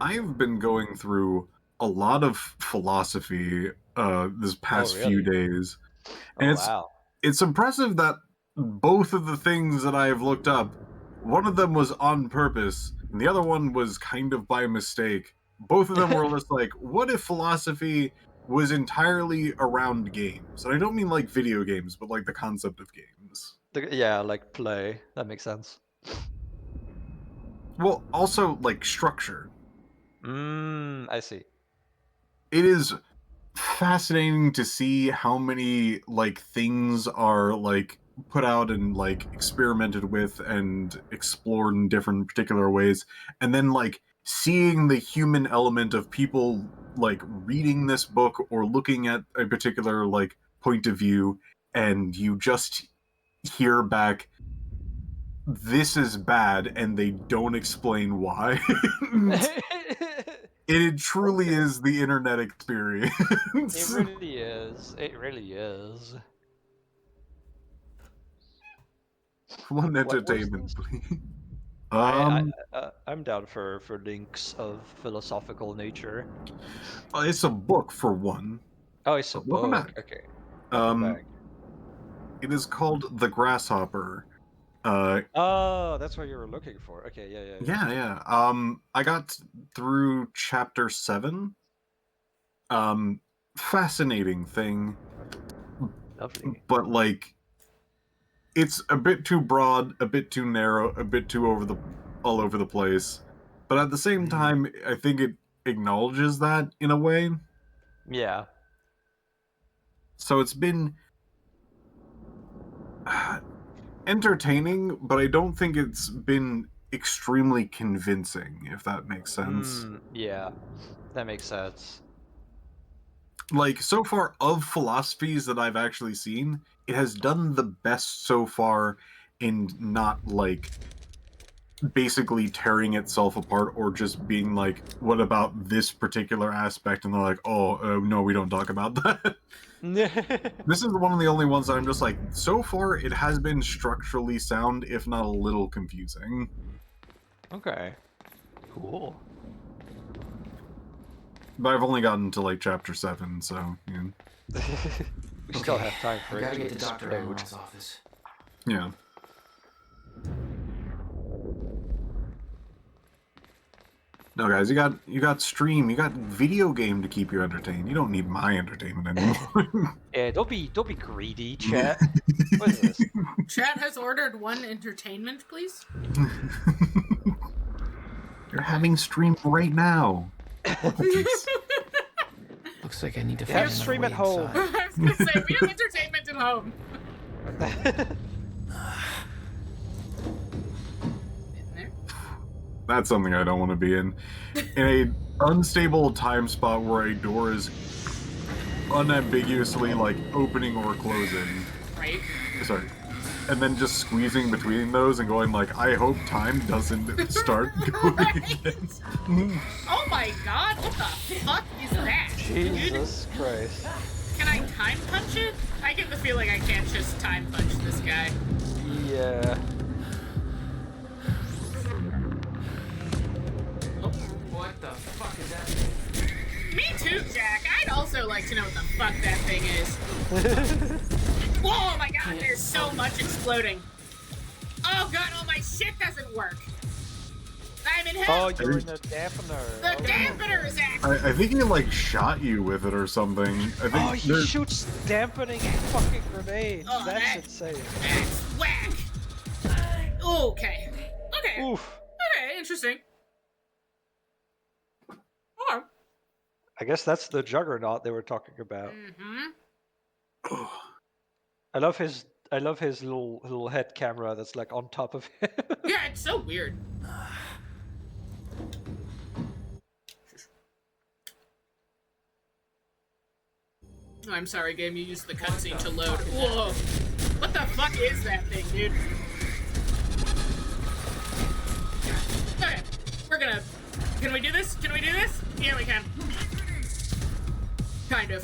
I've been going through a lot of philosophy this past few really? days. Oh, And wow. it's impressive that both of the things that I have looked up, one of them was on purpose, and the other one was kind of by mistake. Both of them were just like, what if philosophy was entirely around games? And I don't mean like video games, but like the concept of games. Yeah, like play. That makes sense. Well, also like structure. I see. It is fascinating to see how many like things are like put out and like experimented with and explored in different particular ways, and then like seeing the human element of people like reading this book or looking at a particular like point of view, and you just hear back, this is bad, and they don't explain why. It truly is the internet experience. It really is. It really is. One What was entertainment, this? please. I'm down for links of philosophical nature. It's a book for one. Oh, it's a Welcome book. back. Okay. Welcome back. It is called The Grasshopper. Oh, that's what you were looking for. Okay, Yeah. I got through chapter 7. Fascinating thing. Lovely. But like, it's a bit too broad, a bit too narrow, a bit too all over the place. But at the same time, I think it acknowledges that in a way. Yeah. So it's been entertaining, but I don't think it's been extremely convincing, if that makes sense. Yeah, that makes sense. Like, so far, of philosophies that I've actually seen, it has done the best so far in not, like, basically tearing itself apart or just being like, what about this particular aspect? And they're like, no, we don't talk about that. This is one of the only ones that I'm just like, so far it has been structurally sound, if not a little confusing. Okay. Cool. But I've only gotten to like chapter 7, so yeah. We still have time for it gotta to get to Dr. explode. Emerald's office. Yeah. No, guys, you got stream, you got video game to keep you entertained. You don't need my entertainment anymore. Yeah, don't be greedy, chat. What is this? Chat has ordered one entertainment, please. You're having stream right now. Looks like I need to You have stream at home. I was gonna say, we have entertainment at home. That's something I don't want to be in. In a unstable time spot where a door is unambiguously like opening or closing. Right. Sorry. And then just squeezing between those and going like, I hope time doesn't start going again. Oh my god, what the fuck is that? Jesus Christ. Can I time punch it? I get the feeling I can't just time punch this guy. Yeah. What the fuck is that thing? Me too, Jack. I'd also like to know what the fuck that thing is. Whoa, my god, there's so much exploding. Oh god, all my shit doesn't work. I'm in hell. Oh, you're in the dampener. The dampener is active. I think he like shot you with it or something. I think Oh, he shoots dampening fucking grenades. Oh, That's insane. That's whack. Okay. Okay. Oof. Okay, interesting. Oh. I guess that's the juggernaut they were talking about. Mm-hmm. I love his little head camera that's like on top of him. Yeah, it's so weird. I'm sorry, game. You used the cutscene to load. Whoa! What the fuck is that thing, dude? gonna... Can we do this? Can we do this? Yeah, we can. Kind of.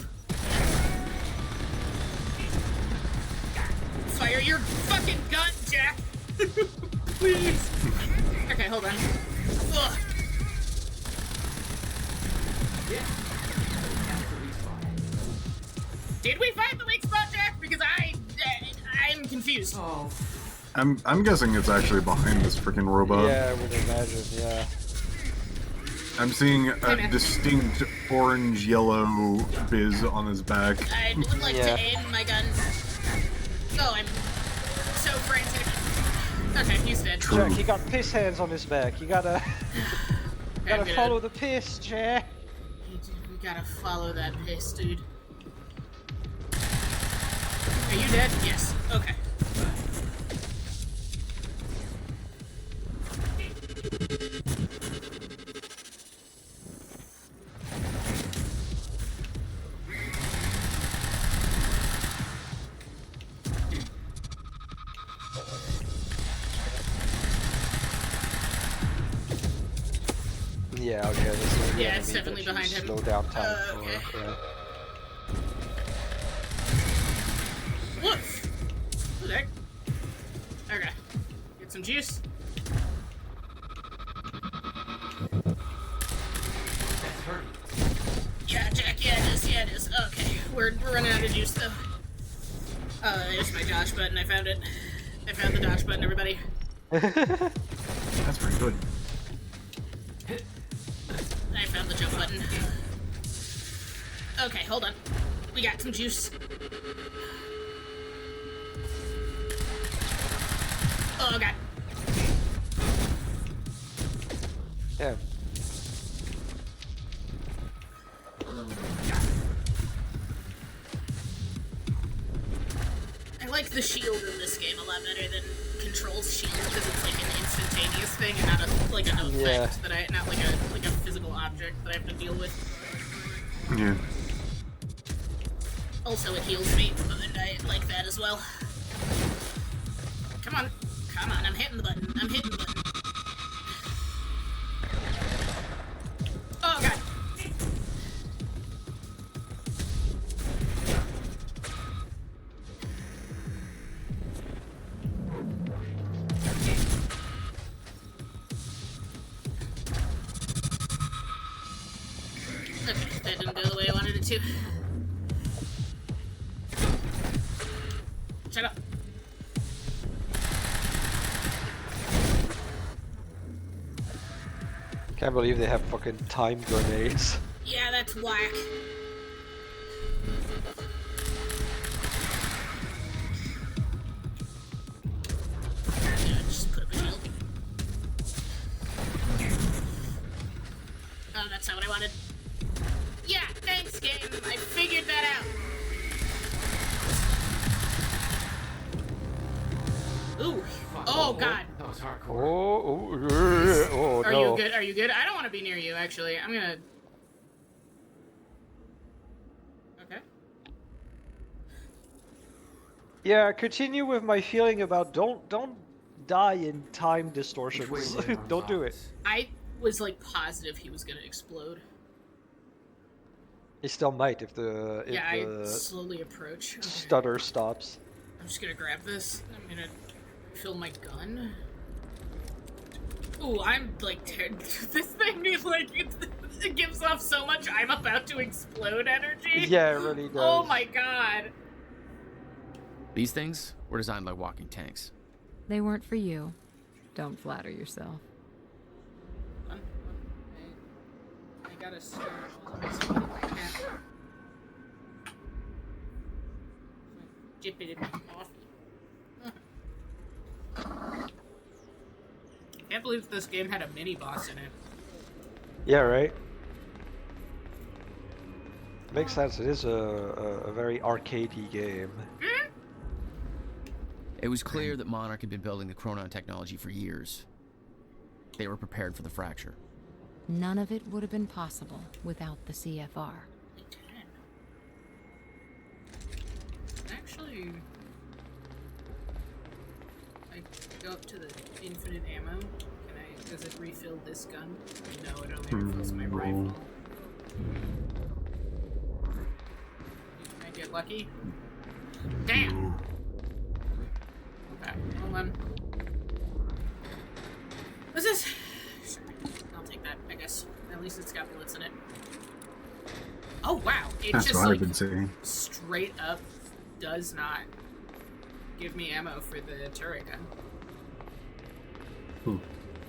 Fire your fucking gun, Jack! Please! Okay, hold on. Ugh. Did we find the weak spot, Jack? Because I'm confused. Oh. I'm guessing it's actually behind this freaking robot. Yeah, I would imagine, yeah. I'm seeing a distinct orange-yellow biz on his back. I would like to aim my gun. Oh, I'm so frantic. Okay, he's dead. Jack, he got piss hands on his back. You gotta... follow the piss, Jack. We gotta follow that piss, dude. Are you dead? Yes. Okay. Yeah, okay. Yeah, it's definitely behind him. Slow down time. Okay. Yeah. Look! Who the heck? Okay. Get some juice. Yeah, Jack, yeah it is, yeah it is. Okay, we're running out of juice though. There's my dodge button, I found it. I found the dodge button, everybody. That's pretty good. I found the jump button. Okay, hold on. We got some juice. Oh god. Yeah. I like the shield in this game a lot better than Control's shield because it's like an instantaneous thing and not a like an effect that I not like a physical object that I have to deal with. Yeah. Also, it heals me, and I like that as well. Come on, come on! I'm hitting the button. I'm hitting the button. Oh god. Okay, that didn't go the way I wanted it to. Shut up. Can't believe they have fucking time grenades. Yeah, that's whack. Yeah, just put up a shield. Oh, that's not what I wanted. Yeah, thanks, game. I figured that out. Ooh. Oh, God. That was hardcore. Oh, Are no. you good? Are you good? I don't want to be near you, actually. I'm gonna... Okay. Yeah, continue with my feeling about don't die in time distortions. Don't do it. I was, like, positive he was gonna explode. He still might if the I slowly approach. Okay. stutter stops. I'm just gonna grab this. I'm gonna fill my gun. Ooh, I'm like this thing is like it gives off so much I'm about to explode energy. Yeah, it really does. Oh my god. These things were designed like walking tanks. They weren't for you. Don't flatter yourself. I gotta start. Dip it in my coffee. Can't believe this game had a mini boss in it. Yeah, right. Makes sense. It is a very arcadey game. It was clear that Monarch had been building the Chronon technology for years. They were prepared for the fracture. None of it would have been possible without the CFR. Actually, I go up to the infinite ammo. Can I Does it refill this gun? No, it only refills my No. rifle. Can I get lucky? Damn! Okay, hold on. What's this? Sure, I'll take that, I guess. At least it's got bullets in it. Oh wow, it That's just what like I've been saying. straight up does not give me ammo for the turret gun.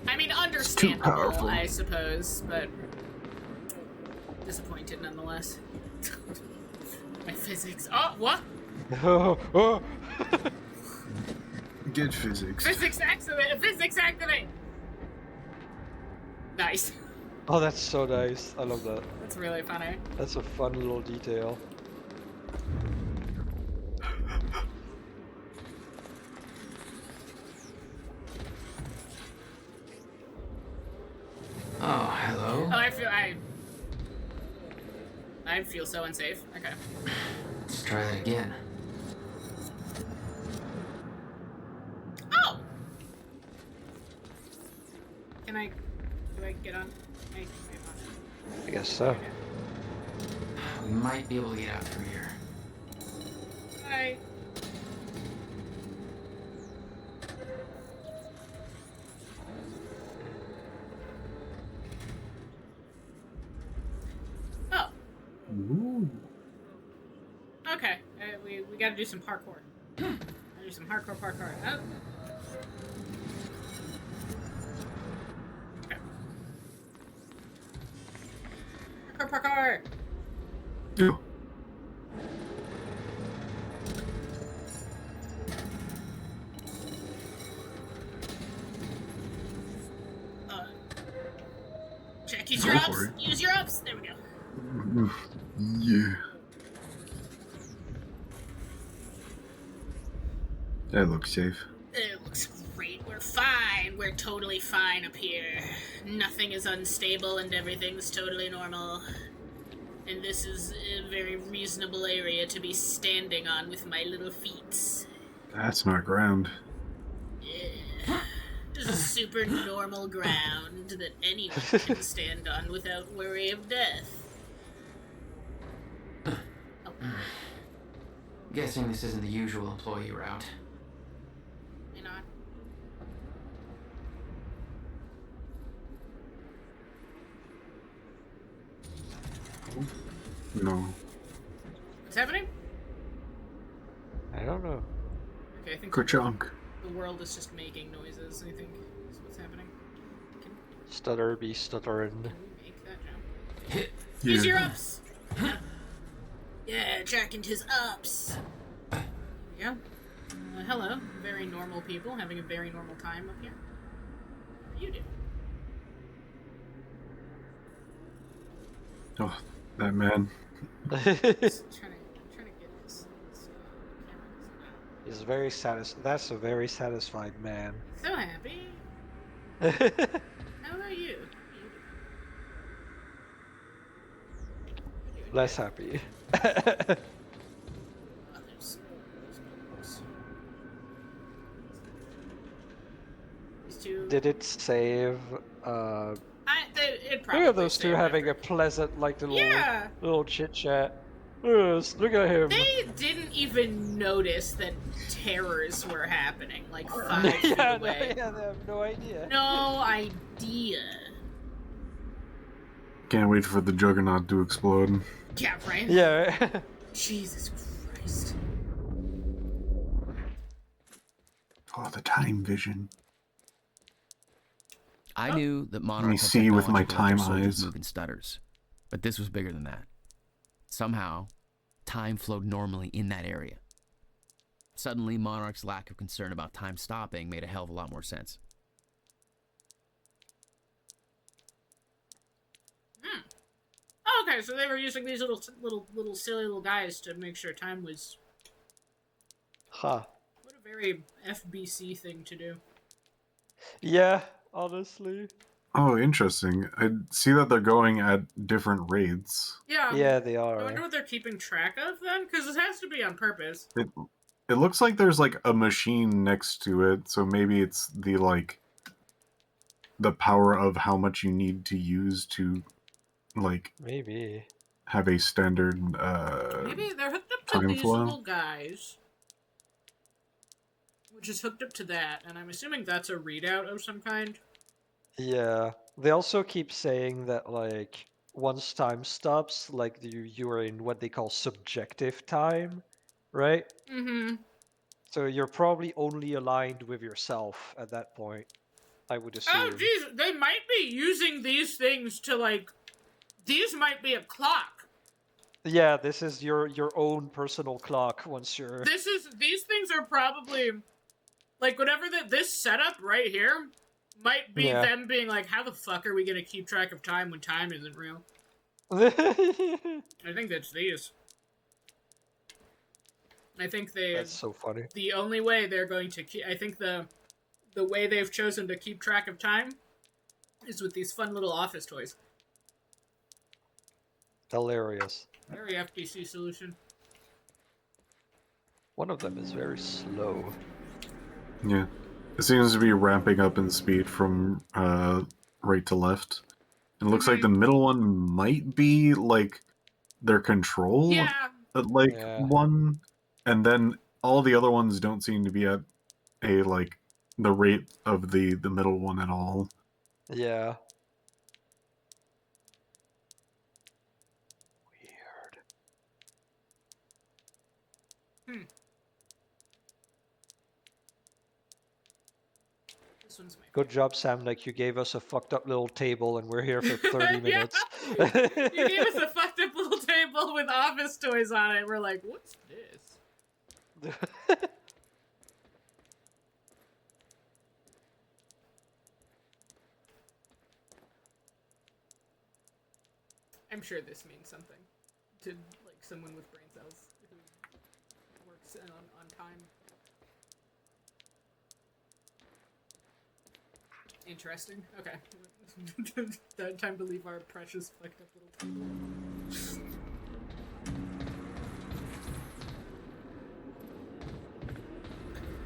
I mean, understandable, powerful. I suppose, but disappointed nonetheless. My physics. Oh, what? Oh. Get physics. Physics activate! Physics activate! Nice. Oh, that's so nice. I love that. That's really funny. That's a fun little detail. Oh, hello. Oh, I feel so unsafe. Okay. Let's try that again. Oh! Do I get on? I guess so. We might be able to get out through here. Hi. Oh. Ooh. Okay. We gotta do some parkour. Gotta do some hardcore parkour. Oh. Okay. Parkour! Yeah. Check, use your Go ups! for it. Use your ups! There we go. Yeah. That looks safe. It looks great. We're fine. We're totally fine up here. Nothing is unstable and everything's totally normal. And this is a very reasonable area to be standing on with my little feet. That's not ground. Yeah. This is super normal ground that anyone can stand on without worry of death. Guessing this isn't the usual employee route. You know. No. What's happening? I don't know. Okay, I think Ka-chunk. the world is just making noises, I think is what's happening. Stutter be stuttering. Can we make that jump? Yeah. Use your ups! Yeah, Jack and his ups! Yeah. Hello, very normal people having a very normal time up here. How are you doing? Oh, that man. Just trying to get this camera. He's very That's a very satisfied man. So happy. How about you? Less happy. Did it save? It probably Look at those two saved having after. a pleasant, like, Yeah. little chit chat. Look at him. They didn't even notice that terrors were happening, like 5 feet Yeah, away. they have no idea. No idea. Can't wait for the juggernaut to explode. Yeah, right? Yeah. Jesus Christ. Oh, the time vision. I knew that Monarch me had see with my technology to let their time soldiers eyes. move in stutters, but this was bigger than that. Somehow, time flowed normally in that area. Suddenly, Monarch's lack of concern about time stopping made a hell of a lot more sense. Oh, okay, so they were using these little silly little guys to make sure time was. Huh. What a very FBC thing to do. Yeah, honestly. Oh, interesting. I see that they're going at different rates. Yeah. Yeah, they I are. wonder what they're keeping track of then, because this has to be on purpose. It looks like there's like a machine next to it, so maybe it's the like the power of how much you need to use to like Maybe have a standard Maybe they're hooked up to time these flow. little guys, which is hooked up to that, and I'm assuming that's a readout of some kind. Yeah. They also keep saying that like once time stops, like you're in what they call subjective time, right? Mm-hmm. So you're probably only aligned with yourself at that point, I would Oh, assume. geez, they might be using these things to, like... These might be a clock. Yeah, this is your own personal clock once you're... These things are probably... Like, whatever this setup right here might be them being like, how the fuck are we gonna keep track of time when time isn't real? I think that's these. I think That's so funny. The only way they're going to keep... I think the way they've chosen to keep track of time is with these fun little office toys. Hilarious. Very FTC solution. One of them is very slow. Yeah. It seems to be ramping up in speed from right to left. It looks like the middle one might be like their control one, and then all the other ones don't seem to be at a like the rate of the middle one at all. Yeah. Hmm. This one's my... Good job, Sam. Like, you gave us a fucked up little table and we're here for 30 minutes. You gave us a fucked up little table with office toys on it. We're like, what's this? I'm sure this means something to like someone with brain cells who works on time. Interesting. Okay. Time to leave our precious fucked up little table.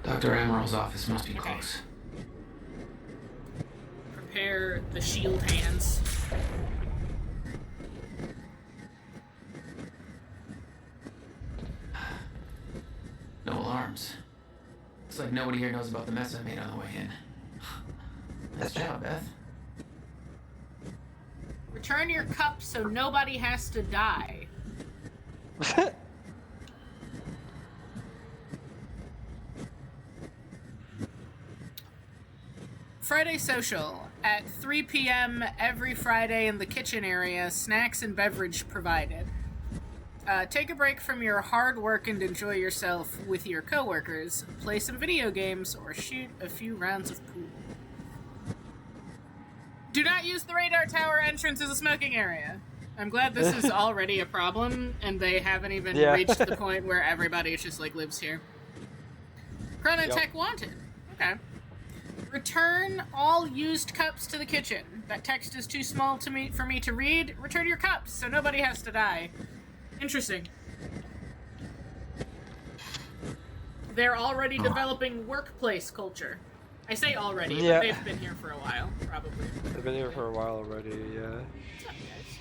Dr. Amaril's office must be close. Prepare the shield hands. No alarms. Looks like nobody here knows about the mess I made on the way in. Nice job, Beth. Return your cup so nobody has to die. Friday Social. At 3 p.m. every Friday in the kitchen area, snacks and beverage provided. Take a break from your hard work and enjoy yourself with your coworkers. Play some video games or shoot a few rounds of pool. Do not use the radar tower entrance as a smoking area. I'm glad this is already a problem and they haven't even reached the point where everybody just like lives here. Chronotech wanted. Okay. Return all used cups to the kitchen. That text is too small for me to read. Return your cups so nobody has to die. Interesting. They're already developing workplace culture. I say already, but they've been here for a while, probably. They've been here for a while already, yeah. What's up, guys?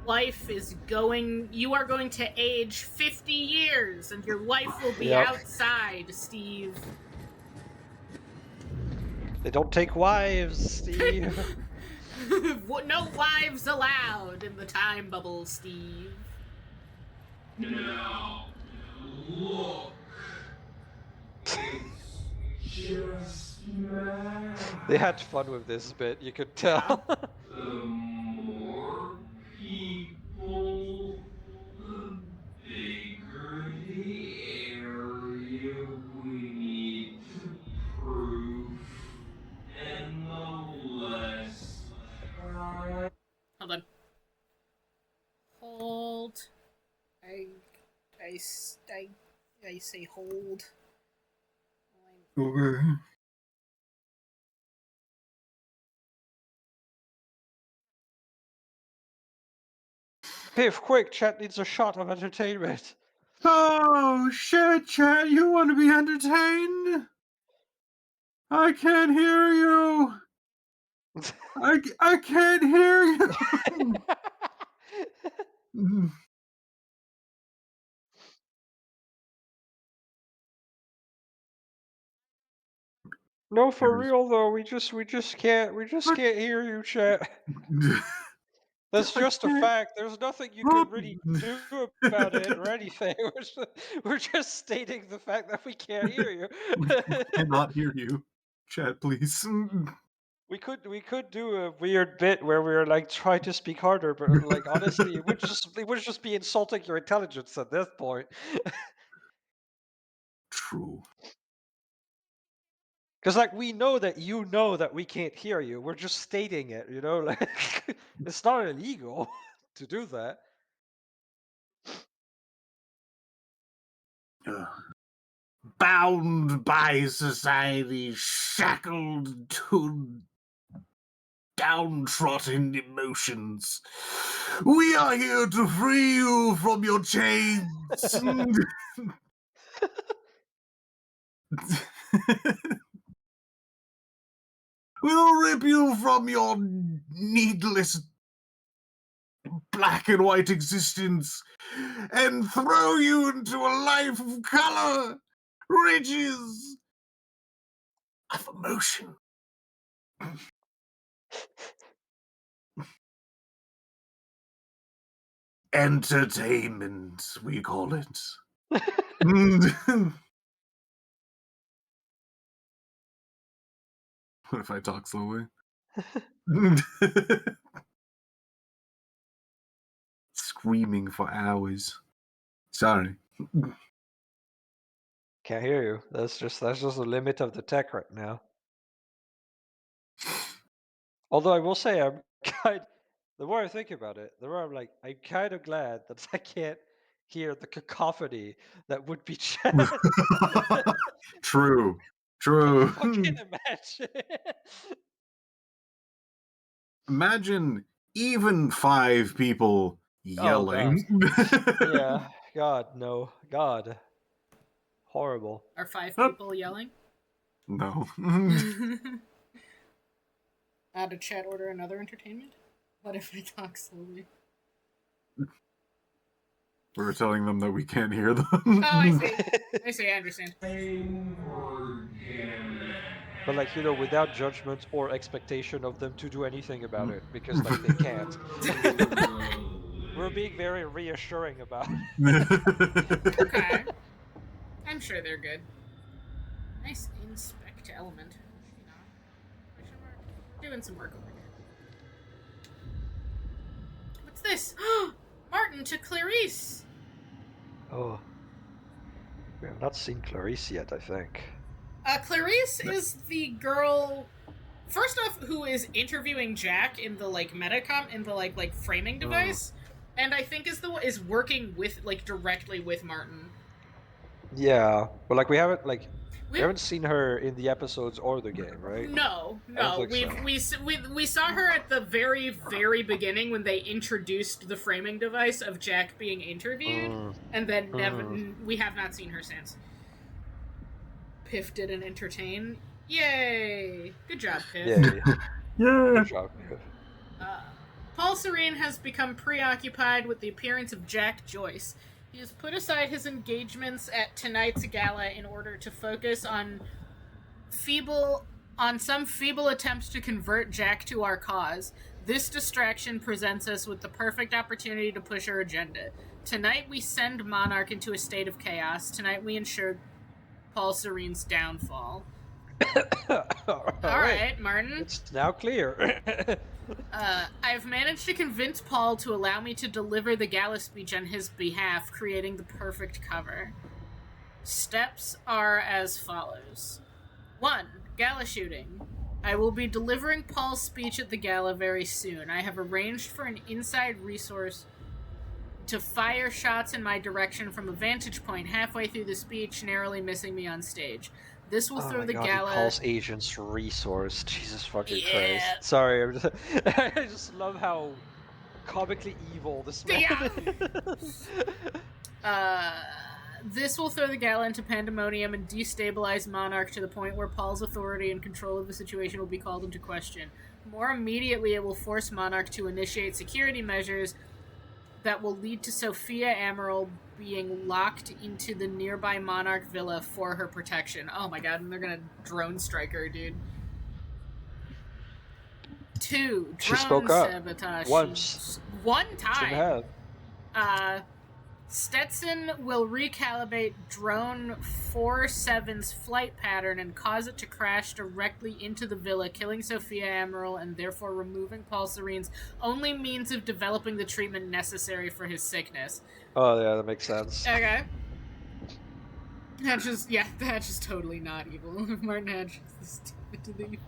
Life is going... You are going to age 50 years, and your wife will be outside, Steve. They don't take wives, Steve. No wives allowed in the time bubble, Steve. Now, look. It's just mad. They had fun with this bit, you could tell. The more people, the bigger the area we need to prove, and the less time. Hold on. Hold. I say hold. Okay. Piff, quick! Chat needs a shot of entertainment. Oh shit, chat! You want to be entertained? I can't hear you. I can't hear you. No, for real though. We just can't hear you, chat. That's just a fact. There's nothing you can really do about it or anything. We're just stating the fact that we can't hear you. We cannot hear you. Chat, please. We could do a weird bit where we were like try to speak harder, but like honestly, it would just be insulting your intelligence at this point. True. Because like we know that you know that we can't hear you. We're just stating it, you know. Like it's not illegal to do that. Bound by society, shackled to downtrodden emotions. We are here to free you from your chains. We'll rip you from your needless black and white existence and throw you into a life of color, riches, of emotion. Entertainment, we call it. What if I talk slowly? Screaming for hours. Sorry. Can't hear you. That's just the limit of the tech right now. Although I will say the more I think about it, the more I'm like, I'm kind of glad that I can't hear the cacophony that would be chat. True. Can you True. fucking imagine? Imagine even 5 people yelling. Yeah. God, no. God. Horrible. Are 5 people yelling? No. Add a chat order another entertainment? What if I talk slowly? We were telling them that we can't hear them. Oh, I see. I see, I understand. But like, you know, without judgment or expectation of them to do anything about it, because like they can't. We're being very reassuring about it. Okay. I'm sure they're good. Nice inspect element. You know, question mark. Doing some work over here. What's this? Martin to Clarice. Oh. We have not seen Clarice yet, I think. Clarice is the girl, first off, who is interviewing Jack in the like metacom in the like framing device, and I think is working with like directly with Martin. Yeah, but like we haven't seen her in the episodes or the game, right? No. We saw her at the very beginning when they introduced the framing device of Jack being interviewed, and then we have not seen her since. Piff didn't entertain. Yay! Good job, Piff. Yay. Good job, Piff. Paul Serene has become preoccupied with the appearance of Jack Joyce. He has put aside his engagements at tonight's gala in order to focus on some feeble attempts to convert Jack to our cause. This distraction presents us with the perfect opportunity to push our agenda. Tonight we send Monarch into a state of chaos. Tonight we ensure Paul Serene's downfall. Alright, Martin. It's now clear. I've managed to convince Paul to allow me to deliver the gala speech on his behalf, creating the perfect cover. Steps are as follows. 1. Gala shooting. I will be delivering Paul's speech at the gala very soon. I have arranged for an inside resource to fire shots in my direction from a vantage point halfway through the speech, narrowly missing me on stage. This will throw the gala. He calls agents resource. Jesus fucking Christ. Sorry, I just love how comically evil this man is. This will throw the gala into pandemonium and destabilize Monarch to the point where Paul's authority and control of the situation will be called into question. More immediately, it will force Monarch to initiate security measures that will lead to Sophia Amaral being locked into the nearby Monarch villa for her protection. Oh my god, and they're gonna drone strike her, dude. 2. She Drone spoke up. sabotage. Once. One Shouldn't time. have. Stetson will recalibrate Drone 47's flight pattern and cause it to crash directly into the villa, killing Sophia Amaral and therefore removing Paul Serene's only means of developing the treatment necessary for his sickness. Oh yeah, that makes sense. Okay. That's just totally not evil. Martin Hatch is stupid to the...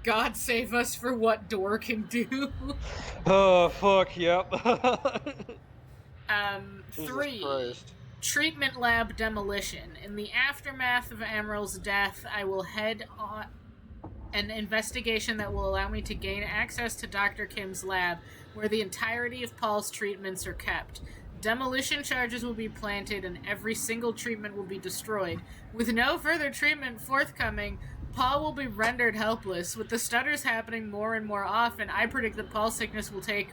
God save us for what Door can do. Oh fuck, yep. 3. Treatment lab demolition. In the aftermath of Amaral's death, I will head on an investigation that will allow me to gain access to Dr. Kim's lab, where the entirety of Paul's treatments are kept. Demolition charges will be planted and every single treatment will be destroyed. With no further treatment forthcoming, Paul will be rendered helpless. With the stutters happening more and more often, I predict that Paul's sickness will take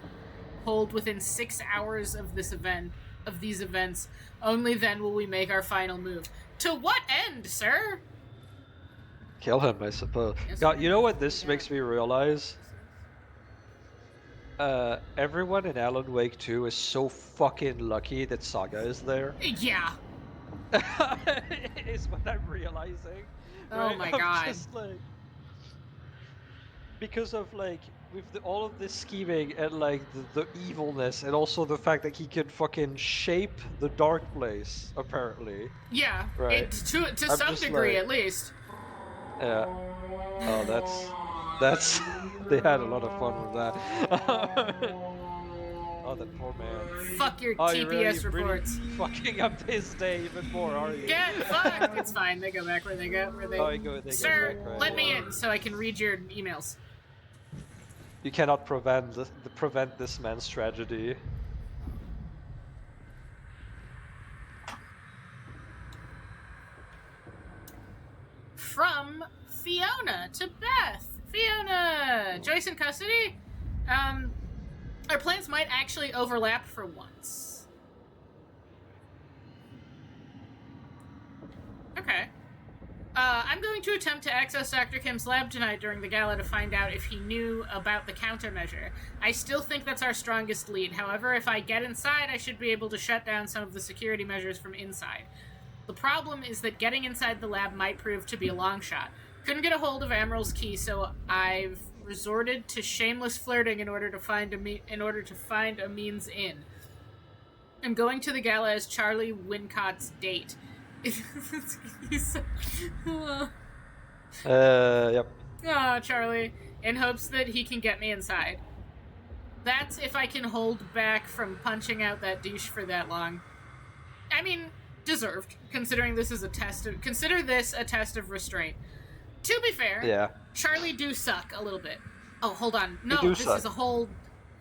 hold within 6 hours of these events. Only then will we make our final move. To what end, sir? Kill him, I suppose. God, you know what this makes me realize? Everyone in Alan Wake 2 is so fucking lucky that Saga is there. Yeah. Is what I'm realizing. Oh my god. Just like, because of like with all of this scheming and like the evilness and also the fact that he can fucking shape the dark place apparently. Yeah. Right. To some degree, at least. Yeah. Oh, that's they had a lot of fun with that. Oh, that poor man. Fuck your TPS reports. Really fucking up his day even more, are you? Get fucked. It's fine. They go back where they go. They Sir, go back, right? let me in so I can read your emails. You cannot prevent this man's tragedy. From Fiona to Beth. Fiona! Joyce in custody? Our plans might actually overlap for once. Okay. I'm going to attempt to access Dr. Kim's lab tonight during the gala to find out if he knew about the countermeasure. I still think that's our strongest lead. However, if I get inside, I should be able to shut down some of the security measures from inside. The problem is that getting inside the lab might prove to be a long shot. Couldn't get a hold of Amaral's key, so I've resorted to shameless flirting in order to find a means in. I'm going to the gala as Charlie Wincott's date. Yep. Oh, Charlie. In hopes that he can get me inside. That's if I can hold back from punching out that douche for that long. I mean, deserved, considering this is consider this a test of restraint. To be fair, yeah. Charlie do suck a little bit. Oh, hold on. No, this suck. is a whole...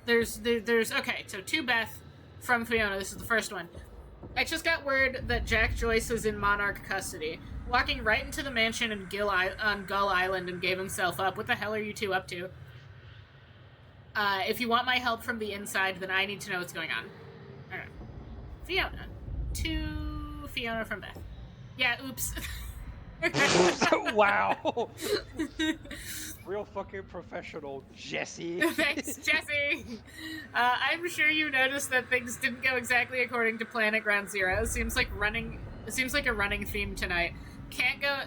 There's okay, so to Beth from Fiona, this is the first one. I just got word that Jack Joyce is in Monarch custody, walking right into the mansion on Gull Island and gave himself up. What the hell are you two up to? If you want my help from the inside, then I need to know what's going on. Alright. Fiona. To Fiona from Beth. Yeah, oops. Wow. Real fucking professional, Jesse. Thanks, Jesse. I'm sure you noticed that things didn't go exactly according to plan at Ground Zero. It seems like a running theme tonight. Can't go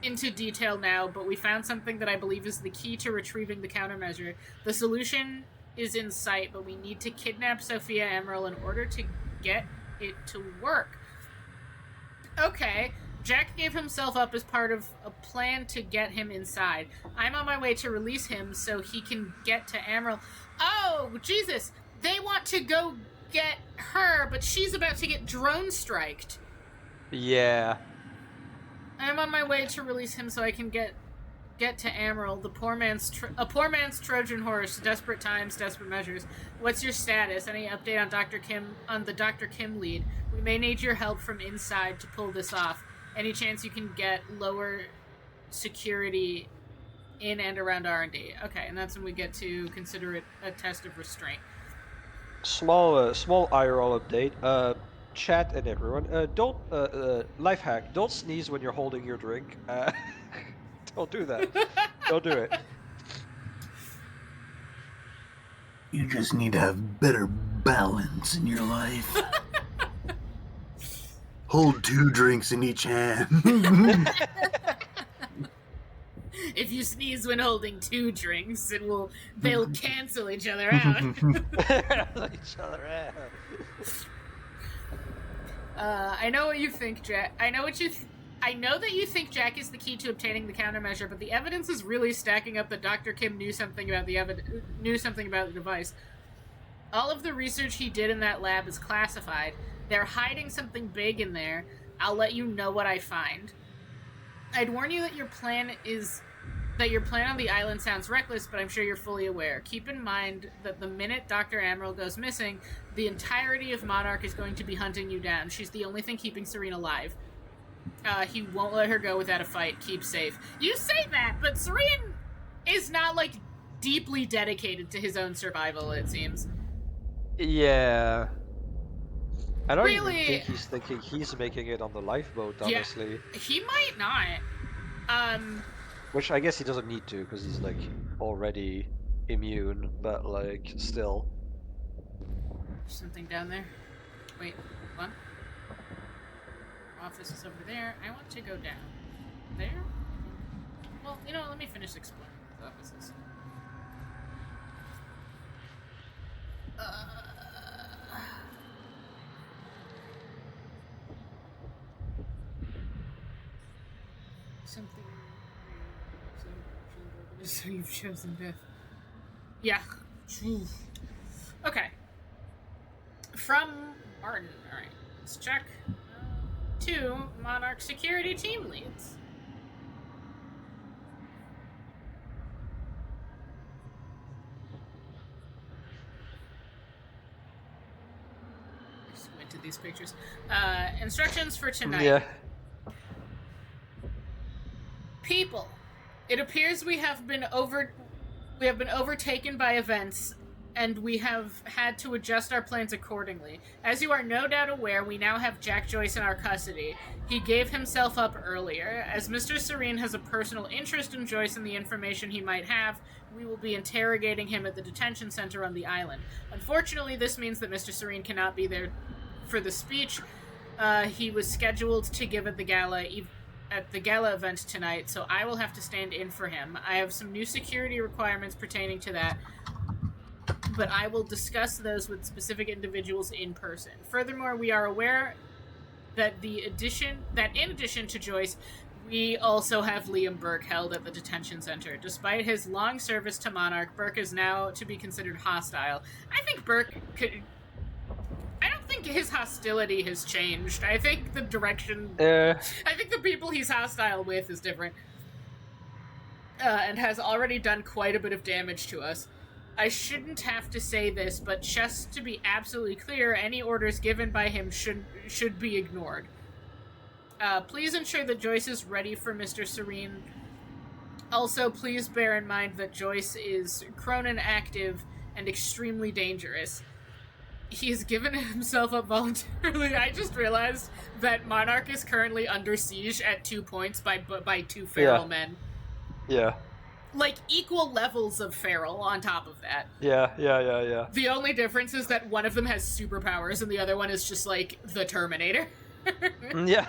into detail now, but we found something that I believe is the key to retrieving the countermeasure. The solution is in sight, but we need to kidnap Sophia Amaral in order to get it to work. Okay. Jack gave himself up as part of a plan to get him inside. I'm on my way to release him so he can get to Amaral. Oh, Jesus! They want to go get her, but she's about to get drone striked. Yeah. I'm on my way to release him so I can get get to Amaryl, a poor man's Trojan horse, desperate times, desperate measures. What's your status? Any update on the Dr. Kim lead? We may need your help from inside to pull this off. Any chance you can get lower security in and around R&D? Okay, and that's when we get to consider it a test of restraint. Small IRL update. Chat and everyone, don't life hack. Don't sneeze when you're holding your drink. Don't do that. Don't do it. You just need to have better balance in your life. Hold 2 drinks in each hand. If you sneeze when holding 2 drinks, they'll cancel each other out. I know what you think, Jack. I know that you think Jack is the key to obtaining the countermeasure, but the evidence is really stacking up that Dr. Kim knew something about the device. All of the research he did in that lab is classified. They're hiding something big in there. I'll let you know what I find. I'd warn you that your plan on the island sounds reckless, but I'm sure you're fully aware. Keep in mind that the minute Dr. Amaryl goes missing, the entirety of Monarch is going to be hunting you down. She's the only thing keeping Serene alive. He won't let her go without a fight. Keep safe. You say that, but Serene is not, like, deeply dedicated to his own survival, it seems. Yeah. I don't Really? even think he's thinking he's making it on the lifeboat, honestly. Yeah, he might not. Which I guess he doesn't need to, because he's, like, already immune, but, like, still. Something down there. Wait, hold on. Office is over there. I want to go down. There? Well, you know, let me finish exploring the offices. Something. So you've chosen death. Yeah. Okay. From Martin. Alright. Let's check. 2 Monarch security team leads. Just went to these pictures. Instructions for tonight. Yeah. People, it appears we have been overtaken by events, and we have had to adjust our plans accordingly. As you are no doubt aware, we now have Jack Joyce in our custody. He gave himself up earlier. As Mr. Serene has a personal interest in Joyce and the information he might have, we will be interrogating him at the detention center on the island. Unfortunately, this means that Mr. Serene cannot be there for the speech he was scheduled to give at the gala event tonight, so I will have to stand in for him. I have some new security requirements pertaining to that, but I will discuss those with specific individuals in person. Furthermore, we are aware that in addition to Joyce, we also have Liam Burke held at the detention center. Despite his long service to Monarch, Burke is now to be considered hostile. I don't think his hostility has changed. I think the direction... I think the people he's hostile with is different. And has already done quite a bit of damage to us. I shouldn't have to say this, but just to be absolutely clear, any orders given by him should be ignored. Please ensure that Joyce is ready for Mr. Serene. Also, please bear in mind that Joyce is Cronin active and extremely dangerous. He's given himself up voluntarily. I just realized that Monarch is currently under siege at 2 points by 2 feral men. Yeah. Like, equal levels of feral on top of that. Yeah. The only difference is that one of them has superpowers and the other one is just, like, the Terminator. Yeah.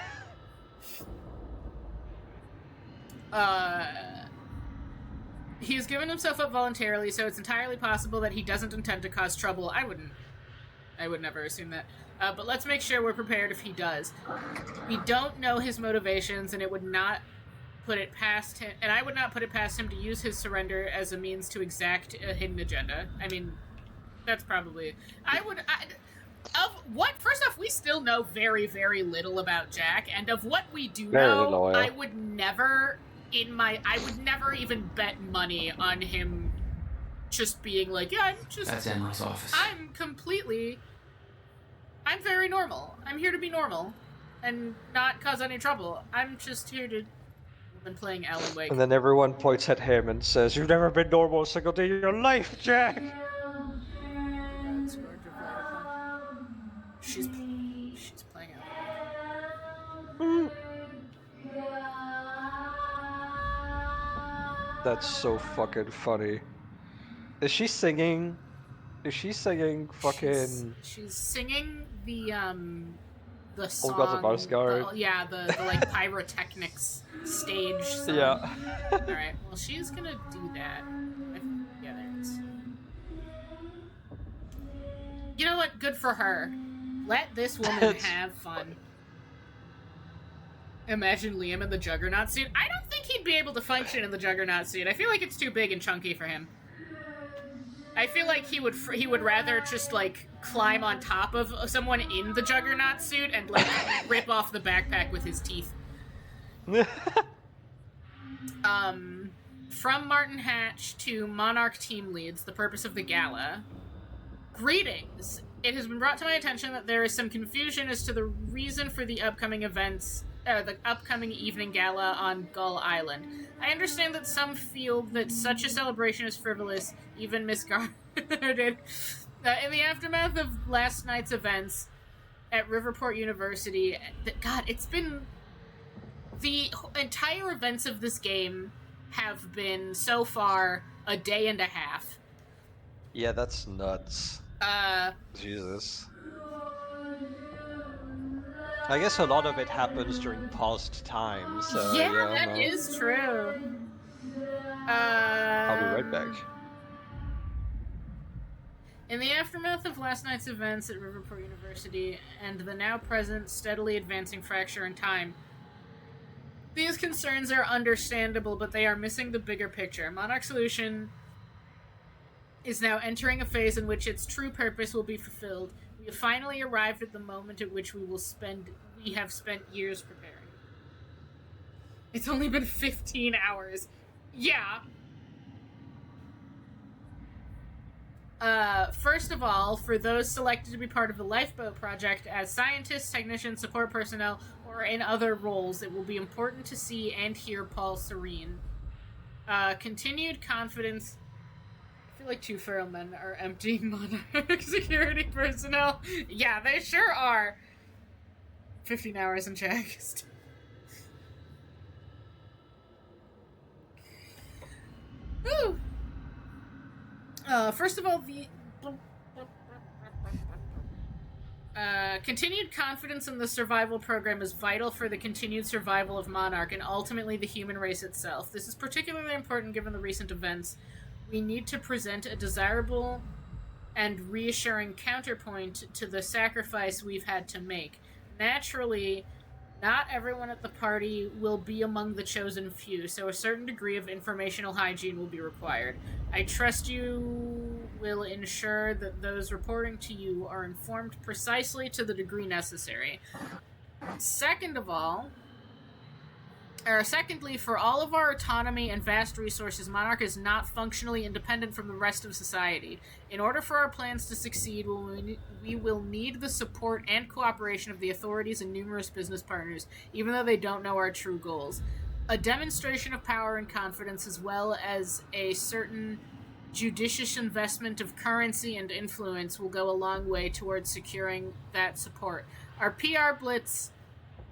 He's given himself up voluntarily, so it's entirely possible that he doesn't intend to cause trouble. I would never assume that. But let's make sure we're prepared if he does. We don't know his motivations, and it would not put it past him, and I would not put it past him to use his surrender as a means to exact a hidden agenda. I mean, that's probably... First off, we still know very, very little about Jack, and of what we do know, I would never I would never even bet money on him just being like, yeah, That's Emerald's office. I'm very normal. I'm here to be normal and not cause any trouble. I'm just here to... Been playing Alan Wake. And then everyone points at him and says, "You've never been normal a single day of your life, Jack!" She's playing Alan Wake. That's so fucking funny. Is she singing? Is she singing fucking... She's singing the song... Old Gods of Asgard? The like pyrotechnics stage song. Yeah. Alright, well she's gonna do that. Yeah, there it is. You know what? Good for her. Let this woman have fun. Imagine Liam in the Juggernaut suit. I don't think he'd be able to function in the Juggernaut suit. I feel like it's too big and chunky for him. I feel like he would rather just, like, climb on top of someone in the Juggernaut suit and, like, rip off the backpack with his teeth. From Martin Hatch to Monarch team leads, the purpose of the gala. Greetings! It has been brought to my attention that there is some confusion as to the reason for the upcoming the upcoming evening gala on Gull Island. I understand that some feel that such a celebration is frivolous, even misguided. In the aftermath of last night's events at Riverport University, it's been... The entire events of this game have been, so far, a day and a half. Yeah, that's nuts. Jesus. I guess a lot of it happens during paused times. That is true. I'll be right back. In the aftermath of last night's events at Riverport University and the now present steadily advancing fracture in time, these concerns are understandable, but they are missing the bigger picture. Monarch Solution is now entering a phase in which its true purpose will be fulfilled. We have finally arrived at the moment at which we have spent years preparing. It's only been 15 hours. Yeah. First of all, for those selected to be part of the Lifeboat Project as scientists, technicians, support personnel, or in other roles, it will be important to see and hear Paul Serene. Continued confidence... I feel like two feral men are emptying Monarch security personnel. Yeah, they sure are. 15 hours in check. Woo! First of all, the... continued confidence in the survival program is vital for the continued survival of Monarch and ultimately the human race itself. This is particularly important given the recent events. We need to present a desirable and reassuring counterpoint to the sacrifice we've had to make. Naturally, not everyone at the party will be among the chosen few, so a certain degree of informational hygiene will be required. I trust you will ensure that those reporting to you are informed precisely to the degree necessary. Secondly, for all of our autonomy and vast resources, Monarch is not functionally independent from the rest of society. In order for our plans to succeed, we will need the support and cooperation of the authorities and numerous business partners, even though they don't know our true goals. A demonstration of power and confidence, as well as a certain judicious investment of currency and influence, will go a long way towards securing that support. Our PR blitz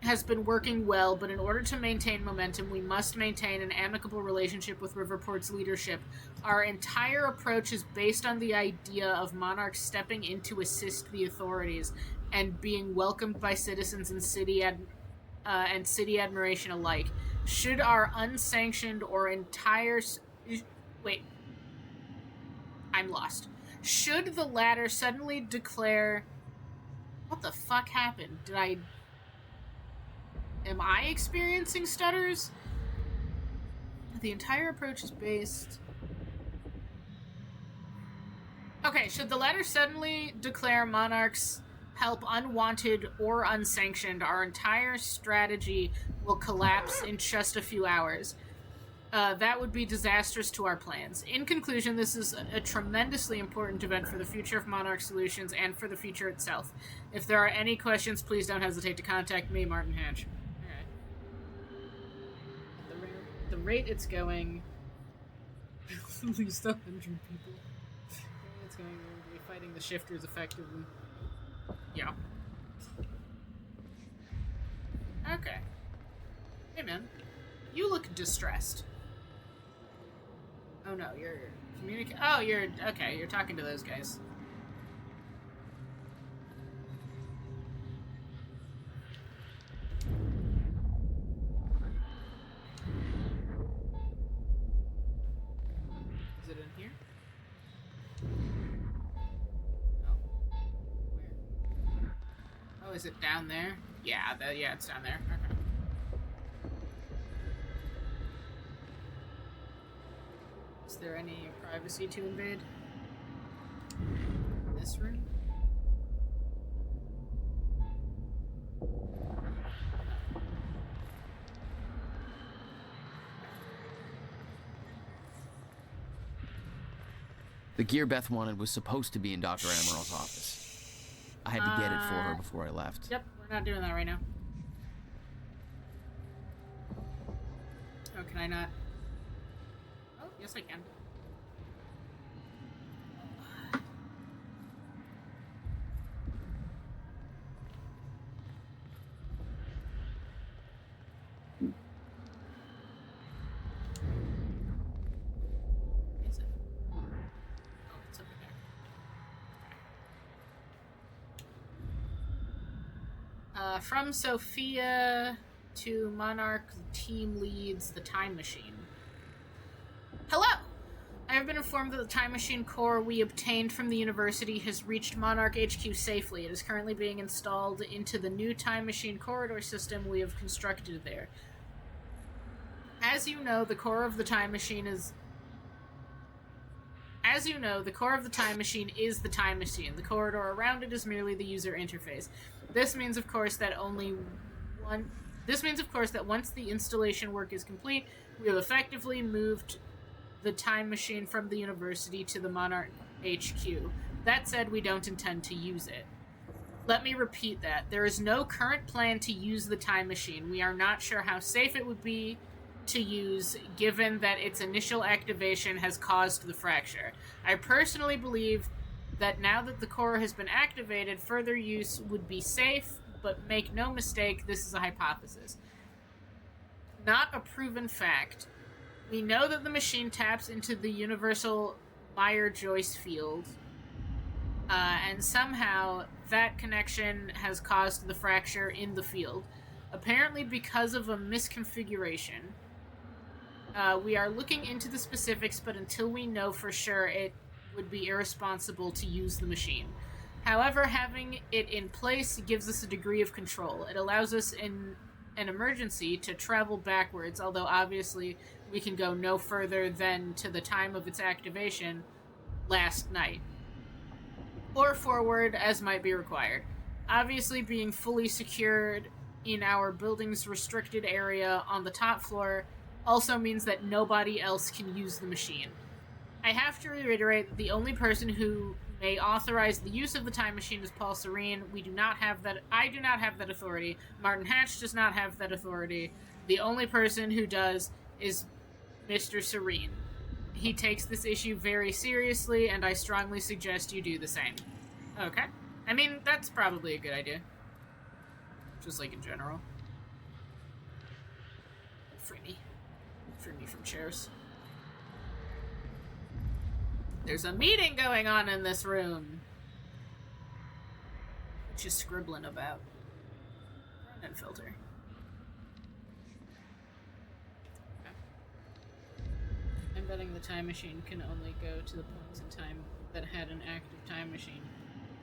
has been working well, but in order to maintain momentum, we must maintain an amicable relationship with Riverport's leadership. Our entire approach is based on the idea of Monarch stepping in to assist the authorities and being welcomed by citizens and city admiration alike. Should our unsanctioned or entire... Wait. I'm lost. Should the latter suddenly declare... What the fuck happened? Am I experiencing stutters? The entire approach is based... Okay, should the latter suddenly declare Monarch's help unwanted or unsanctioned, our entire strategy will collapse in just a few hours. that would be disastrous to our plans. In conclusion, this is a tremendously important event for the future of Monarch Solutions and for the future itself. If there are any questions, please don't hesitate to contact me, Martin Hatch. Alright. At the rate it's going... at least 100 people. It's going to be fighting the shifters effectively. Yeah. Okay. Hey, man. You look distressed. Oh, no, you're communicating. Oh, you're... Okay, you're talking to those guys. Is it in here? Oh. Where? Oh, is it down there? Yeah, yeah, it's down there. Okay. Is there any privacy to invade? This room? The gear Beth wanted was supposed to be in Dr. Amaril's office. I had to get it for her before I left. Yep, we're not doing that right now. Oh, can I not? Oh, yes I can. Is it? Oh, it's over there. From Sophia to Monarch team leads the time machine. Hello! I have been informed that the time machine core we obtained from the university has reached Monarch HQ safely. It is currently being installed into the new time machine corridor system we have constructed there. As you know, the core of the time machine is the time machine. The corridor around it is merely the user interface. This means, of course, that once the installation work is complete, we have effectively moved the time machine from the university to the Monarch HQ. That said, we don't intend to use it. Let me repeat that. There is no current plan to use the time machine. We are not sure how safe it would be to use, given that its initial activation has caused the fracture. I personally believe that now that the core has been activated, further use would be safe, but make no mistake, this is a hypothesis. Not a proven fact. We know that the machine taps into the universal Meyer-Joyce field, and somehow that connection has caused the fracture in the field. Apparently because of a misconfiguration. We are looking into the specifics, but until we know for sure, it would be irresponsible to use the machine. However, having it in place gives us a degree of control. It allows us in an emergency to travel backwards, although obviously we can go no further than to the time of its activation last night. Or forward, as might be required. Obviously, being fully secured in our building's restricted area on the top floor also means that nobody else can use the machine. I have to reiterate that the only person who may authorize the use of the time machine is Paul Serene. I do not have that authority. Martin Hatch does not have that authority. The only person who does is Mr. Serene. He takes this issue very seriously, and I strongly suggest you do the same. Okay. I mean, that's probably a good idea. Just like in general. Free me. Free me from chairs. There's a meeting going on in this room. What you scribbling about? Ronin filter. I'm betting the time machine can only go to the points in time that had an active time machine.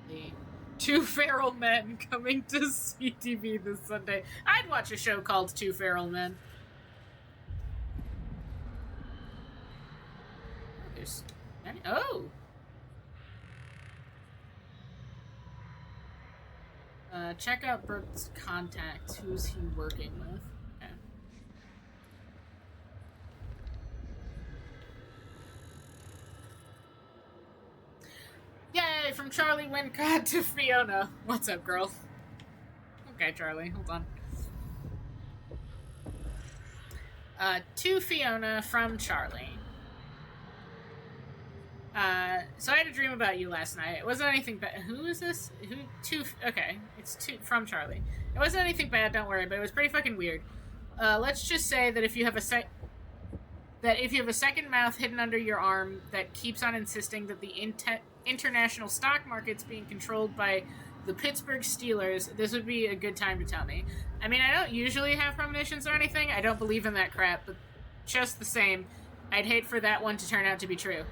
The Two Feral Men coming to CTV this Sunday. I'd watch a show called Two Feral Men. There's many. Oh! Check out Bert's contacts. Who's he working with? Okay. from Charlie Wincott to Fiona. What's up, girl? Okay, Charlie, hold on. To Fiona from Charlie. So I had a dream about you last night. It wasn't anything bad. Who is this? Okay, it's from Charlie. It wasn't anything bad, don't worry, but it was pretty fucking weird. Let's just say that if you have a second mouth hidden under your arm that keeps on insisting that the international stock market's being controlled by the Pittsburgh Steelers, this would be a good time to tell me. I mean, I don't usually have premonitions or anything. I don't believe in that crap, but just the same, I'd hate for that one to turn out to be true.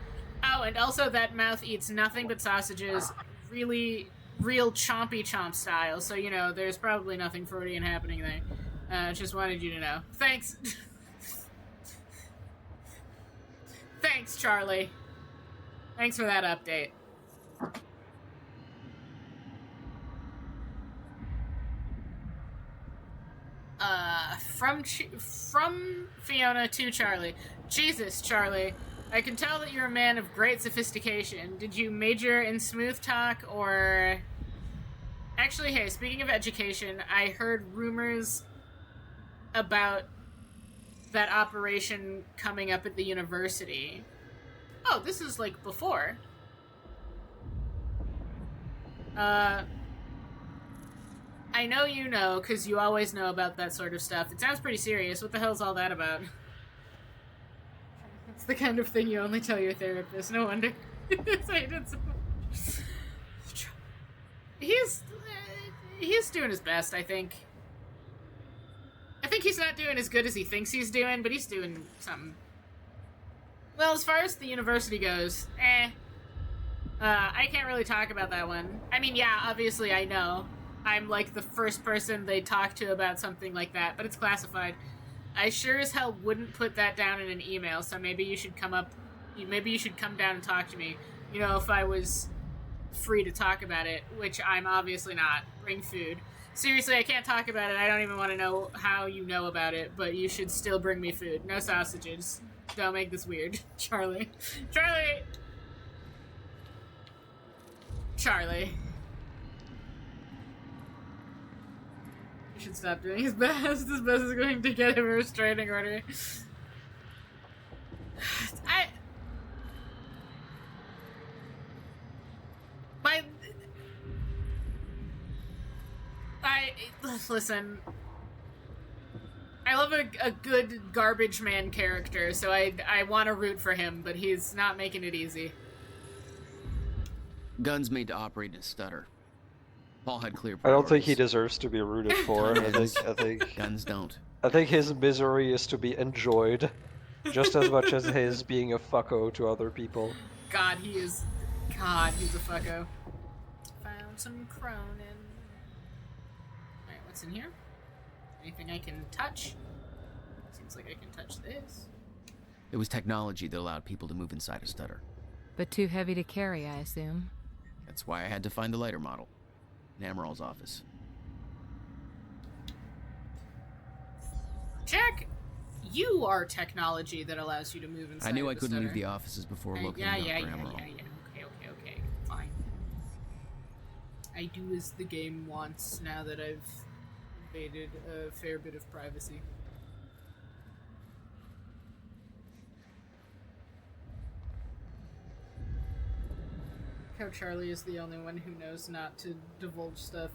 Oh, and also that mouth eats nothing but sausages, really real chompy chomp style, so, you know, there's probably nothing Freudian happening there. Just wanted you to know. Thanks. Thanks, Charlie. Thanks for that update. From Fiona to Charlie. Jesus, Charlie. I can tell that you're a man of great sophistication. Did you major in smooth talk, or... Actually, hey, speaking of education, I heard rumors about that operation coming up at the university. Oh, this is, like, before. I know you know, because you always know about that sort of stuff. It sounds pretty serious. What the hell's all that about? It's the kind of thing you only tell your therapist. No wonder. I did so much. He's doing his best, I think. I think he's not doing as good as he thinks he's doing, but he's doing something. Well, as far as the university goes, I can't really talk about that one. I mean, yeah, obviously I know. I'm like the first person they talk to about something like that, but it's classified. I sure as hell wouldn't put that down in an email, so maybe you should come down and talk to me. You know, if I was free to talk about it, which I'm obviously not. Bring food. Seriously, I can't talk about it. I don't even want to know how you know about it, but you should still bring me food. No sausages. Don't make this weird. Charlie. Charlie! Charlie. He should stop doing his best. His best is going to get him a restraining order. Listen. I love a good garbage man character, so I want to root for him, but he's not making it easy. Guns made to operate in a stutter. Paul had clear I priorities. don't think he deserves to be rooted for. I think guns don't. I think his misery is to be enjoyed, just as much as his being a fucko to other people. God, he's a fucko. Found some Cronin. Alright, what's in here? Anything I can touch? Seems like I can touch this. It was technology that allowed people to move inside a stutter. But too heavy to carry, I assume. That's why I had to find the lighter model in Amaral's office. Jack, you are technology that allows you to move inside. I knew I the couldn't stutter. leave the offices before looking Yeah. up for Amaral. Okay. Fine. I do as the game wants now that I've invaded a fair bit of privacy. How Charlie is the only one who knows not to divulge stuff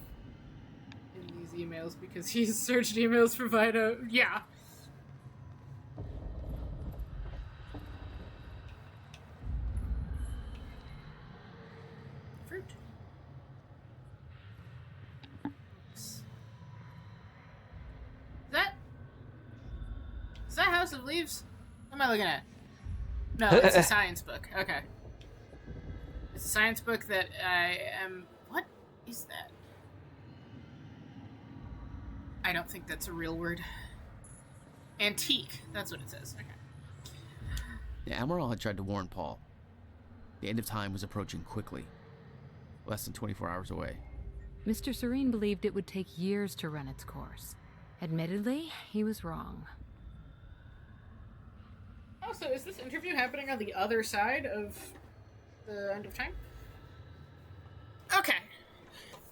in these emails because he's searched emails for Vito. Yeah. Fruit. Is that House of Leaves? What am I looking at? No, it's a science book. Okay. It's a science book that I am... What is that? I don't think that's a real word. Antique. That's what it says. Okay. Yeah, Amaral had tried to warn Paul. The end of time was approaching quickly. Less than 24 hours away. Mr. Serene believed it would take years to run its course. Admittedly, he was wrong. Oh, so is this interview happening on the other side of the end of time? Okay.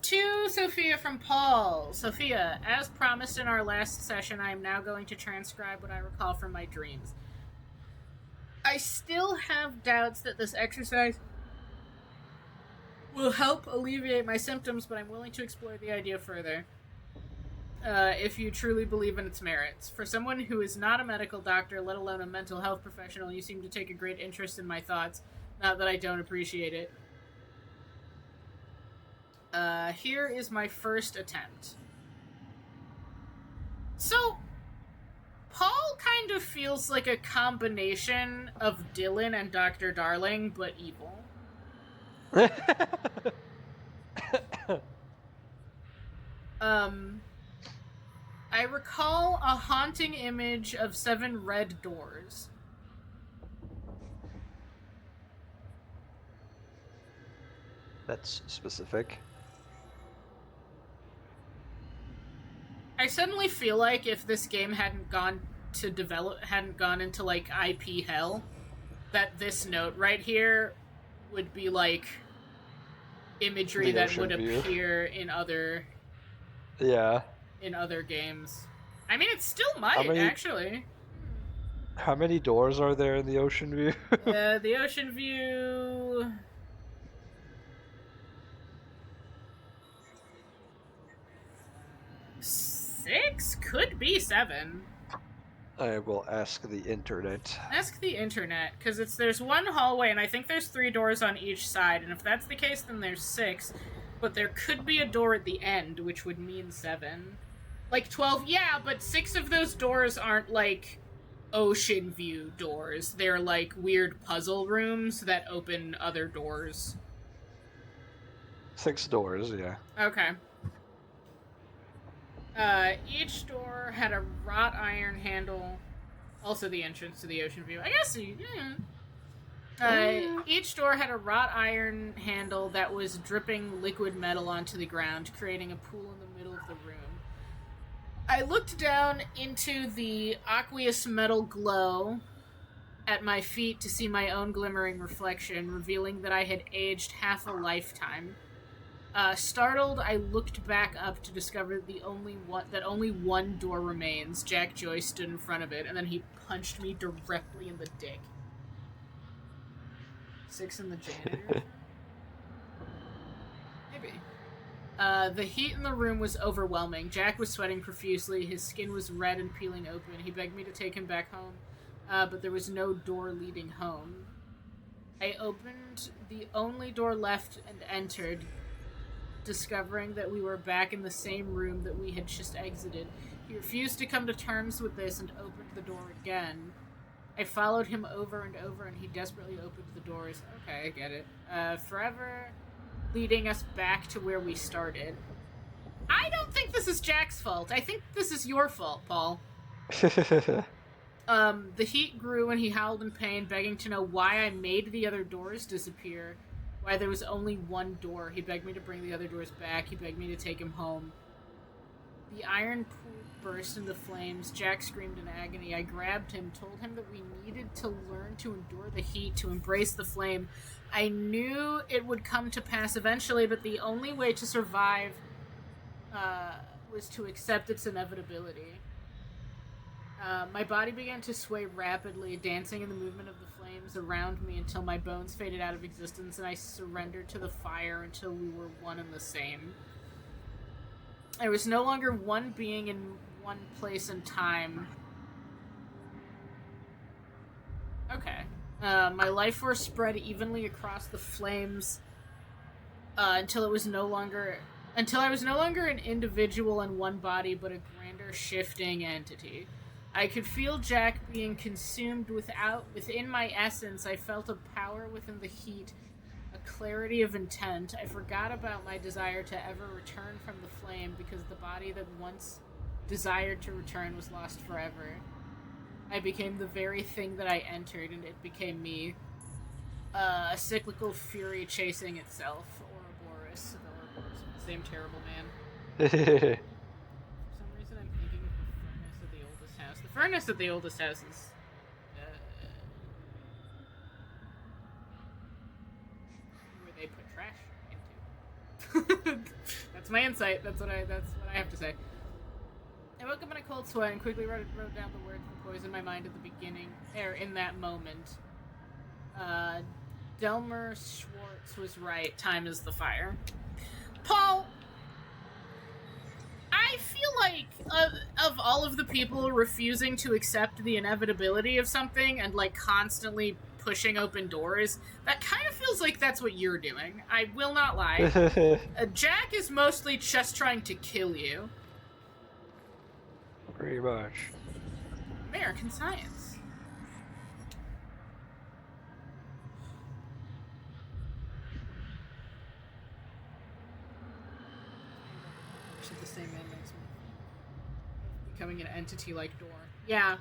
To Sophia from Paul. Sophia, as promised in our last session, I am now going to transcribe what I recall from my dreams. I still have doubts that this exercise will help alleviate my symptoms, but I'm willing to explore the idea further. If you truly believe in its merits. For someone who is not a medical doctor, let alone a mental health professional, you seem to take a great interest in my thoughts. Not that I don't appreciate it. Here is my first attempt. So, Paul kind of feels like a combination of Dylan and Dr. Darling, but evil. I recall a haunting image of 7 red doors. That's specific. I suddenly feel like if this game hadn't gone into like IP hell, that this note right here would be like imagery that would appear in other games. I mean, it still might actually. How many doors are there in the ocean view? The ocean view. Six? Could be 7. I will ask the internet. Ask the internet, because there's one hallway, and I think there's 3 doors on each side, and if that's the case, then there's 6. But there could be a door at the end, which would mean 7. Like 12, yeah, but 6 of those doors aren't, like, ocean view doors. They're, like, weird puzzle rooms that open other doors. 6 doors, yeah. Okay. Each door had a wrought iron handle. Also the entrance to the ocean view. I guess, yeah. Each door had a wrought iron handle that was dripping liquid metal onto the ground, creating a pool in the middle of the room. I looked down into the aqueous metal glow at my feet to see my own glimmering reflection, revealing that I had aged half a lifetime. Startled, I looked back up to discover that only one door remains. Jack Joyce stood in front of it, and then he punched me directly in the dick. 6 in the janitor? Maybe. The heat in the room was overwhelming. Jack was sweating profusely. His skin was red and peeling open. He begged me to take him back home, but there was no door leading home. I opened the only door left and entered, discovering that we were back in the same room that we had just exited. He refused to come to terms with this and opened the door again. I followed him over and over, and he desperately opened the doors. Okay, I get it. Forever leading us back to where we started. I don't think this is Jack's fault. I think this is your fault, Paul. The heat grew and he howled in pain, begging to know why I made the other doors disappear. Why there was only one door. He begged me to bring the other doors back. He begged me to take him home. The iron pool burst into flames. Jack screamed in agony. I grabbed him, told him that we needed to learn to endure the heat, to embrace the flame. I knew it would come to pass eventually, but the only way to survive was to accept its inevitability. My body began to sway rapidly, dancing in the movement of the flames around me until my bones faded out of existence and I surrendered to the fire until we were one and the same. I was no longer one being in one place and time. Okay. My life force spread evenly across the flames until I was no longer an individual in one body, but a grander shifting entity. I could feel Jack being consumed within my essence. I felt a power within the heat, a clarity of intent. I forgot about my desire to ever return from the flame because the body that once desired to return was lost forever. I became the very thing that I entered, and it became me. A cyclical fury chasing itself. Ouroboros. The Ouroboros of the same terrible man. For some reason I'm thinking of the furnace at the oldest house. The furnace at the oldest house is... where they put trash into. That's my insight. That's what I have to say. I woke up in a cold sweat and quickly wrote down the words that poisoned my mind at the beginning, in that moment. Delmer Schwartz was right. Time is the fire. Paul, I feel like of all of the people refusing to accept the inevitability of something and like constantly pushing open doors, that kind of feels like that's what you're doing. I will not lie. Jack is mostly just trying to kill you. Pretty much. American science. The same man makes me becoming an entity like Door. Yeah.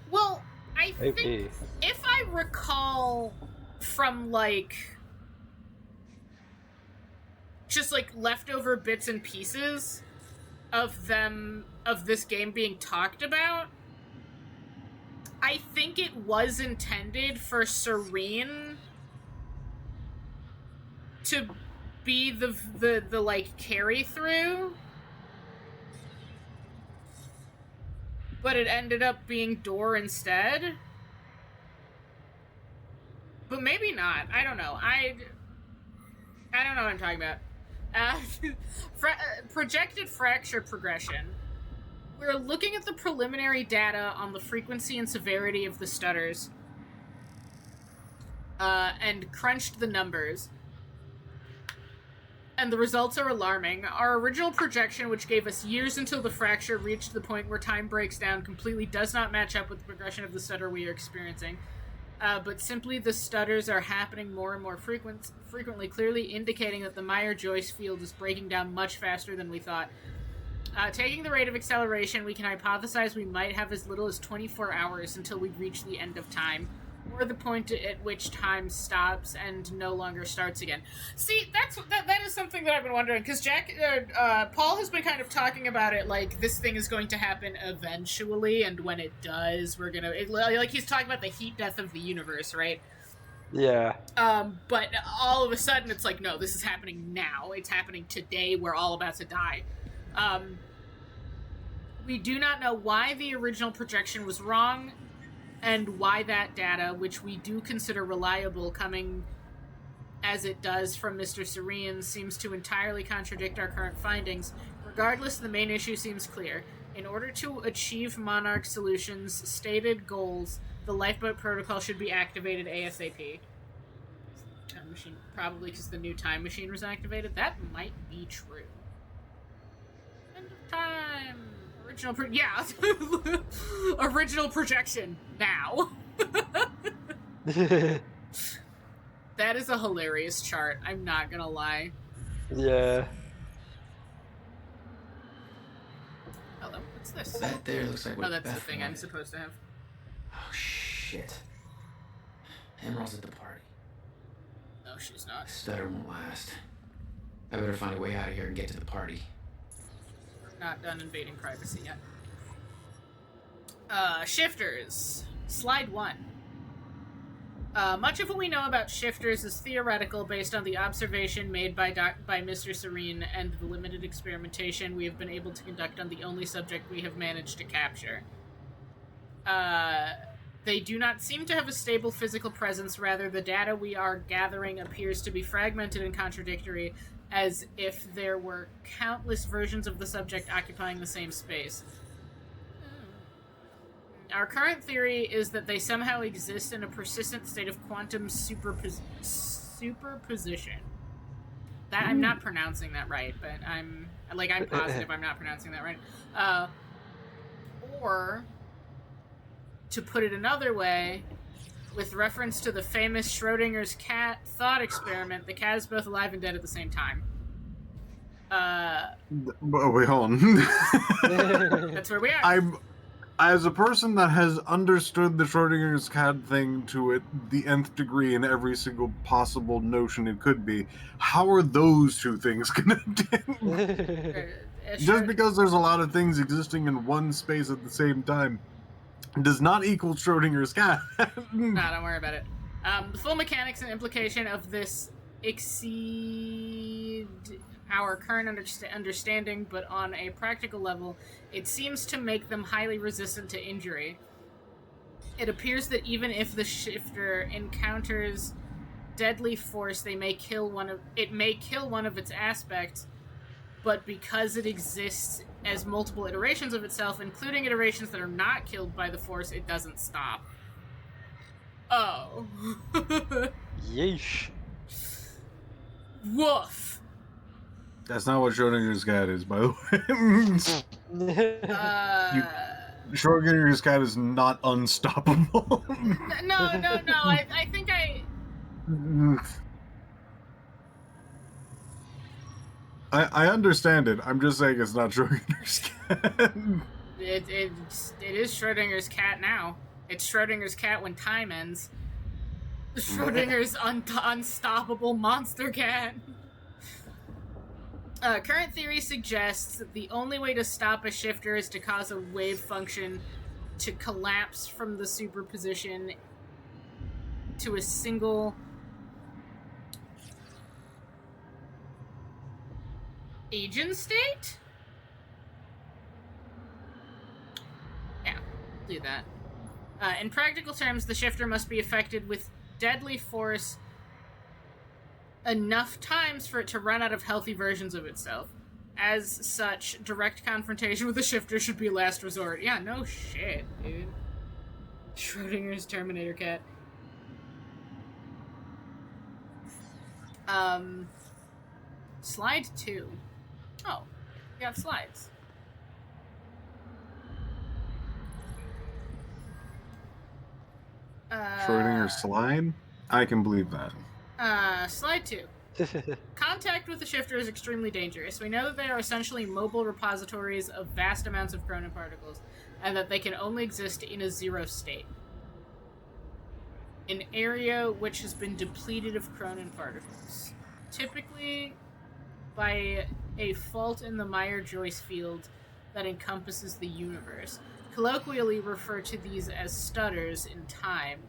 Well, I think if I recall from like just like leftover bits and pieces of this game being talked about, I think it was intended for Serene to be the like carry through. But it ended up being Door instead. But maybe not. I don't know. I don't know what I'm talking about. Projected fracture progression. We're looking at the preliminary data on the frequency and severity of the stutters. And crunched the numbers. And the results are alarming. Our original projection, which gave us years until the fracture reached the point where time breaks down completely, does not match up with the progression of the stutter we are experiencing. But simply the stutters are happening more and more frequently, clearly indicating that the Meyer-Joyce field is breaking down much faster than we thought. Taking the rate of acceleration, we can hypothesize we might have as little as 24 hours until we reach the end of time, or the point at which time stops and no longer starts again. See, that is something that I've been wondering, because Paul has been kind of talking about it like this thing is going to happen eventually, and when it does, we're gonna like he's talking about the heat death of the universe, right? Yeah. But all of a sudden, it's like, no, this is happening now. It's happening today. We're all about to die. We do not know why the original projection was wrong, and why that data, which we do consider reliable, coming as it does from Mr. Serene, seems to entirely contradict our current findings. Regardless, the main issue seems clear. In order to achieve Monarch Solutions' stated goals, the lifeboat protocol should be activated ASAP. Time machine, probably because the new time machine was activated. That might be true. End of time. Original projection now. That is a hilarious chart. I'm not gonna lie. Yeah. Hello, what's this? That there looks like what that's Beth the thing wanted. I'm supposed to have. Oh shit. Emerald's at the party. No, she's not. Stutter won't last. I better find a way out of here and get to the party. Not done invading privacy yet. Shifters. Slide 1. Much of what we know about shifters is theoretical based on the observation made by Mr. Serene and the limited experimentation we have been able to conduct on the only subject we have managed to capture. They do not seem to have a stable physical presence, rather the data we are gathering appears to be fragmented and contradictory, as if there were countless versions of the subject occupying the same space. Our current theory is that they somehow exist in a persistent state of quantum superposition. That I'm not pronouncing that right, but I'm positive I'm not pronouncing that right. Or, to put it another way, with reference to the famous Schrodinger's cat thought experiment, the cat is both alive and dead at the same time. Wait, hold on. That's where we are. As a person that has understood the Schrodinger's cat thing to the nth degree in every single possible notion it could be, how are those two things connected? Just because there's a lot of things existing in one space at the same time does not equal Schrodinger's cat. No, don't worry about it. The full mechanics and implication of this exceed... our current understanding, but on a practical level, it seems to make them highly resistant to injury. It appears that even if the shifter encounters deadly force, it may kill one of its aspects, but because it exists as multiple iterations of itself, including iterations that are not killed by the force, it doesn't stop. Oh. Yeesh. Woof. That's not what Schrodinger's cat is, by the way. Schrodinger's cat is not unstoppable. No. I think I understand it. I'm just saying it's not Schrodinger's cat. It is Schrodinger's cat now. It's Schrodinger's cat when time ends. Schrodinger's unstoppable monster cat. Current theory suggests that the only way to stop a shifter is to cause a wave function to collapse from the superposition to a single agent state? Yeah, do that. In practical terms, the shifter must be affected with deadly force enough times for it to run out of healthy versions of itself. As such, direct confrontation with the shifter should be a last resort. Yeah, no shit, dude. Schrodinger's Terminator cat. Slide 2. Oh, we got slides. Schrodinger's slide? I can believe that. Slide 2. Contact with the shifter is extremely dangerous. We know that they are essentially mobile repositories of vast amounts of Cronin particles, and that they can only exist in a zero state. An area which has been depleted of Cronin particles. Typically by a fault in the Meyer-Joyce field that encompasses the universe. Colloquially refer to these as stutters in time.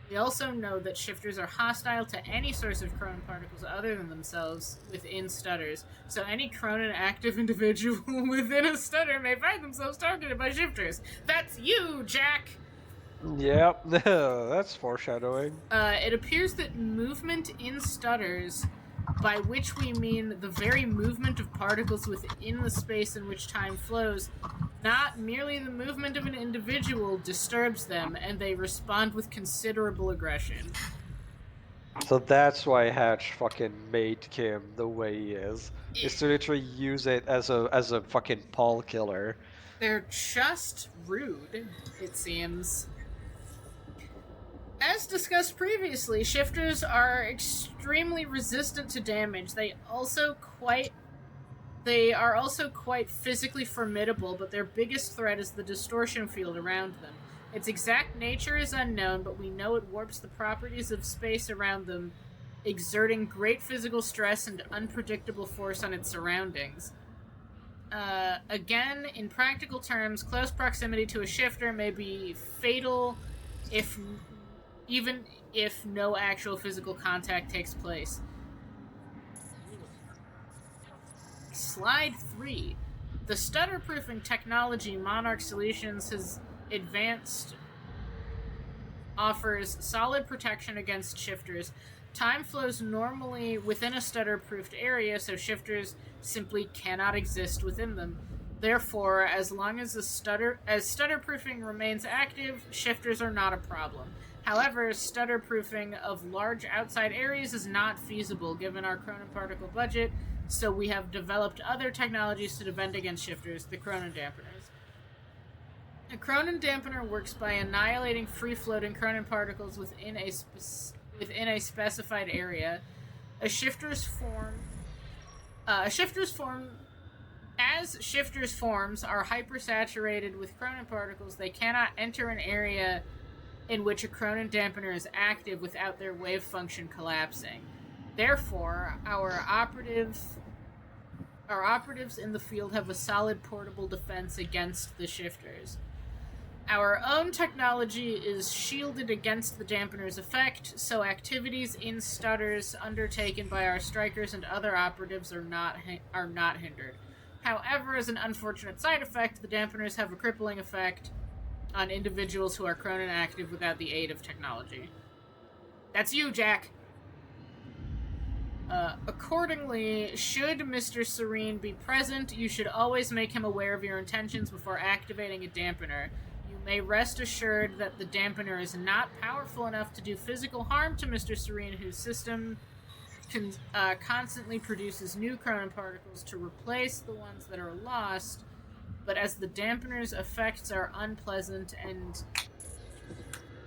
We also know that shifters are hostile to any source of Cronin particles other than themselves within stutters, so any Cronin active individual within a stutter may find themselves targeted by shifters. That's you, Jack! Yep, that's foreshadowing. It appears that movement in stutters, by which we mean the very movement of particles within the space in which time flows, not merely the movement of an individual, disturbs them, and they respond with considerable aggression. So that's why Hatch fucking made Kim the way he is to literally use it as a fucking Paul killer. They're just rude, it seems. As discussed previously, shifters are extremely resistant to damage. They are also quite physically formidable, but their biggest threat is the distortion field around them. Its exact nature is unknown, but we know it warps the properties of space around them, exerting great physical stress and unpredictable force on its surroundings. Again, in practical terms, close proximity to a shifter may be fatal even if no actual physical contact takes place. Slide 3. The stutter-proofing technology Monarch Solutions has advanced offers solid protection against shifters. Time flows normally within a stutter-proofed area, so shifters simply cannot exist within them. Therefore, as long as stutter-proofing remains active, shifters are not a problem. However, stutter-proofing of large outside areas is not feasible given our Cronin particle budget, so we have developed other technologies to defend against shifters, the Cronin dampeners. A Cronin dampener works by annihilating free-floating Cronin particles within a specified area. As shifters forms are hypersaturated with Cronin particles, they cannot enter an area in which a Cronin dampener is active without their wave function collapsing. Therefore, our operatives in the field have a solid portable defense against the shifters. Our own technology is shielded against the dampener's effect, so activities in stutters undertaken by our strikers and other operatives are not hindered. However, as an unfortunate side effect, the dampeners have a crippling effect on individuals who are Cronin active without the aid of technology. That's you, Jack! Accordingly, should Mr. Serene be present, you should always make him aware of your intentions before activating a dampener. You may rest assured that the dampener is not powerful enough to do physical harm to Mr. Serene, whose system constantly produces new Cronin particles to replace the ones that are lost, but as the dampener's effects are unpleasant and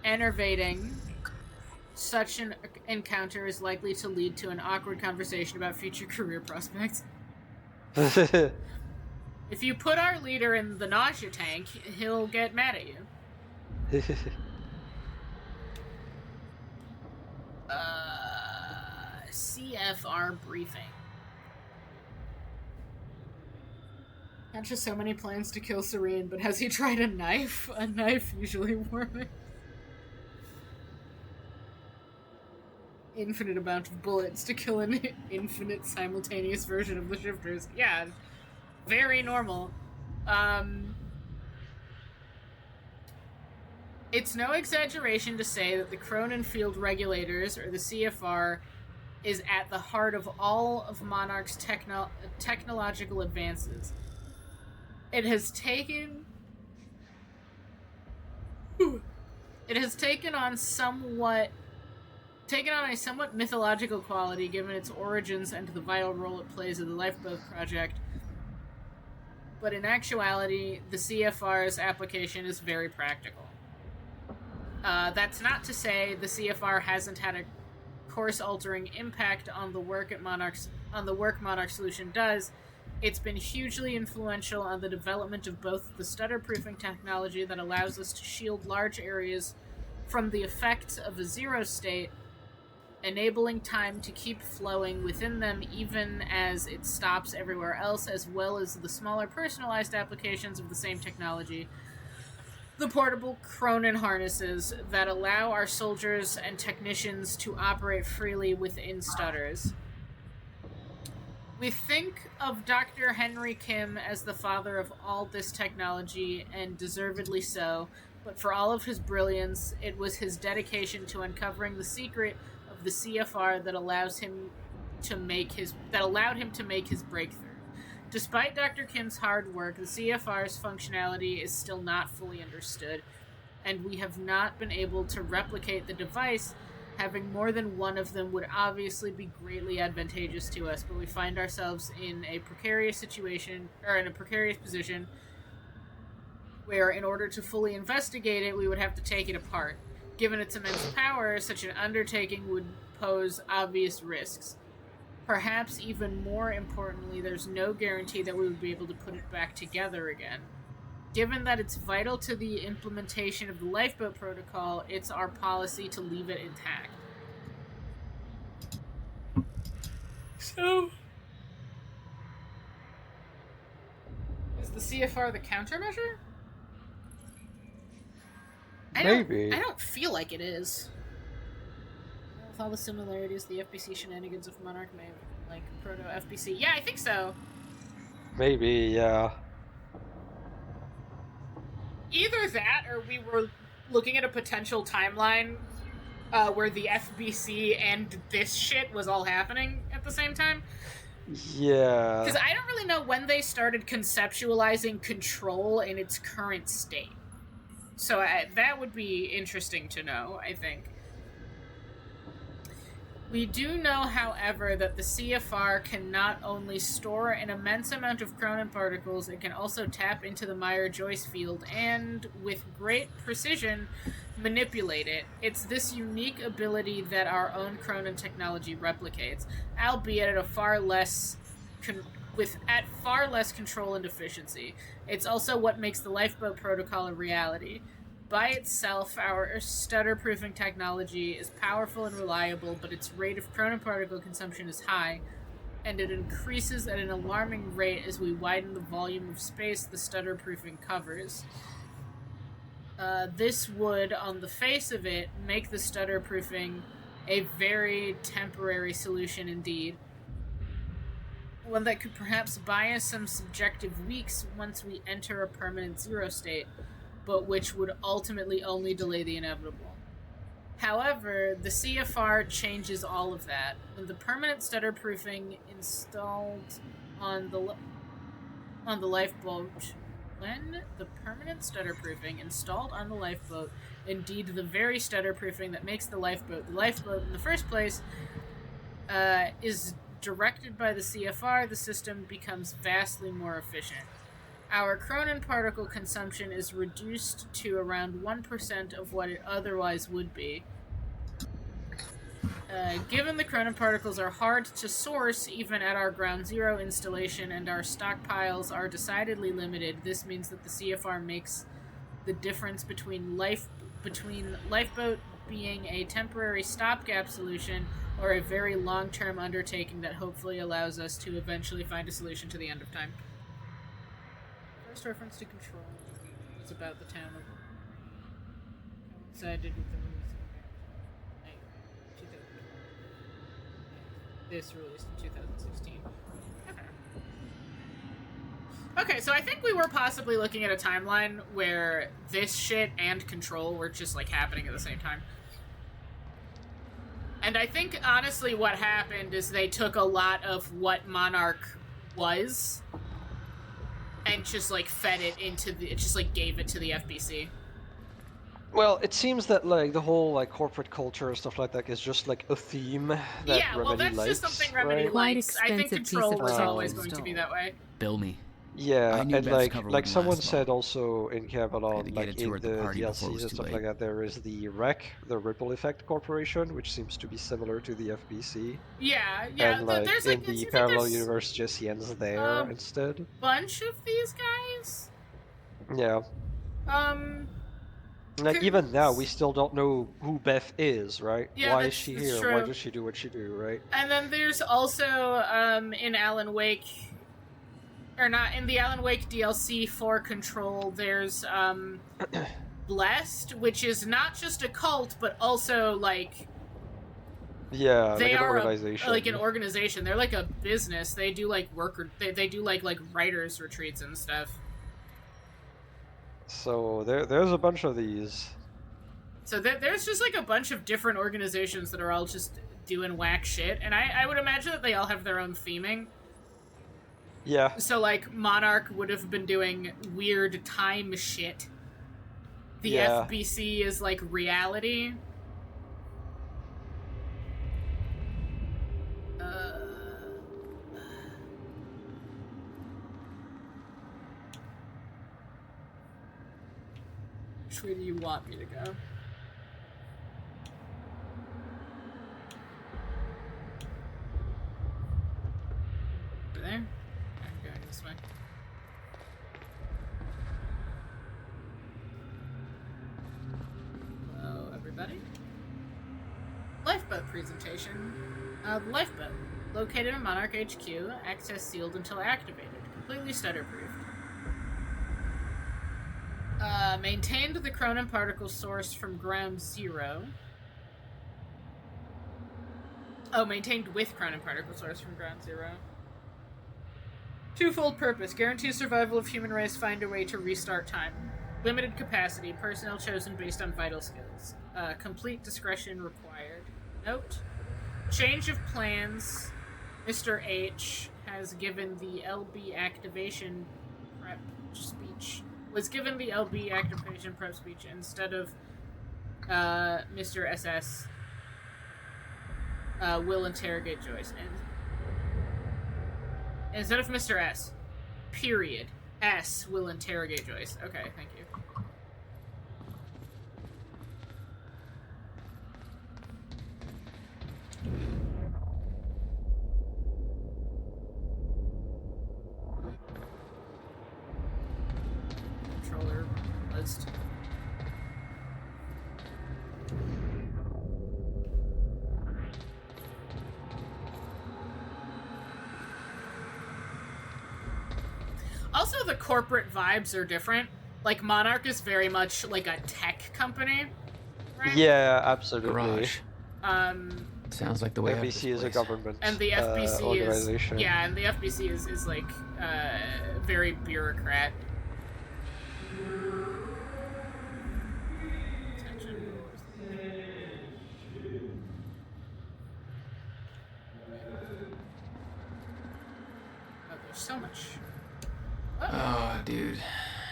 enervating, such an encounter is likely to lead to an awkward conversation about future career prospects. If you put our leader in the nausea tank, he'll get mad at you. CFR briefing. Not just so many plans to kill Serene, but has he tried a knife? A knife usually works. Infinite amount of bullets to kill an infinite simultaneous version of the shifters. Yeah, very normal. It's no exaggeration to say that the Cronin Field Regulators, or the CFR, is at the heart of all of Monarch's technological advances. It has taken on a somewhat mythological quality given its origins and the vital role it plays in the Lifeboat Project. But in actuality, the CFR's application is very practical. That's not to say the CFR hasn't had a course-altering impact on the work Monarch Solution does. It's been hugely influential on the development of both the stutter-proofing technology that allows us to shield large areas from the effects of a zero state, enabling time to keep flowing within them even as it stops everywhere else, as well as the smaller personalized applications of the same technology. The portable Cronin harnesses that allow our soldiers and technicians to operate freely within stutters. We think of Dr. Henry Kim as the father of all this technology, and deservedly so, but for all of his brilliance, it was his dedication to uncovering the secret of the CFR that allowed him to make his breakthrough. Despite Dr. Kim's hard work, the CFR's functionality is still not fully understood, and we have not been able to replicate the device. Having more than one of them would obviously be greatly advantageous to us, but we find ourselves in a precarious position, where in order to fully investigate it, we would have to take it apart. Given its immense power, such an undertaking would pose obvious risks. Perhaps even more importantly, there's no guarantee that we would be able to put it back together again. Given that it's vital to the implementation of the Lifeboat Protocol, it's our policy to leave it intact. So, is the CFR the countermeasure? Maybe. I don't feel like it is. With all the similarities, the FBC shenanigans of Monarch may have, like, proto-FBC. Yeah, I think so. Maybe, yeah. Either that, or we were looking at a potential timeline where the FBC and this shit was all happening at the same time. Yeah. Because I don't really know when they started conceptualizing control in its current state. So that would be interesting to know, I think. We do know, however, that the CFR can not only store an immense amount of Cronin particles, it can also tap into the Meyer-Joyce field and, with great precision, manipulate it. It's this unique ability that our own Cronin technology replicates, albeit at far less control and efficiency. It's also what makes the Lifeboat Protocol a reality. By itself, our stutter-proofing technology is powerful and reliable, but its rate of Cronin particle consumption is high, and it increases at an alarming rate as we widen the volume of space the stutter-proofing covers. This would, on the face of it, make the stutter-proofing a very temporary solution indeed. One that could perhaps buy us some subjective weeks once we enter a permanent zero state, but which would ultimately only delay the inevitable. However, the CFR changes all of that. When the permanent stutter-proofing installed on the lifeboat... When the permanent stutter-proofing installed on the lifeboat, indeed the very stutter-proofing that makes the lifeboat in the first place, is directed by the CFR, the system becomes vastly more efficient. Our Cronin particle consumption is reduced to around 1% of what it otherwise would be. Given the Cronin particles are hard to source even at our ground zero installation and our stockpiles are decidedly limited, this means that the CFR makes the difference between lifeboat being a temporary stopgap solution or a very long-term undertaking that hopefully allows us to eventually find a solution to the end of time. First reference to Control was about the town of... coincided with the release of 2012. This released in 2016. Okay, so I think we were possibly looking at a timeline where this shit and Control were just, like, happening at the same time. And I think, honestly, what happened is they took a lot of what Monarch was and just, like, fed it into the... just, like, gave it to the FBC. Well, it seems that, like, the whole, like, corporate culture and stuff like that is just, like, a theme that Remedy likes, just something Remedy right? likes. I think Control was always going to be that way. Bill me. Yeah, I knew and Beth's cover like wouldn't someone last said also in Camelot, get like it to in her at the the party before it DLCs was and too stuff late. like that, there is the REC, the Ripple Effect Corporation, which seems to be similar to the FBC. Yeah. And like there's, in like, the it seems like parallel there's universe, Jesse's there instead. bunch of these guys. Yeah. Like even now, we still don't know who Beth is, right? Yeah, Why is that's she true. here? Why does she do what she do, right? And then there's also, in Alan Wake... or not, in the Alan Wake DLC for Control, there's, Blessed, which is not just a cult, but also, like... Yeah, they like an are organization. like an organization. They're like a business. They do, like, they do, like writers' retreats and stuff. So there's a bunch of these. So there's just, like, a bunch of different organizations that are all just doing whack shit, and I would imagine that they all have their own theming. Yeah. So, like, Monarch would have been doing weird time shit. The FBC is, like, reality. Which way do you want me to go? Over there? I'm going this way. Hello, everybody. Lifeboat presentation. Lifeboat. Located in Monarch HQ, access sealed until activated. Completely stutter-proofed. Maintained the Cronin particle source from ground zero. Oh, maintained with Cronin particle source from ground zero. Twofold purpose. Guarantee survival of human race, find a way to restart time. Limited capacity. Personnel chosen based on vital skills. Complete discretion required. Note. Change of plans. Mr. H has given the LB activation prep speech. Was given the LB activation prep speech instead of Mr. SS. Will interrogate Joyce. And instead of Mr. S. Period. S will interrogate Joyce. Okay, thank you. Controller list. Also, the corporate vibes are different. Like, Monarch is very much like a tech company, right? Yeah, absolutely. Garage. Sounds like the way out of this FBC is a place. government And the FBC organization. and the FBC is like very bureaucrat. Oh, there's so much. Oh, dude.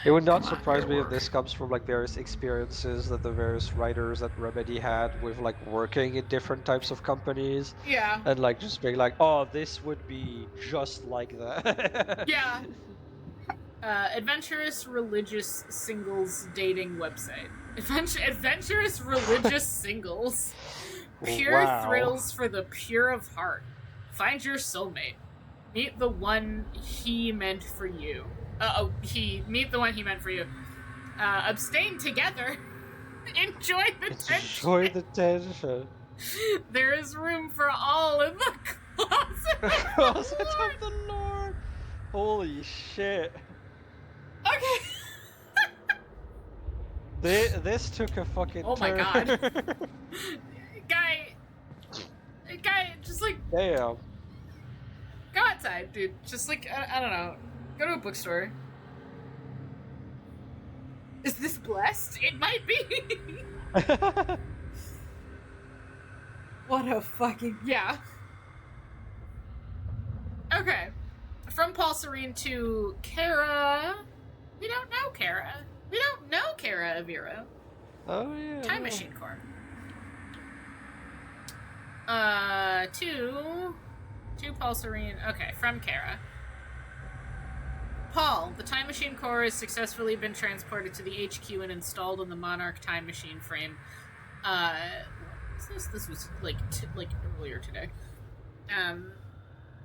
It would not Come on, surprise better me if work. this comes from like various experiences that the various writers at Remedy had with like working in different types of companies. Yeah. And like just being like, oh, this would be just like that. Yeah. Adventurous religious singles dating website. Adventurous religious singles. Pure Wow. thrills for the pure of heart. Find your soulmate. Meet the one he meant for you. Meet the one he meant for you. Abstain together. Enjoy the tension. Enjoy the tension. There is room for all in the closet. Closet of the Lord. Holy shit. Okay. This took a fucking Oh my turn. god. Guy, just like Damn. go outside, dude. Just like I don't know. Go to a bookstore. Is this blessed? It might be. What a fucking yeah. Okay. From Paul Serene to Kara. We don't know Kara. We don't know Kara Avira. Oh yeah. Time Machine Corps. To Paul Serene. Okay, from Kara. Paul, the Time Machine Core has successfully been transported to the HQ and installed on the Monarch Time Machine frame. This was like earlier today.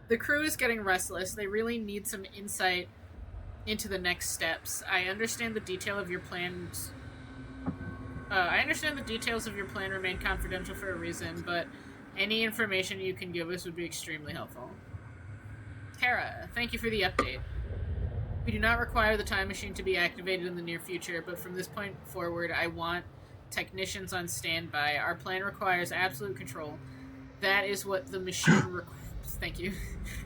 The crew is getting restless. They really need some insight into the next steps. I understand the detail of your plans. I understand the details of your plan remain confidential for a reason, but any information you can give us would be extremely helpful. Kara, thank you for the update. We do not require the time machine to be activated in the near future, but from this point forward, I want technicians on standby. Our plan requires absolute control. That is what the machine Thank you.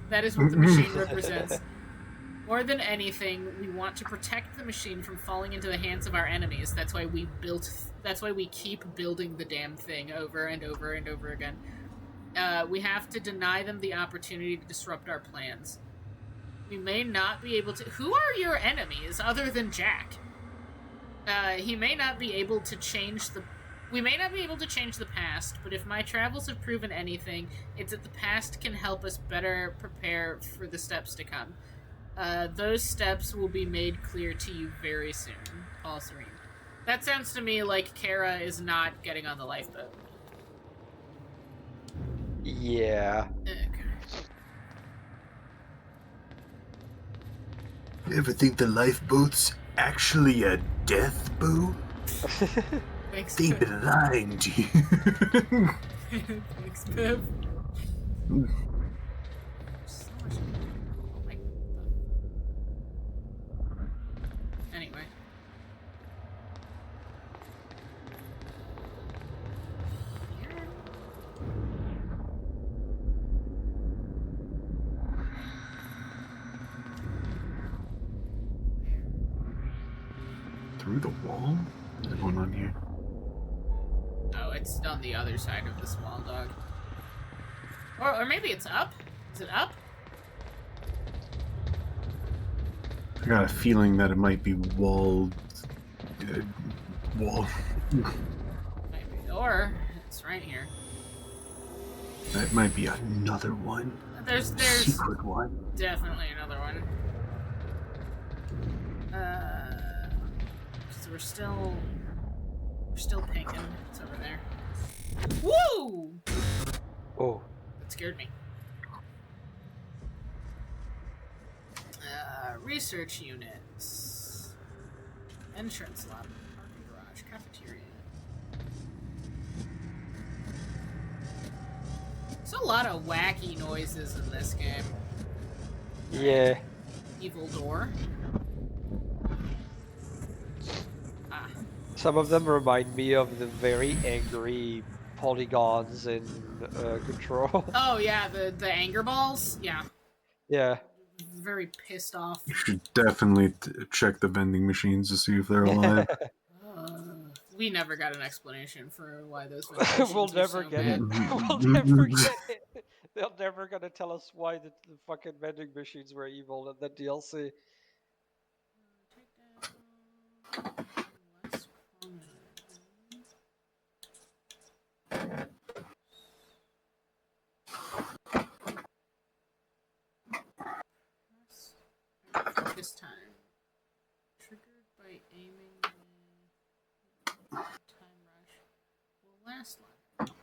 That is what the machine represents. More than anything, we want to protect the machine from falling into the hands of our enemies. That's why we keep building the damn thing over and over and over again. We have to deny them the opportunity to disrupt our plans. We may not be able to... Who are your enemies other than Jack? He may not be able to change the... We may not be able to change the past, but if my travels have proven anything, it's that the past can help us better prepare for the steps to come. Those steps will be made clear to you very soon. Paul Serene. That sounds to me like Kara is not getting on the lifeboat. Yeah. Okay. You ever think the lifeboat's actually a death boat? Thanks, They've been lying to you. Thanks, Piv. Anyway. Through the wall? What's going on here? Oh, it's on the other side of this wall, dog. Or maybe it's up? Is it up? I got a feeling that it might be walled. Wall. Maybe. Or it's right here. That might be another one. There's secret one. Definitely another one. So we're still pinking. It's over there. Woo! Oh. That scared me. Research units. Entrance lobby. Parking garage. Cafeteria. There's a lot of wacky noises in this game. Yeah. Evil door. Some of them remind me of the very angry polygons in Control. Oh yeah, the anger balls. Yeah, Yeah. very pissed off. You should definitely check the vending machines to see if they're alive. We never got an explanation for why those vending machines We'll are never so get bad. it. We'll never get it. They're never gonna tell us why the fucking vending machines were evil in the DLC. Focus time. Triggered by aiming with time rush. Will last longer.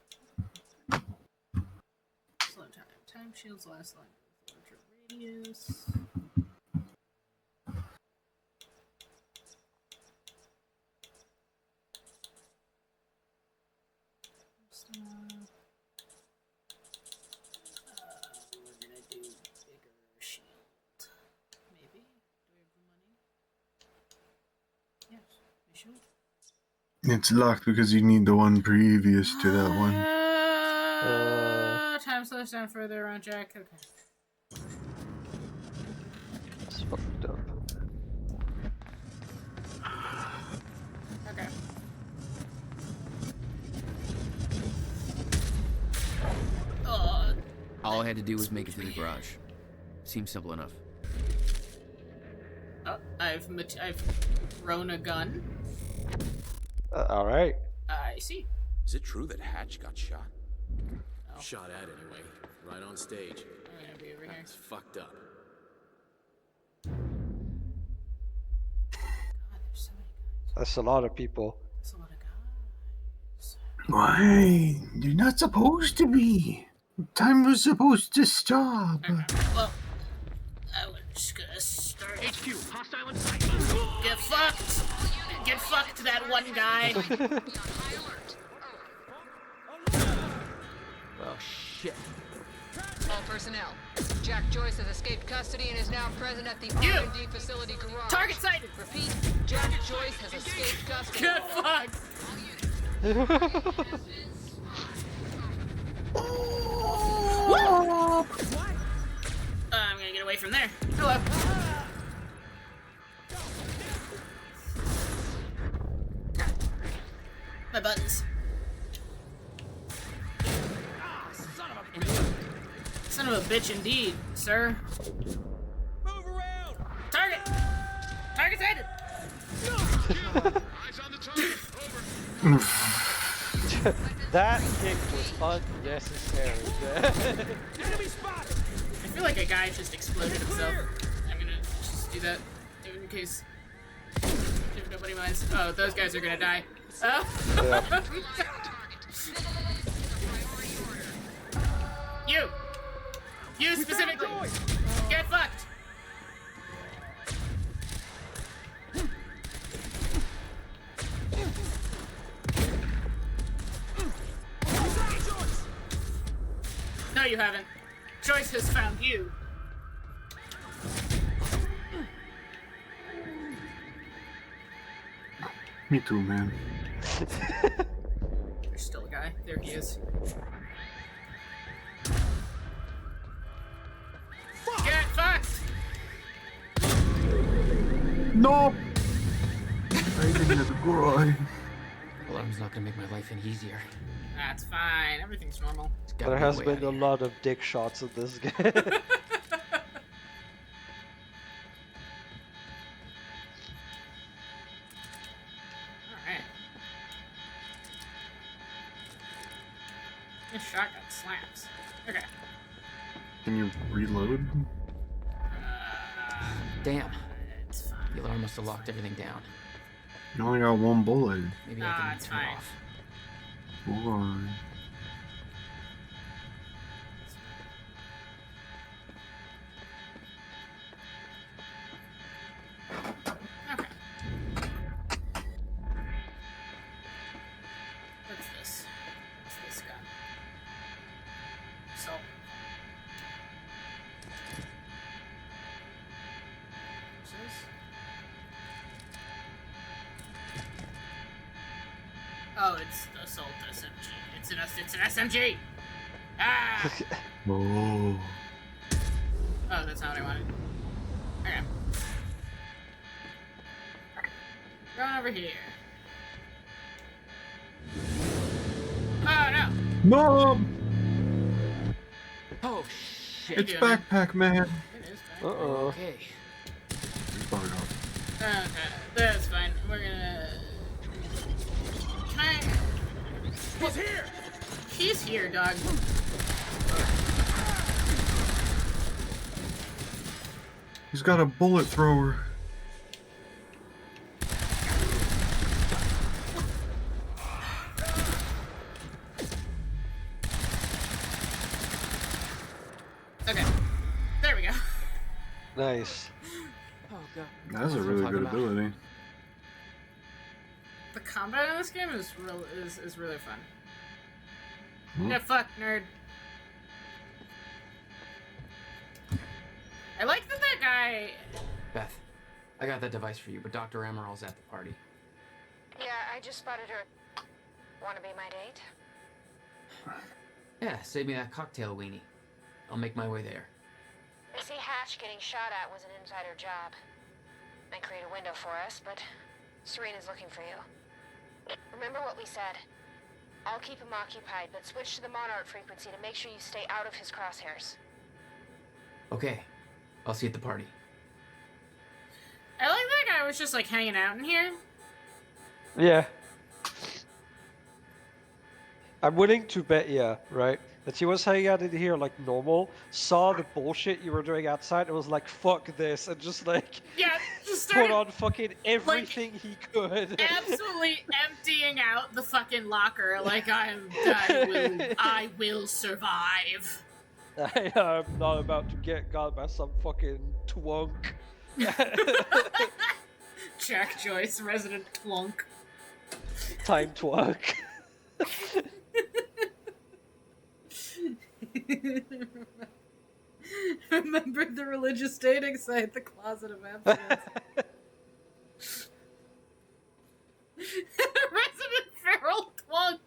Slow time. Time shields last longer with larger radius. We're gonna do bigger shield. Maybe? Do we have the money? Yes, we should. It's locked because you need the one previous to that one. Time slows down further around Jack. Okay. It's fucked up. Okay. All I had to do was make it to the garage. Seems simple enough. Oh, I've thrown a gun. All right. I see. Is it true that Hatch got shot? Shot at anyway, right on stage. I'm gonna be over here. It's fucked up. That's a lot of people. That's a lot of guys. Why? You're not supposed to be. Time was supposed to stop. Okay. Well, I was just gonna start. HQ, hostile in sight. Get fucked. Get fucked, that one guy. Oh shit. All personnel. Jack Joyce has escaped custody and is now present at the R&D facility garage. Target sighted. Repeat, Jack Joyce has escaped custody. Get fucked. I'm gonna get away from there. Hello. My buttons. Son of a bitch indeed, sir. Move around! Target! Target sighted! Eyes on the target. Over. That kick was unnecessary. Enemy spotted! I feel like a guy just exploded himself. I'm gonna just do that in case if nobody minds. Oh, those guys are gonna die. Oh. You! You specifically! Get fucked! No, you haven't. Joyce has found you. Me too, man. There's still a guy. There he is. Get fucked! No! Right into the groin. Alarm's not gonna make my life any easier. That's fine. Everything's normal. There has been a lot of dick shots in this game. Alright. This shotgun slaps. Okay. Can you reload? Damn. The alarm must have locked everything down. You only got one bullet. Maybe I can it's turn fine. it off. Hold on. Okay. What's this? What's this gun? So. What's this? Oh, it's the assault SMG. It's an SMG. Ah. Oh. Oh, that's not what I wanted. Okay. Going over here. Oh no. Mom! Oh shit. It's Backpack Man. It is back. Uh-oh. Okay. He's probably gone. Okay, that's fine. We're gonna. Can I? He's here. He's here, dog. He's got a bullet thrower. Okay, there we go. Nice. Oh god. That's a really good ability. The combat in this game is really fun. Yeah, fuck, nerd. I like that guy. Beth, I got that device for you, but Dr. Emerald's at the party. Yeah, I just spotted her. Wanna be my date? Yeah, save me that cocktail weenie. I'll make my way there. They say Hatch getting shot at was an insider job. Might create a window for us, but Serena's looking for you. Remember what we said. I'll keep him occupied, but switch to the Monarch frequency to make sure you stay out of his crosshairs. Okay, I'll see you at the party. I like that guy was just like hanging out in here. Yeah. I'm willing to bet, yeah, right? That he was hanging out in here like normal, saw the bullshit you were doing outside, and was like, fuck this, and just like, Yeah, just put started on fucking everything he could. absolutely emptying out the fucking locker. Like I will survive. I'm not about to get got by some fucking twunk. Jack Joyce, resident twunk. Time twunk. Remember the religious dating site, the Closet of Abstinence. Resident feral twunk.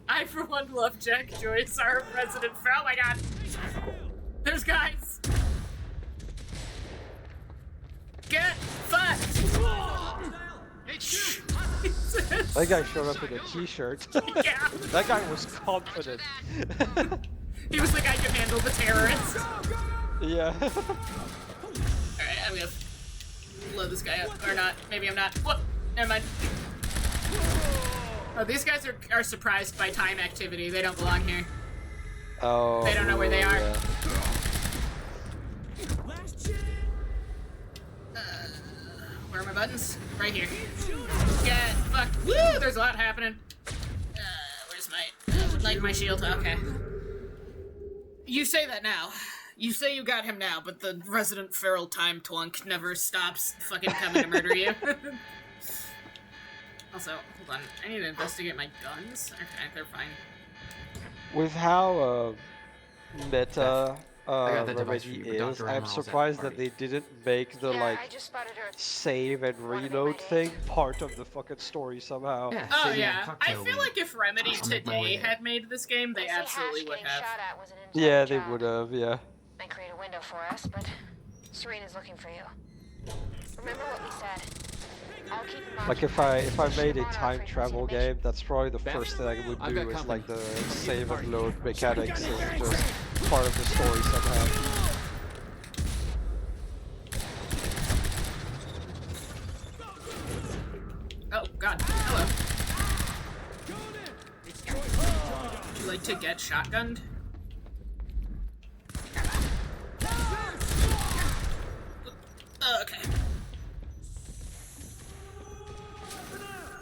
I, for one, love Jack Joyce, our resident feral. Oh my god. There's guys. Get fucked. That guy showed up in a t-shirt. Yeah. That guy was confident. He was like, I can handle the terrorists. Yeah. Alright, I'm gonna blow this guy up. Or not. Maybe I'm not. Whoop! Never mind. Oh, these guys are surprised by time activity. They don't belong here. Oh. They don't know where they are. Yeah. Where are my buttons? Right here. Get fucked. Woo! There's a lot happening. Where's my... like my shield. Okay. You say that now. You say you got him now, but the resident feral time twunk never stops fucking coming to murder you. Also, hold on. I need to investigate my guns. Okay, they're fine. With how meta got that device Remedy for you, but is, Dr. I'm Emerald's at the surprised that party. they didn't make the like I just spotted her. save and reload thing part of the fucking story somehow. Yeah, Oh save me that yeah, I cocktail feel weenie. like if Remedy I'll make my way today there. had made this game, they absolutely would have. Shot at was an insider Yeah, they job. would have, yeah. Might create a window for us, but Serena's looking for you. Remember what we said. I'll keep him Like if I made a time travel game, that's probably the first thing I would I've do got is company. like the save and load mechanics is just part of the story somehow. Oh god, hello. Would you like to get shotgunned? Okay.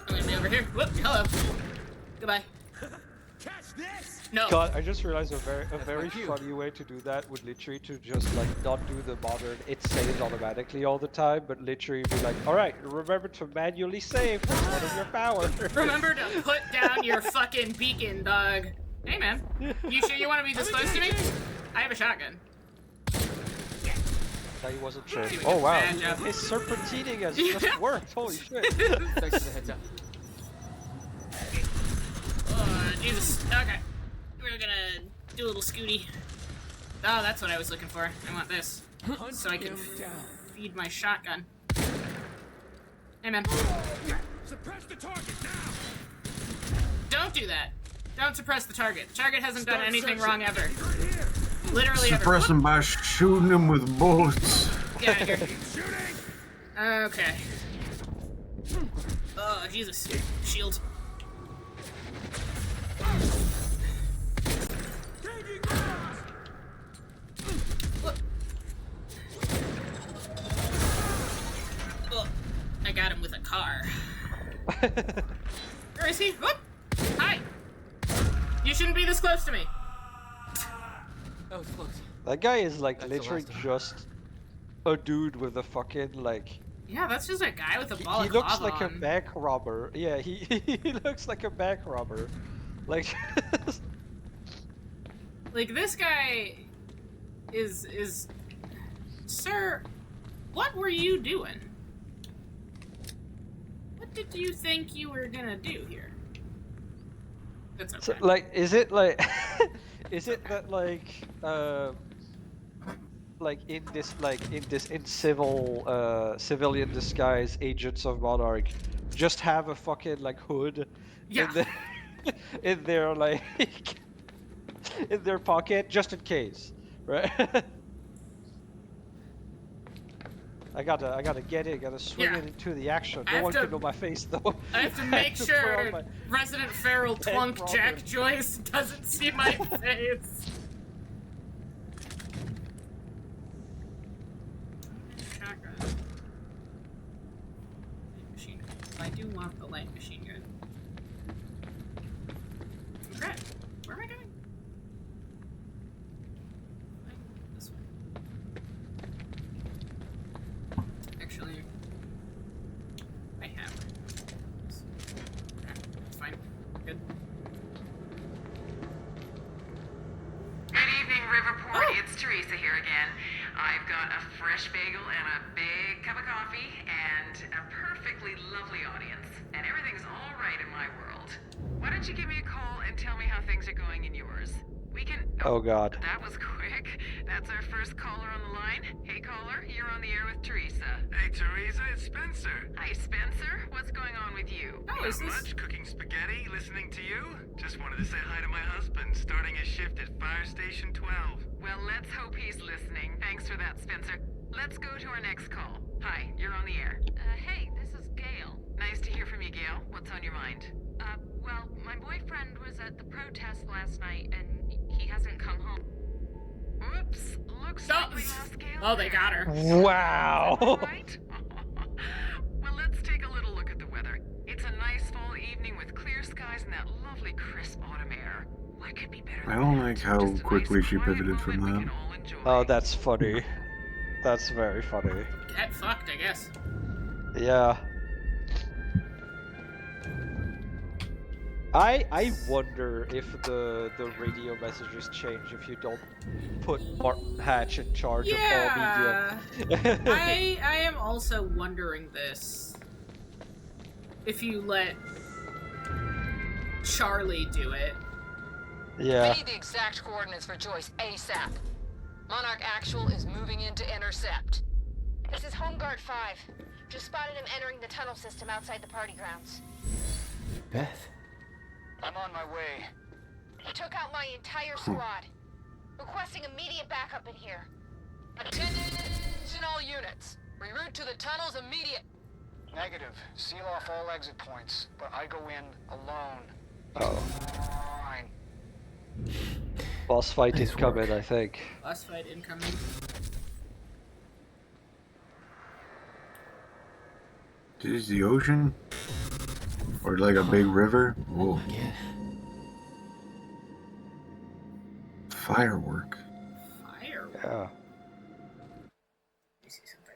I'm gonna be over here. Whoop, hello. Goodbye. No. God, I just realized a very funny way to do that would literally to just like not do the modern it saves automatically all the time, but literally be like, alright, remember to manually save, that's one of your powers. Remember to put down your fucking beacon, dog. Hey man, you sure you want to be this close to me? I have a shotgun. That he wasn't trained. Doing Oh a wow, bad job. his serpentining has just worked. Holy shit! Thanks for the heads up. Jesus. Okay. We're gonna do a little scooty. Oh, that's what I was looking for. I want this. So I can feed my shotgun. Hey, man. Suppress the target now! Don't do that. Don't suppress the target. The target hasn't done anything wrong ever. Literally Suppress ever. him by shooting him with bullets. Get out of here. Okay. Oh, Jesus. Shield. Oh, I got him with a car. Where is he? Whoop! Hi! You shouldn't be this close to me. That was close. That guy is like That's the literally last time. just a dude with a fucking like. Yeah, that's just a guy with a He balaclava looks like a on. bank robber. Yeah, he looks like a bank robber. Like. Like, this guy is... Sir, what were you doing? What did you think you were gonna do here? That's okay. So, like, is it like, is it that in civilian disguise, agents of Monarch just have a fucking like hood Yeah. in their like in their pocket just in case, right? I gotta get it, gotta swing Yeah. it into the action. I No have one to- can know my face though. I have to I make have to put on sure my- Resident Feral Bank Twunk robber. Jack Joyce doesn't see my face. Shotgun. Light machine gun. I do want the light machine gun. Okay. Where am I going? This way. Actually, I have. Okay, it's fine. Good. Good evening, Riverport. It's Teresa here again. I've got a fresh bagel and a big cup of coffee and a perfectly lovely audience. And everything's all right in my world. Why don't you give me a call and tell me how things are going in yours? We can... Oh god. That was quick. That's our first caller on the line. Hey, caller, you're on the air with Teresa. Hey, Teresa, it's Spencer. Hi, Spencer. What's going on with you? Oh, is Not this... much, cooking spaghetti, listening to you. Just wanted to say hi to my husband, starting his shift at Fire Station 12. Well, let's hope he's listening. Thanks for that, Spencer. Let's go to our next call. Hi, you're on the air. Hey, this is Gail. Nice to hear from you, Gail. What's on your mind? Well, my boyfriend was at the protest last night, and he hasn't come home. Whoops. Looks like we lost Gail. Oh, they got her. Wow. Right? Well, let's take a little look at the weather. It's a nice fall evening with clear skies and that lovely crisp autumn air. What could be better I than don't that? like how quickly she pivoted from that. Oh, that's funny. That's very funny. Get fucked, I guess. Yeah. I wonder if the radio messages change if you don't put Martin Hatch in charge of Yeah. all media. I am also wondering this. If you let Charlie do it. Yeah. I need the exact coordinates for Joyce ASAP. Monarch Actual is moving in to intercept. This is Home Guard 5. Just spotted him entering the tunnel system outside the party grounds. Beth. I'm on my way. He took out my entire squad. Requesting immediate backup in here. Attention all units. Reroute to the tunnels immediate. Negative. Seal off all exit points, but I go in alone. Oh. Fine. Boss fight incoming, I think. Boss fight incoming. Is the ocean? Or like a big river? Whoa. Firework. Firework? Yeah. Let me see something.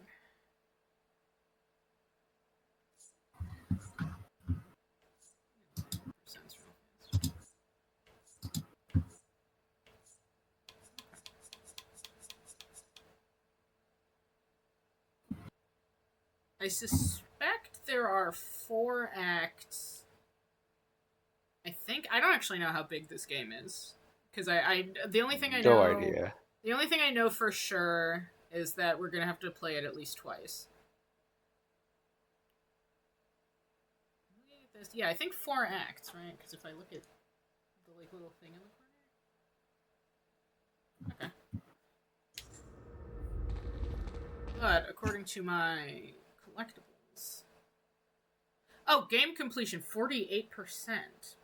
I suspect there are 4 acts. I think I don't actually know how big this game is, because the only thing I know. No idea. The only thing I know for sure is that we're gonna have to play it at least twice. Yeah, I think 4 acts, right? Because if I look at the little thing in the corner. Okay. But according to my collectibles, game completion 48%.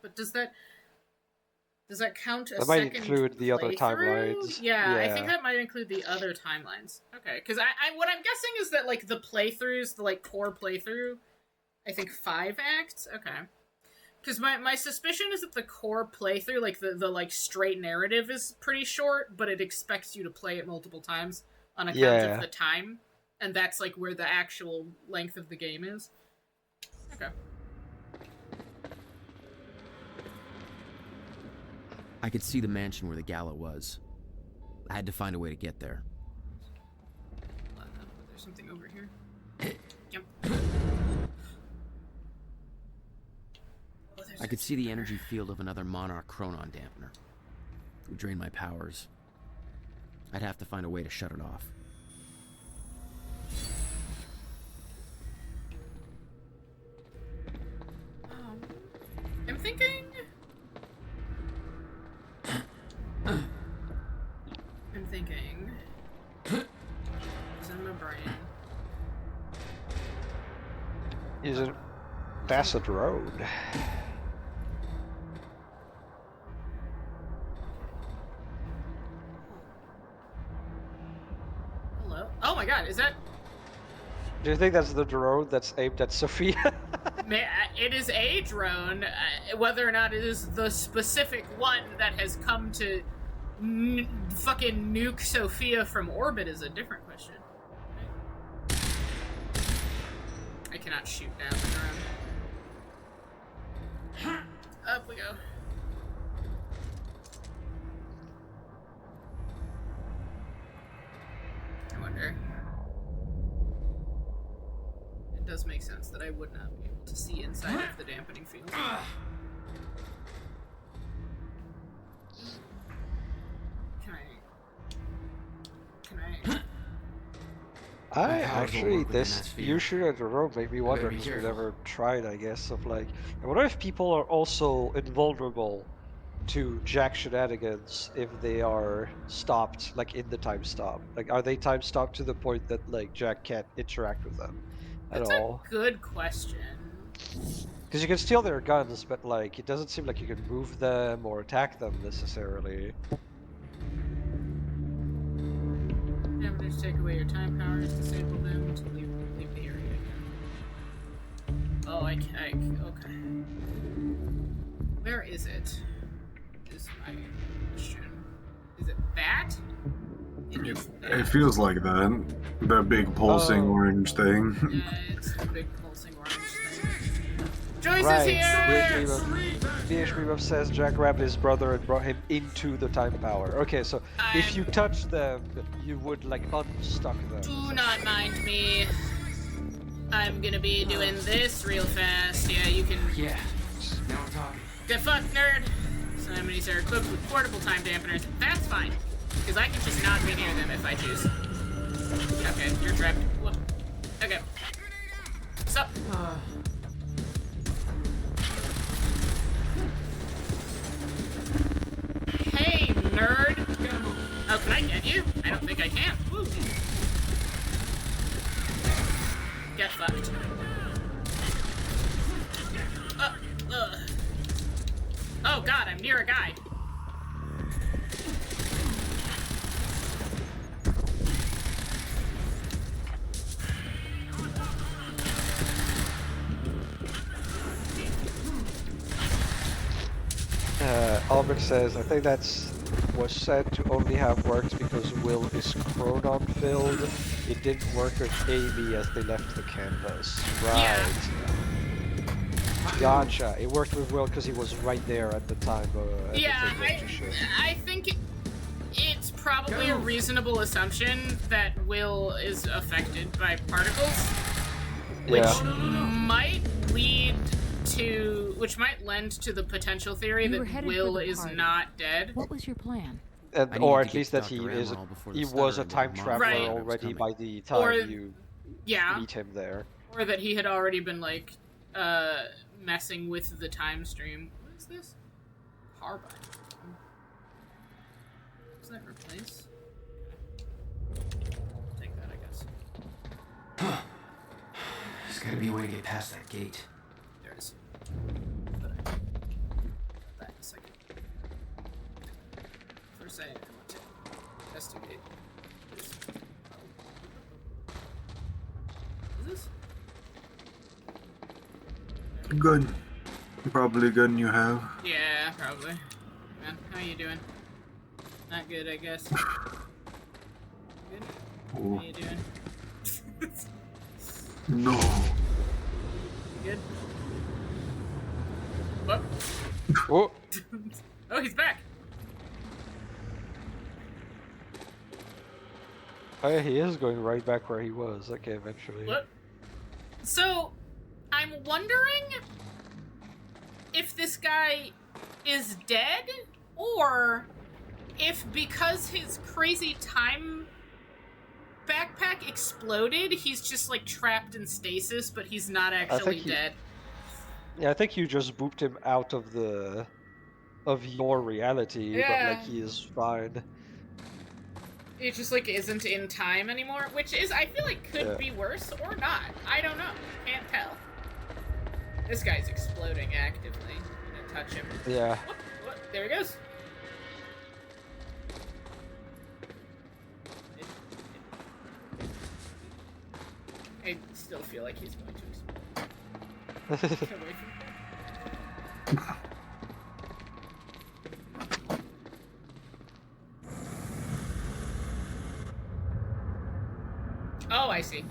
But does that count a That might second include the other playthrough? timelines. Yeah, I think that might include the other timelines. Okay, because I what I'm guessing is that like the playthroughs, the like core playthrough, I think 5 acts. Okay. Because my suspicion is that the core playthrough, like the like straight narrative, is pretty short, but it expects you to play it multiple times on account of the time, and that's like where the actual length of the game is. Okay. I could see the mansion where the gala was. I had to find a way to get there. There's something over here. Yep. I could see the energy field of another Monarch Chronon dampener. It would drain my powers. I'd have to find a way to shut it off. I'm thinking... It's in my brain. Is it Bassett Road? Hello? Oh my god, is that... Do you think that's the drone that's aimed at Sophia? It is a drone. Whether or not it is the specific one that has come to fucking nuke Sophia from orbit is a different question. I cannot shoot down the drone. Up we go. I wonder. It does make sense that I would not be able to see inside of the dampening field. I actually, you shooting at the road made me wonder, because we never tried, I guess, of like, I wonder if people are also invulnerable to Jack shenanigans if they are stopped, like in the time stop. Like, are they time stopped to the point that like Jack can't interact with them at all? That's a good question. Because you can steal their guns, but like, it doesn't seem like you can move them or attack them necessarily. Never to take away your time powers, disable them to leave the area again. Oh, okay. Where is it? Is my question. Is it that? It is that. It feels like that. The big pulsing orange thing. Yeah, it's the big pulsing orange thing. Joyce Right. is here! DH says Jack grabbed his brother and brought him into the time power. Okay, so if you touch them, you would like unstuck them. Do not mind me. I'm gonna be doing this real fast. Yeah, you can. Yeah. Now we're talking. Get fucked, nerd. Some enemies are equipped with portable time dampeners. That's fine, because I can just not be near them if I choose. Okay, you're trapped. Whoop. Okay. What's up? Hey, nerd! Oh, can I get you? I don't think I can. Woo. Get fucked. Oh god, I'm near a guy. Albert says, I think that's was said to only have worked because Will is Chronon filled. It didn't work with Amy as they left the canvas. Right. Yeah. Gotcha. It worked with Will because he was right there at the time. Yeah, I think it's probably a reasonable assumption that Will is affected by particles. which Yeah. might lead to, which might lend to the potential theory You were that headed for Will the is party. not dead. What was your plan? And, I or needed at to least get that to he Dr. is Amaral before the he stutter was a ended time and traveler Right. Mom was already coming. by the Or- time you Yeah. meet him there. Or that he had already been, like, messing with the time stream. What is this? Carbine. Does that replace? Take that, I guess. There's gotta be a way to get past that gate. There it is. But I that in a second. First, I want to investigate this. Is this? Gun. Probably gun you have. Yeah, probably. Man, how you doing? Not good, I guess. Good? Oh. How you doing? No. Good? What? Oh. Oh, he's back! Oh yeah, he is going right back where he was. Okay, eventually. What? So, I'm wondering if this guy is dead, or if because his crazy time backpack exploded, he's just like trapped in stasis, but he's not actually dead. Yeah, I think you just booped him out of your reality, but Yeah. like he is fine. It just like isn't in time anymore, which is, I feel like, could Yeah. be worse or not. I don't know. Can't tell. This guy's exploding actively. I'm gonna touch him. Yeah. What? There he goes. I still feel like he's going to explode. Get away from me. Oh, I see.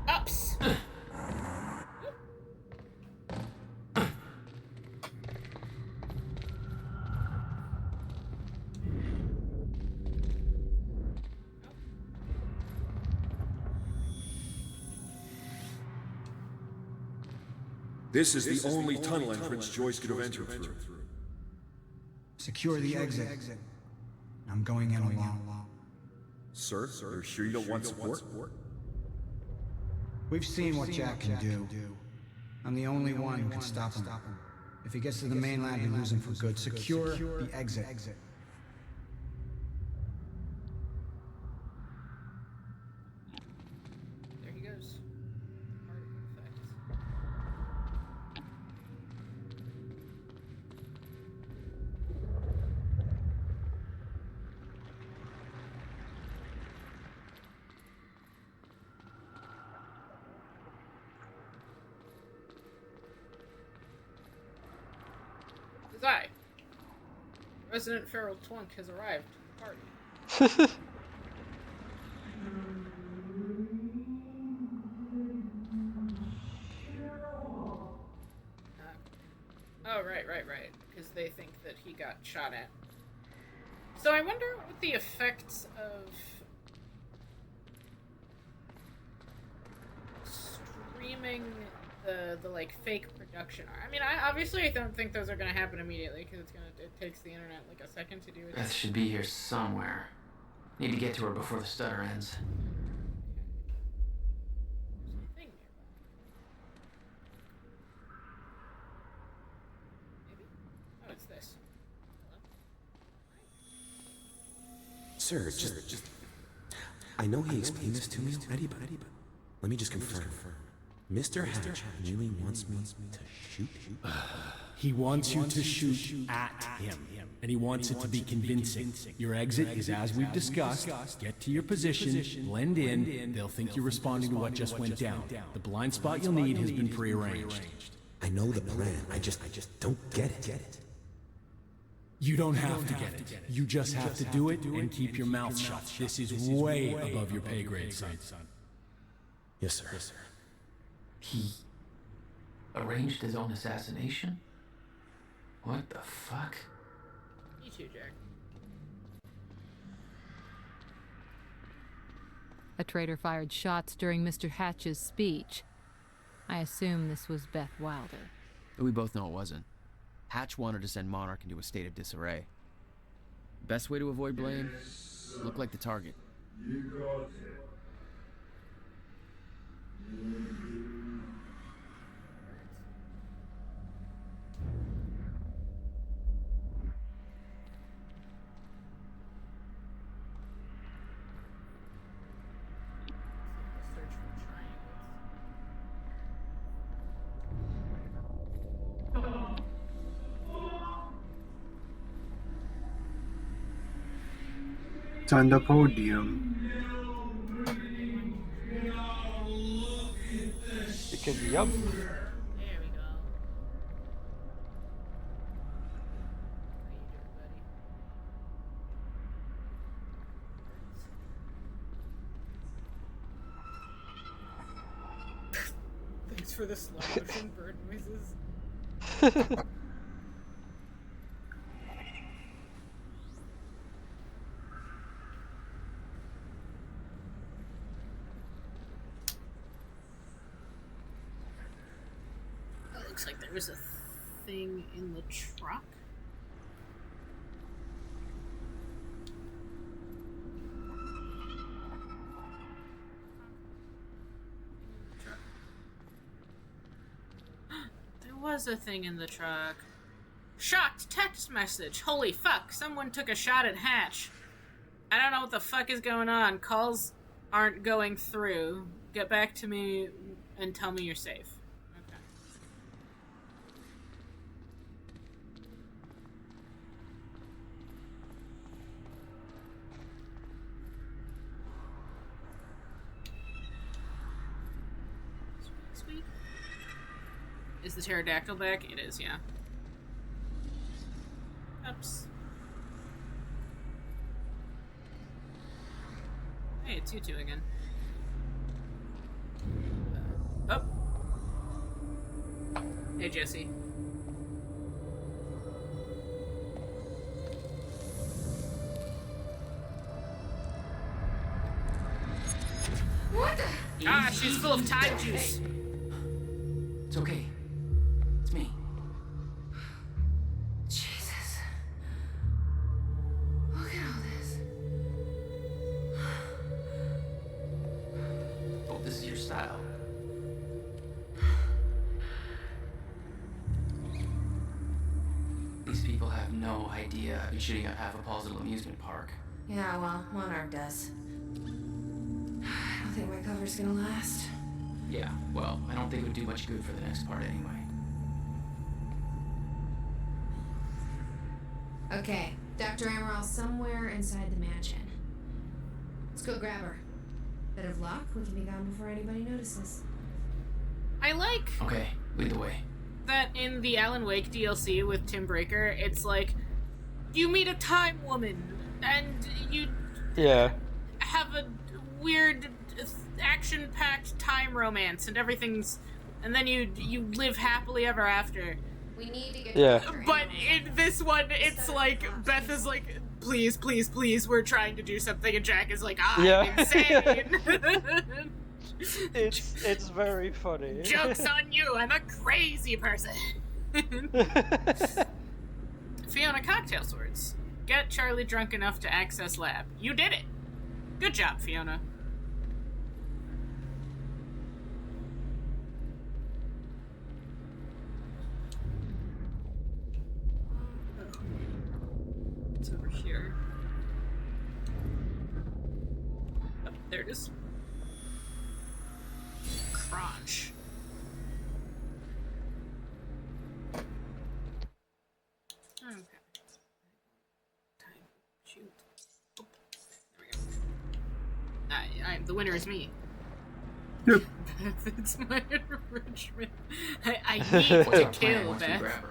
Ups. This is the only tunnel entrance Joyce could have entered through. Secure the exit. I'm going in alone. Sir, you're sure you don't want support? We've seen what Jack can do. I'm the only one who can stop him. If he gets to the mainland, we lose him for good. Secure the exit. There he goes. Particle effects. Zai. Resident Feral Twunk has arrived at the party. Oh, right. Because they think that he got shot at. So I wonder what the effects of streaming the like fake production are. I mean, obviously I don't think those are gonna happen immediately because it takes the internet like a second to do it. Beth should be here somewhere. Need to get to her before the stutter ends. Oh, it's this. Sir, just... I know he explained this to me already, but let me just confirm. Mr. Hatch really wants me to shoot you? He wants you to shoot at him, and he wants it to be convincing. Your exit is as we've discussed. Get to your position, blend in, they'll think you're responding to what just went down. The blind spot you'll need has been prearranged. I know the plan, I just don't get it. You don't have to get it. You just have to do it and keep your mouth shut. This is way above your pay grade, son. Yes, sir. He arranged his own assassination? What the fuck? You too, Jack. A traitor fired shots during Mr. Hatch's speech. I assume this was Beth Wilder. But we both know it wasn't. Hatch wanted to send Monarch into a state of disarray. Best way to avoid blame? Look like the target. You got it. It's on the podium. It can be up. There we go. Thanks for the slow motion bird noises. Looks like there was a thing in the truck. There was a thing in the truck. Shocked text message. Holy fuck, someone took a shot at Hatch. I don't know what the fuck is going on. Calls aren't going through. Get back to me and tell me you're safe. Sweet. Is the pterodactyl back? It is, yeah. Oops. Hey, it's you two again. Oh. Hey, Jesse. What the? Ah, she's full of time juice. It's okay. It's me. Jesus. Look at all this. Hope this is your style. These people have no idea I've been shooting up half a Paul's little amusement park. Yeah, well, Monarch does. I don't think my cover's gonna last. Yeah, well, I don't think it would do much good for the next part anyway. Okay, Dr. Amaril's somewhere inside the mansion. Let's go grab her. Bit of luck, we can be gone before anybody notices. I like Okay, lead the way. that in the Alan Wake DLC with Tim Breaker, it's like, you meet a time woman, and you Yeah. have a weird, action-packed time romance, and everything's... And then you live happily ever after. We need to get Yeah. Dr. But Amaral. in this one, it's like, Beth is like, please, please, please, we're trying to do something, and Jack is like, I'm Yeah. insane. It's very funny. Joke's on you, I'm a crazy person. Fiona cocktail swords. Get Charlie drunk enough to access lab. You did it. Good job, Fiona. It's over here. Oh, there it is. Crunch. Okay. Time. Shoot. Oh, there we go. The winner is me. Yep. It's my enrichment. I need What's to our plan kill once we Beth. grab her?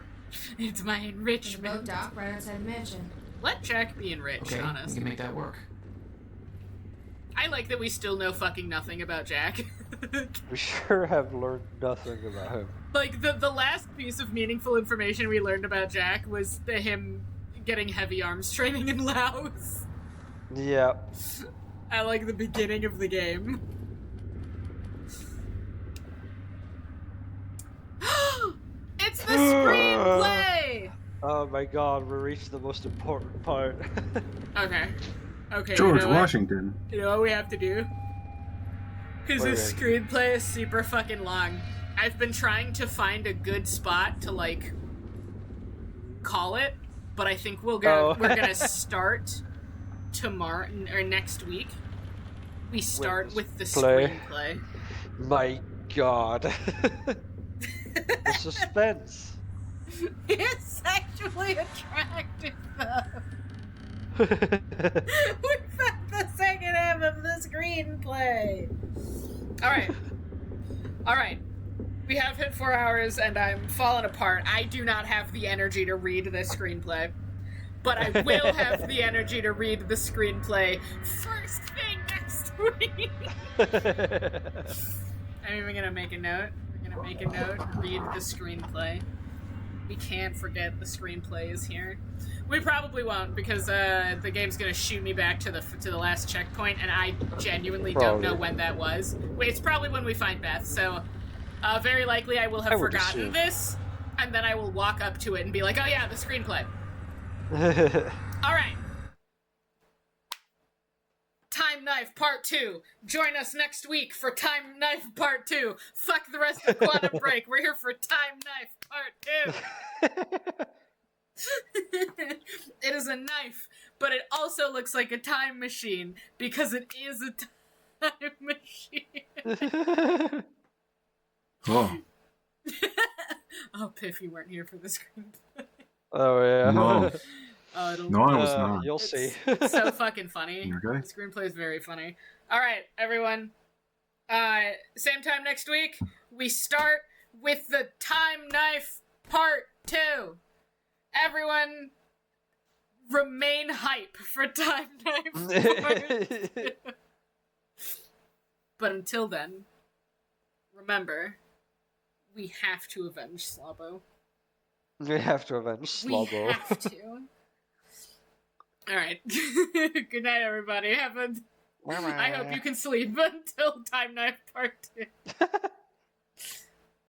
It's my There's a boat enrichment. dock right outside the mansion. Let Jack be enriched, Okay, we honest. can make that work. I like that we still know fucking nothing about Jack. We sure have learned nothing about him. Like, the last piece of meaningful information we learned about Jack was him getting heavy arms training in Laos. Yeah. at like the beginning of the game. It's the screenplay! Oh my god, we reached the most important part. Okay. Okay, George you know Washington. What? You know what we have to do? Because this Okay. screenplay is super fucking long. I've been trying to find a good spot to, like, call it, but I think we're gonna start tomorrow, or next week. We start with the screenplay. My god. The suspense. It's actually attractive, though. We found the second half of the screenplay. Alright. We have hit 4 hours and I'm falling apart. I do not have the energy to read this screenplay. But I will have the energy to read the screenplay first thing next week. I'm even gonna make a note. We're gonna make a note. Read the screenplay. We can't forget the screenplay is here. We probably won't because the game's gonna shoot me back to the last checkpoint, and I genuinely don't know when that was. Wait, it's probably when we find Beth. So very likely I will have forgotten this, and then I will walk up to it and be like, "Oh yeah, the screenplay." All right. Time Knife Part 2. Join us next week for Time Knife Part 2. Fuck the rest of Quantum Break. We're here for Time Knife Part 2. It is a knife, but it also looks like a time machine because it is a time machine. Oh. Oh, Piff, you weren't here for the screenplay. Oh yeah. No. No, I was not. You'll see. It's so fucking funny. Okay. The screenplay is very funny. All right, everyone. Same time next week. We start with the Time Knife Part 2. Everyone, remain hype for Time Knife Part 2. But until then, remember, we have to avenge Slobbo. We have to avenge Slobbo. We have to. All right. Good night, everybody. I hope you can sleep until Time Knife Part 2.